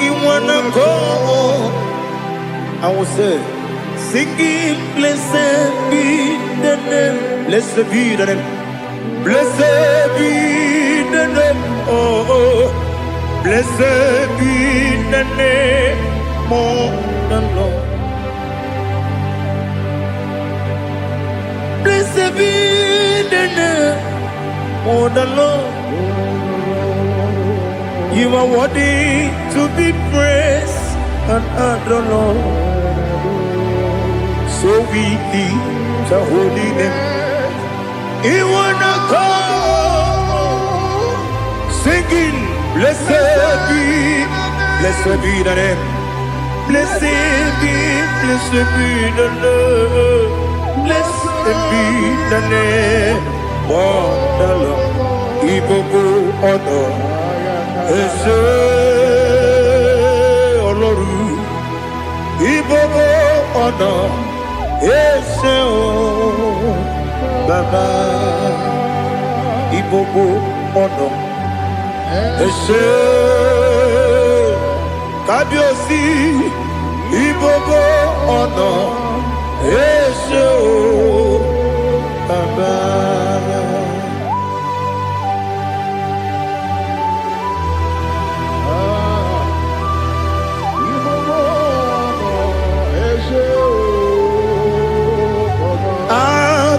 You wanna go? I will say, singing, blessed be the name. Blessed be the name. Blessed be the name. Oh, blessed be the name of the Lord. Blessed be the name of the Lord. You are worthy to be praised and adored, Lord. So we lift the holy name. You wanna call, singing, blessed be the name. Blessed be the name. Blessed be the name. Oh, the Lord. Ibobo honor. Ese Oloru. Ibobo honor. Ese o Baba. Ibobo honor. Ese Kabiosi. Ibobo honor. Ese o Baba.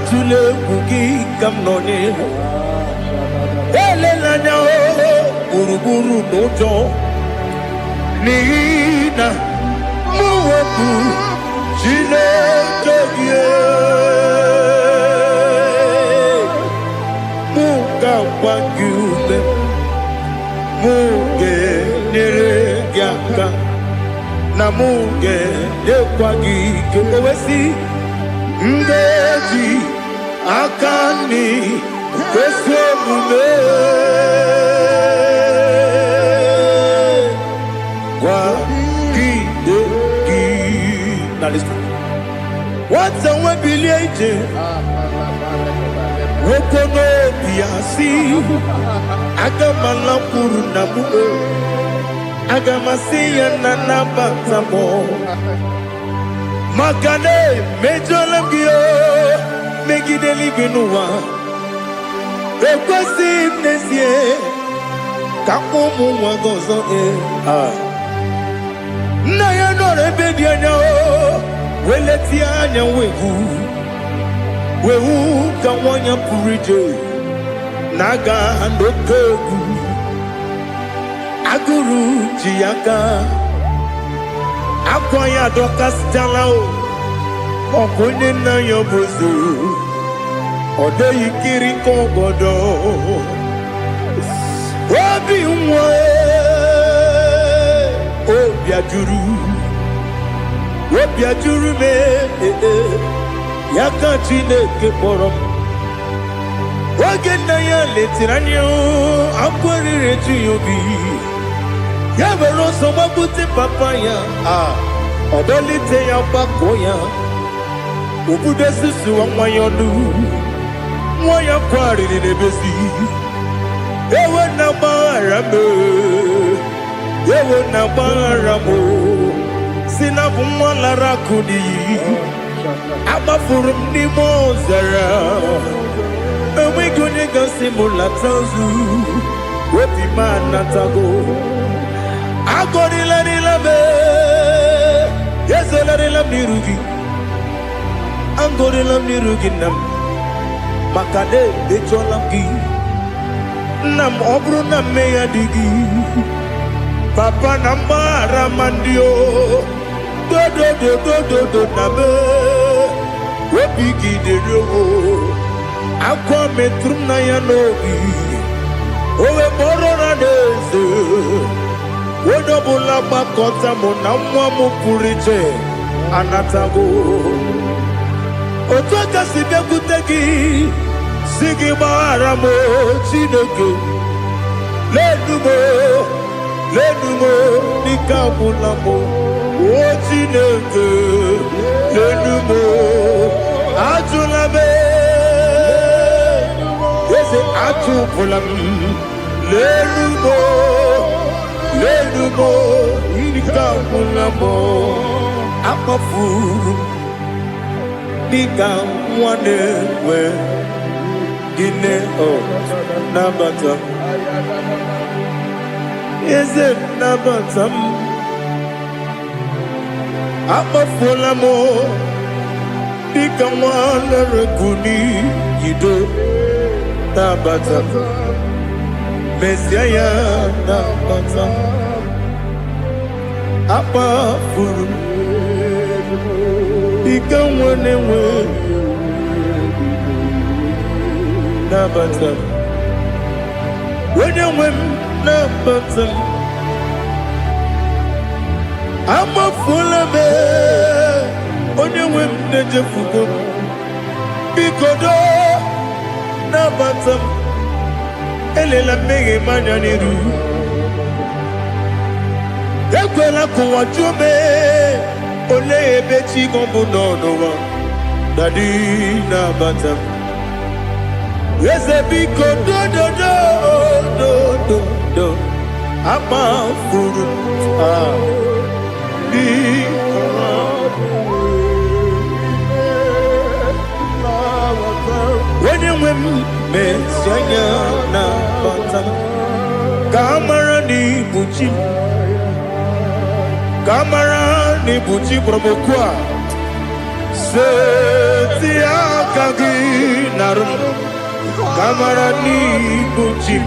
Tule kugi kamnoni ele lanya buruburu nojo nina muweku jile togie muka wangyume muge nere gyaka na muge dekwagi kewesi ndeji akani kwesemume kwa gidegi. Now listen. What's a webileje? Wokono biasi agamala kurunamu agamasiya nanabatamo Makane mejolamgio megideli binua ekwesi nesie kakumu wagozo na ya nore bedi anya weleti anya wehu kawanya purije naga andokegu aguru jiyaka Akwanya dokas jalao Okonye na yobozo Ode yikiri kogodo Obi mwe Obi ajuru me Yaka chineke porom Oge na ya letiranyo Akwari reju yobi Yabero somabute papaya Odolite ya bakoya Ubude susu wa mwayonu Mwaya kwari ni nebesi Ewe na barame Ewe na baramo Sinabu mwala rakudi Abafurum ni mozara Ewe gune gasi mulatanzu Wepi manatago Agorila nilabe Yezela nirugi Angorila nirugi nam Makade becholamgi Nam obru nam meya digi Papa namara mandio Do nabe Webigi de rogo Akwa metrum na yanogi Owe borora neze Wodobula bakota mona mwamu purije anatago Otoka sibekutegi Sigi baramo chineke Lenumo Nikabulamo O chineke Lenumo Ajulame Yese ajupulam Lenumo Nikabulamo Akafuru Nikamwanewe Gine Nabata Is it Nabatam Akafulamo Nikamwanewe Guni Yido Nabata Messiah Nabata Apa furu Ikamwanewe Nabata When you win Nabata Amafuola me onye nwe m na-ejefugo m. Biko do nabata m. Elela mmehie m anya n'iru. Ekwela ka ụwa jụọ m olee ebe chi gị bụ nọ n'ụwa. Dadi nabata m. Eze biko do amafuru onye nwe m mesi anya na bata ka amara n'ibu chi ka amara n'ibu chi kpọrọmokwu a seti aka gị narụ ka amara n'ibu chi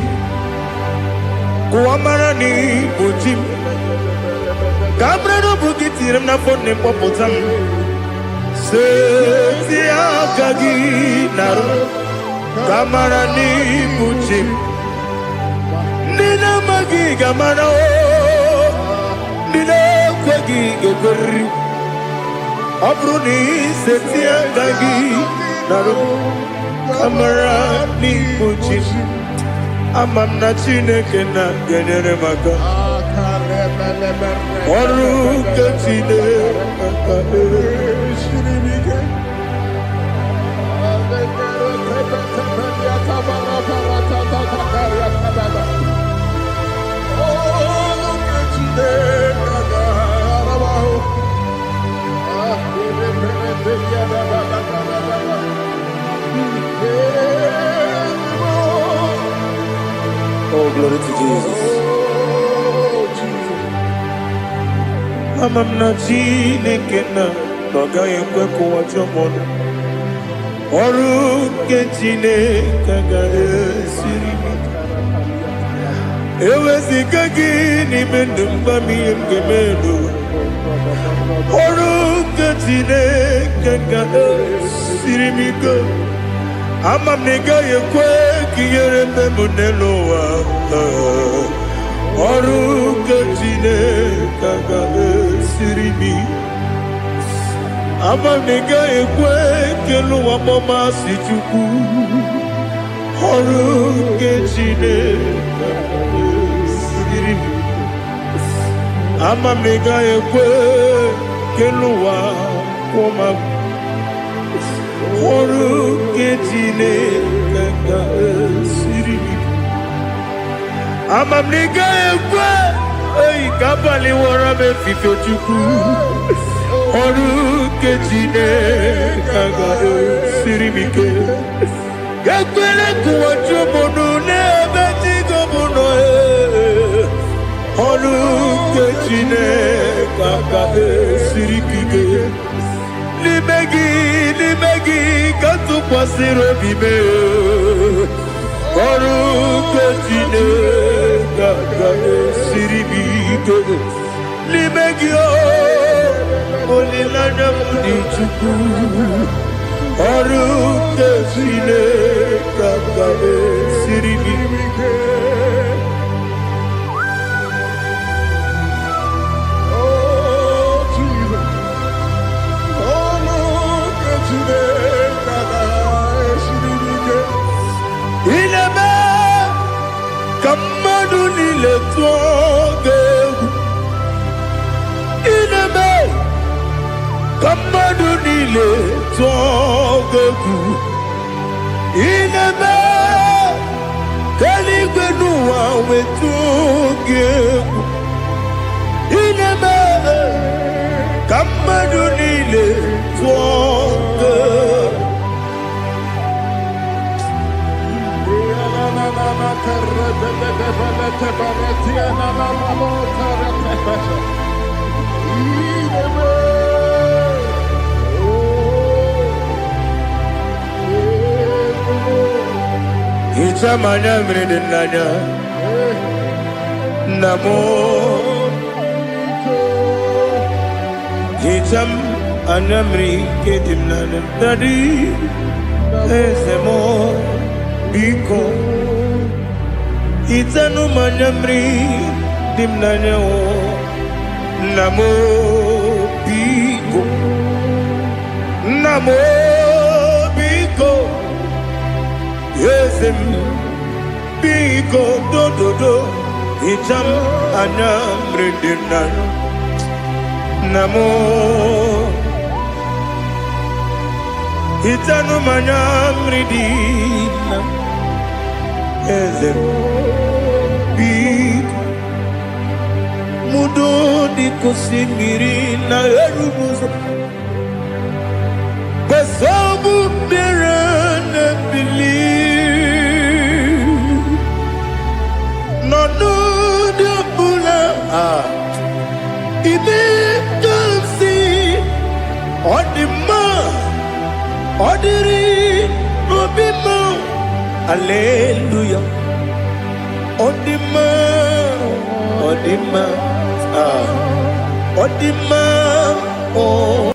kuamara n'ibu chi ka amara n'obu gị tiri m n'afọ na mkpọpụta m seti aka gị narụ ka amara n'ibu chi ndị na-amaghị ga-amara ndị na-ekweghị ga-ekweriri ọ bụrụ na iseti aka gị narụ ka amara n'ibu chi ama m na Chineke na-enyere m aka ọrụ nke Chineke aka esiri m ike Oh, glory to Jesus. Ama m na Chineke na ọ gaghị ekwe ka ụwa jụọ m ọnụ. Ọrụ nke Chineke ga-esiri m ike. Eweziga gị n'ime ndụ m gwa m ihe m ga-eme n'ụwa. Ọrụ nke Chineke ga-esiri m ike. Ama m na ị gaghị ekwe ka ihere mme m n'elu ụwa. Ọrụ nke Chineke ga-esiri m ike. Ama m na ị gaghị ekwe ka elu ụwa kpọmasị Chukwu. Ọrụ nke Chineke ga-esiri m ike. Ama m na ị gaghị ekwe ka elu ụwa kpọmasị ọrụ nke Chineke ga-esiri m ike. Ama m na ị gaghị ekwe ka abalị wara m efife Chukwu. Ọrụ nke Chineke ga-esiri m ike. Ekwela ka ụwa jụọ m ọnụ n'ebe chi gị bụ nọ. Ọrụ nke Chineke ga-esiri m ike. N'ime gị ka tụkwasịrị obi m. Ọrụ nke Chineke ga-esiri m ike. N'ime gị olileanya m dị Chukwu. Ọrụ nke Chineke ga-esiri m ike. Ineme ka mmadụ niile tụọ gị egwu. Ineme ka mmadụ niile tụọ gị egwu. Ineme ka eluigwe n'ụwa wee tụọ gị egwu. Ineme ka mmadụ niile tụọ gị egwu. Hicham anya mmiri dị n'anya nna m. Hicham anya mmiri nke dị m n'anya Dadi eze m biko. Hitanụ m anya mmiri dị m n'anya Namo Biko, Namo Biko, Yesem Biko do do do, Hicham Anam Rendinan, Namo Hitanu Manam Redinam, Yesem Biko. Mudo di kusingiri na erubuzo Besobu mirane believe No no de bula Ibe kansi Odima Odiri Obima Alleluia Odima Odima Odima, oh.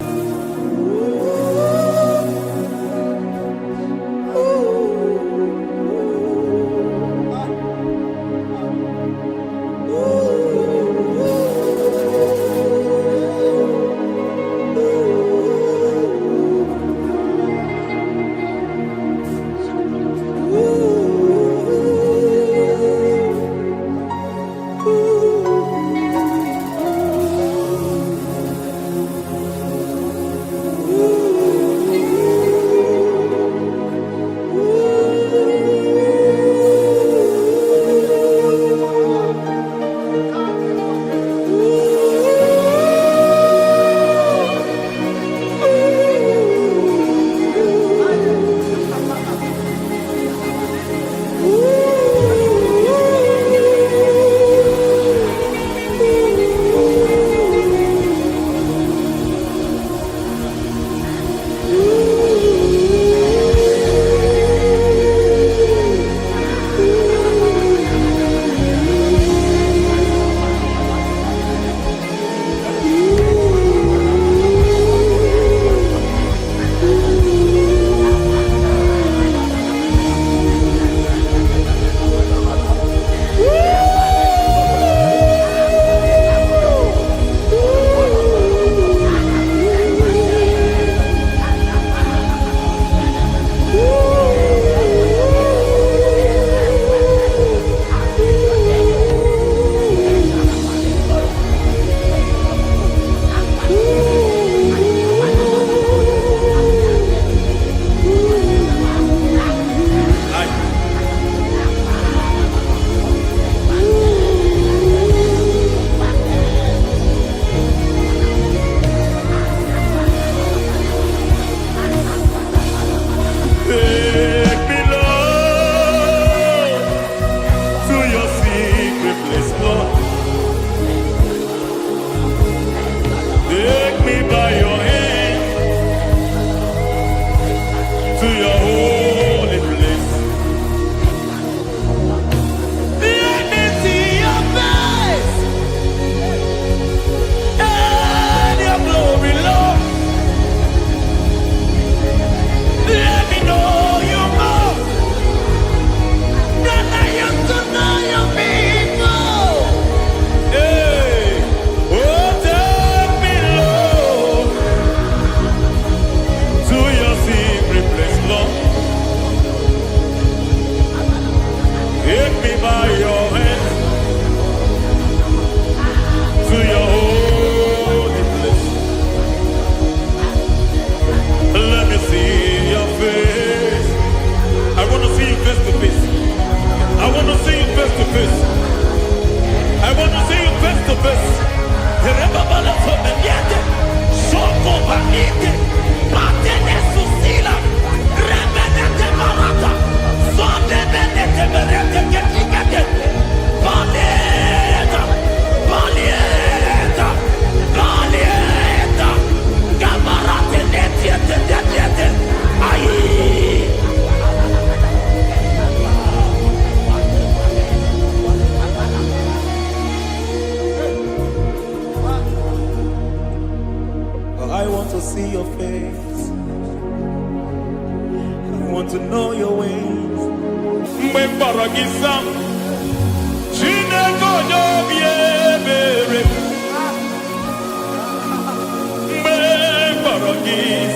want to know your ways.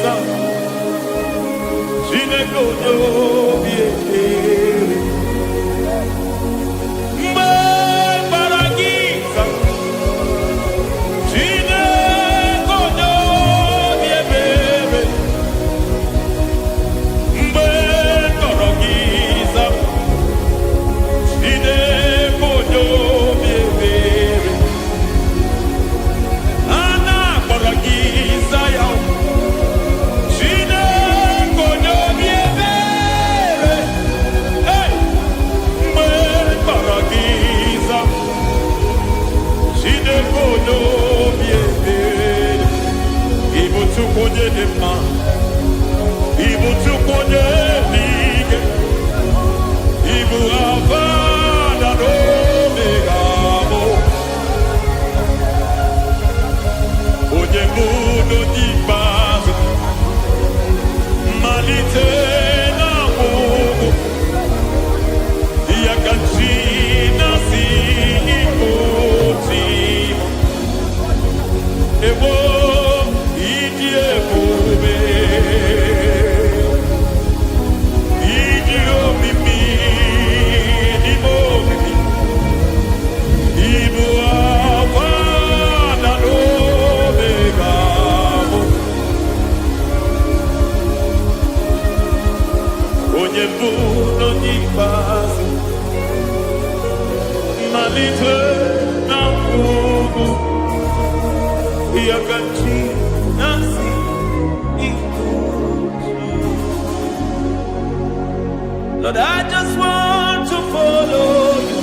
giza Chineke onye obi ebere mgbe gbara giza Chineke onye obi ebere mgbe kọrọ giza Chineke onye obi ebere a na-akpọrọ giza ya Chineke onye obi ebere mgbe kpọrọ giza Chineke onye obi ebere ịbụ Chukwu onye dị mma ịbụ Chukwu onye dị ike ịbụ Alfa na Omega onye bụ n'onye ikpeazụ mmalite na ọgwụgwụ ya ka chi na-asị ịkpọchi egbo ịdị ebube ịdị omimi n'ime omimi ịbụ Alfa na Omega onye bụ n'onye ikpeazụ mmalite na ọgwụgwụ ya ka chi na-asị ịkpọchi. Lord, I just want to follow you,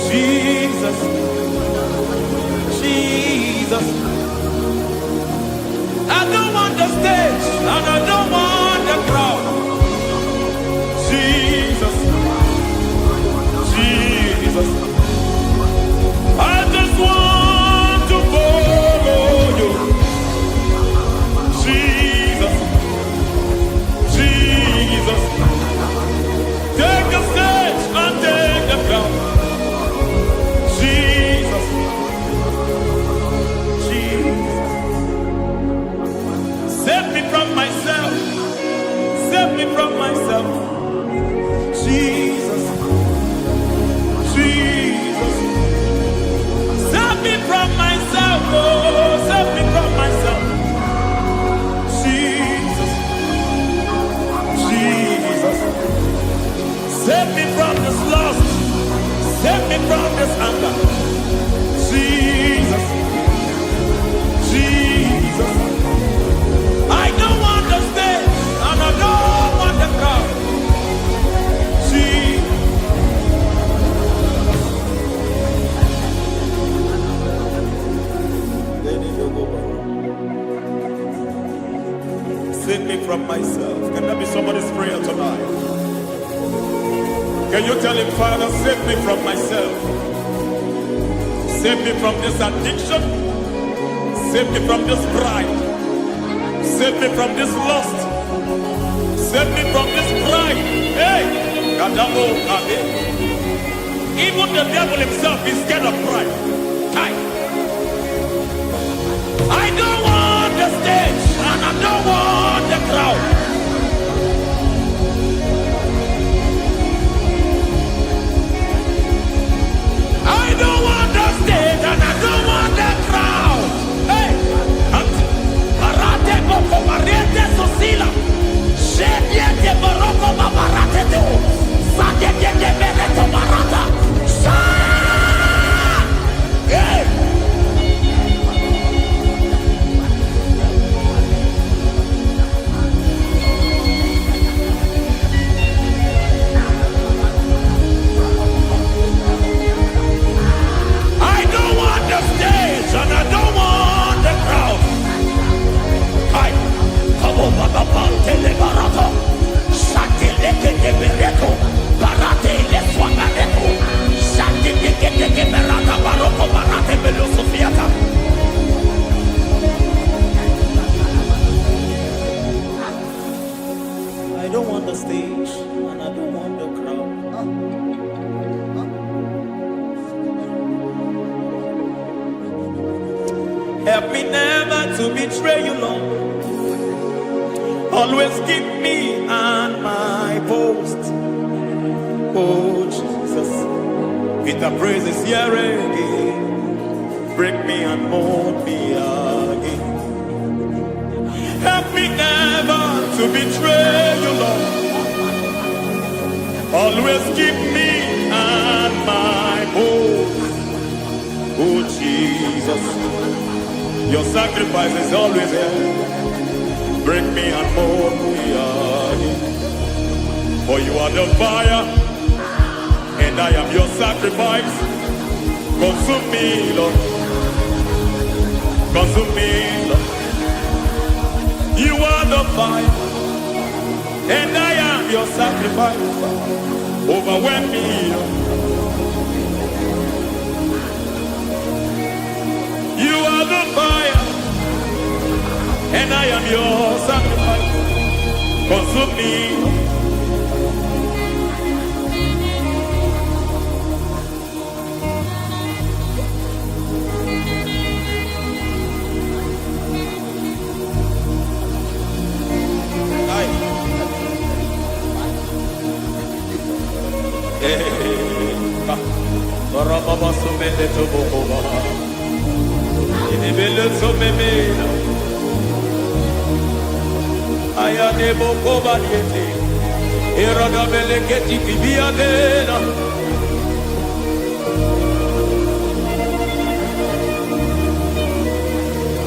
Jesus, Jesus. I don't want the stage and I don't want the crowd. Jesus, Jesus. I just want to follow you, Jesus, Jesus. Take the stage and take the crown. Jesus, Jesus. Save me from myself. Save me from myself. Jesus, Jesus. Save me from myself. Oh, save me from myself. Jesus, Jesus. Save me from this lust. Save me from this anger. Jesus, Jesus. I don't want the stage and I don't want the crowd. Jesus. Save me from myself. Can that be somebody's prayer tonight? Can you tell him, Father, save me from myself? Save me from this addiction. Save me from this pride. Save me from this lust. Save me from this pride. Hey! Kadamo, Kade. Even the devil himself is scared of pride. I don't want the stage and I don't want the crowd. I don't want the stage and I don't want the crowd. Hey! Marate boko mariete sosila. Shediete boroko mabarate teo. Sadete bereto marata. Sa! Help me never to betray you, Lord. Always keep me on my post. Oh, Jesus. With the praises here again. Break me and mold me again. Help me never to betray you, Lord. Always keep me on my post. Oh, Jesus. Your sacrifice is always there. Break me and mold me again. For you are the fire, and I am your sacrifice. Consume me, Lord. Consume me, Lord. You are the fire, and I am your sacrifice. Overwhelm me, Lord. You are the fire, and I am your sacrifice. Consume me.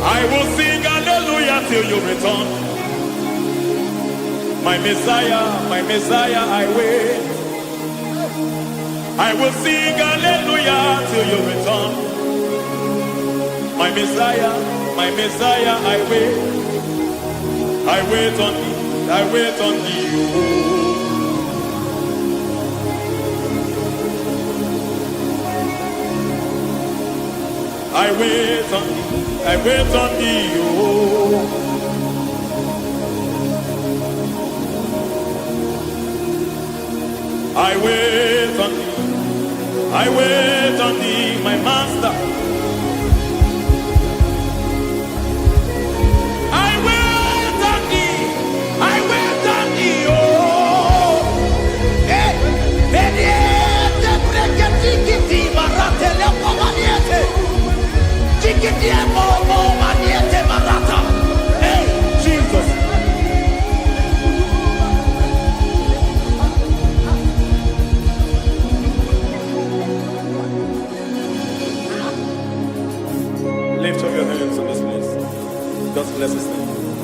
I will sing hallelujah till you return. My Messiah, I wait. I will sing hallelujah till you return. My Messiah, I wait. I wait on thee, I wait on thee. I wait on thee, I wait on thee. I wait on thee, I wait on thee, my master. I wait on thee, I wait on thee, oh. Hey, mediete, breke tikiti, marate lepo maniete. Tikiti mo maniete marata. Hey, Jesus. Lift up your hands in this place. Just bless His name.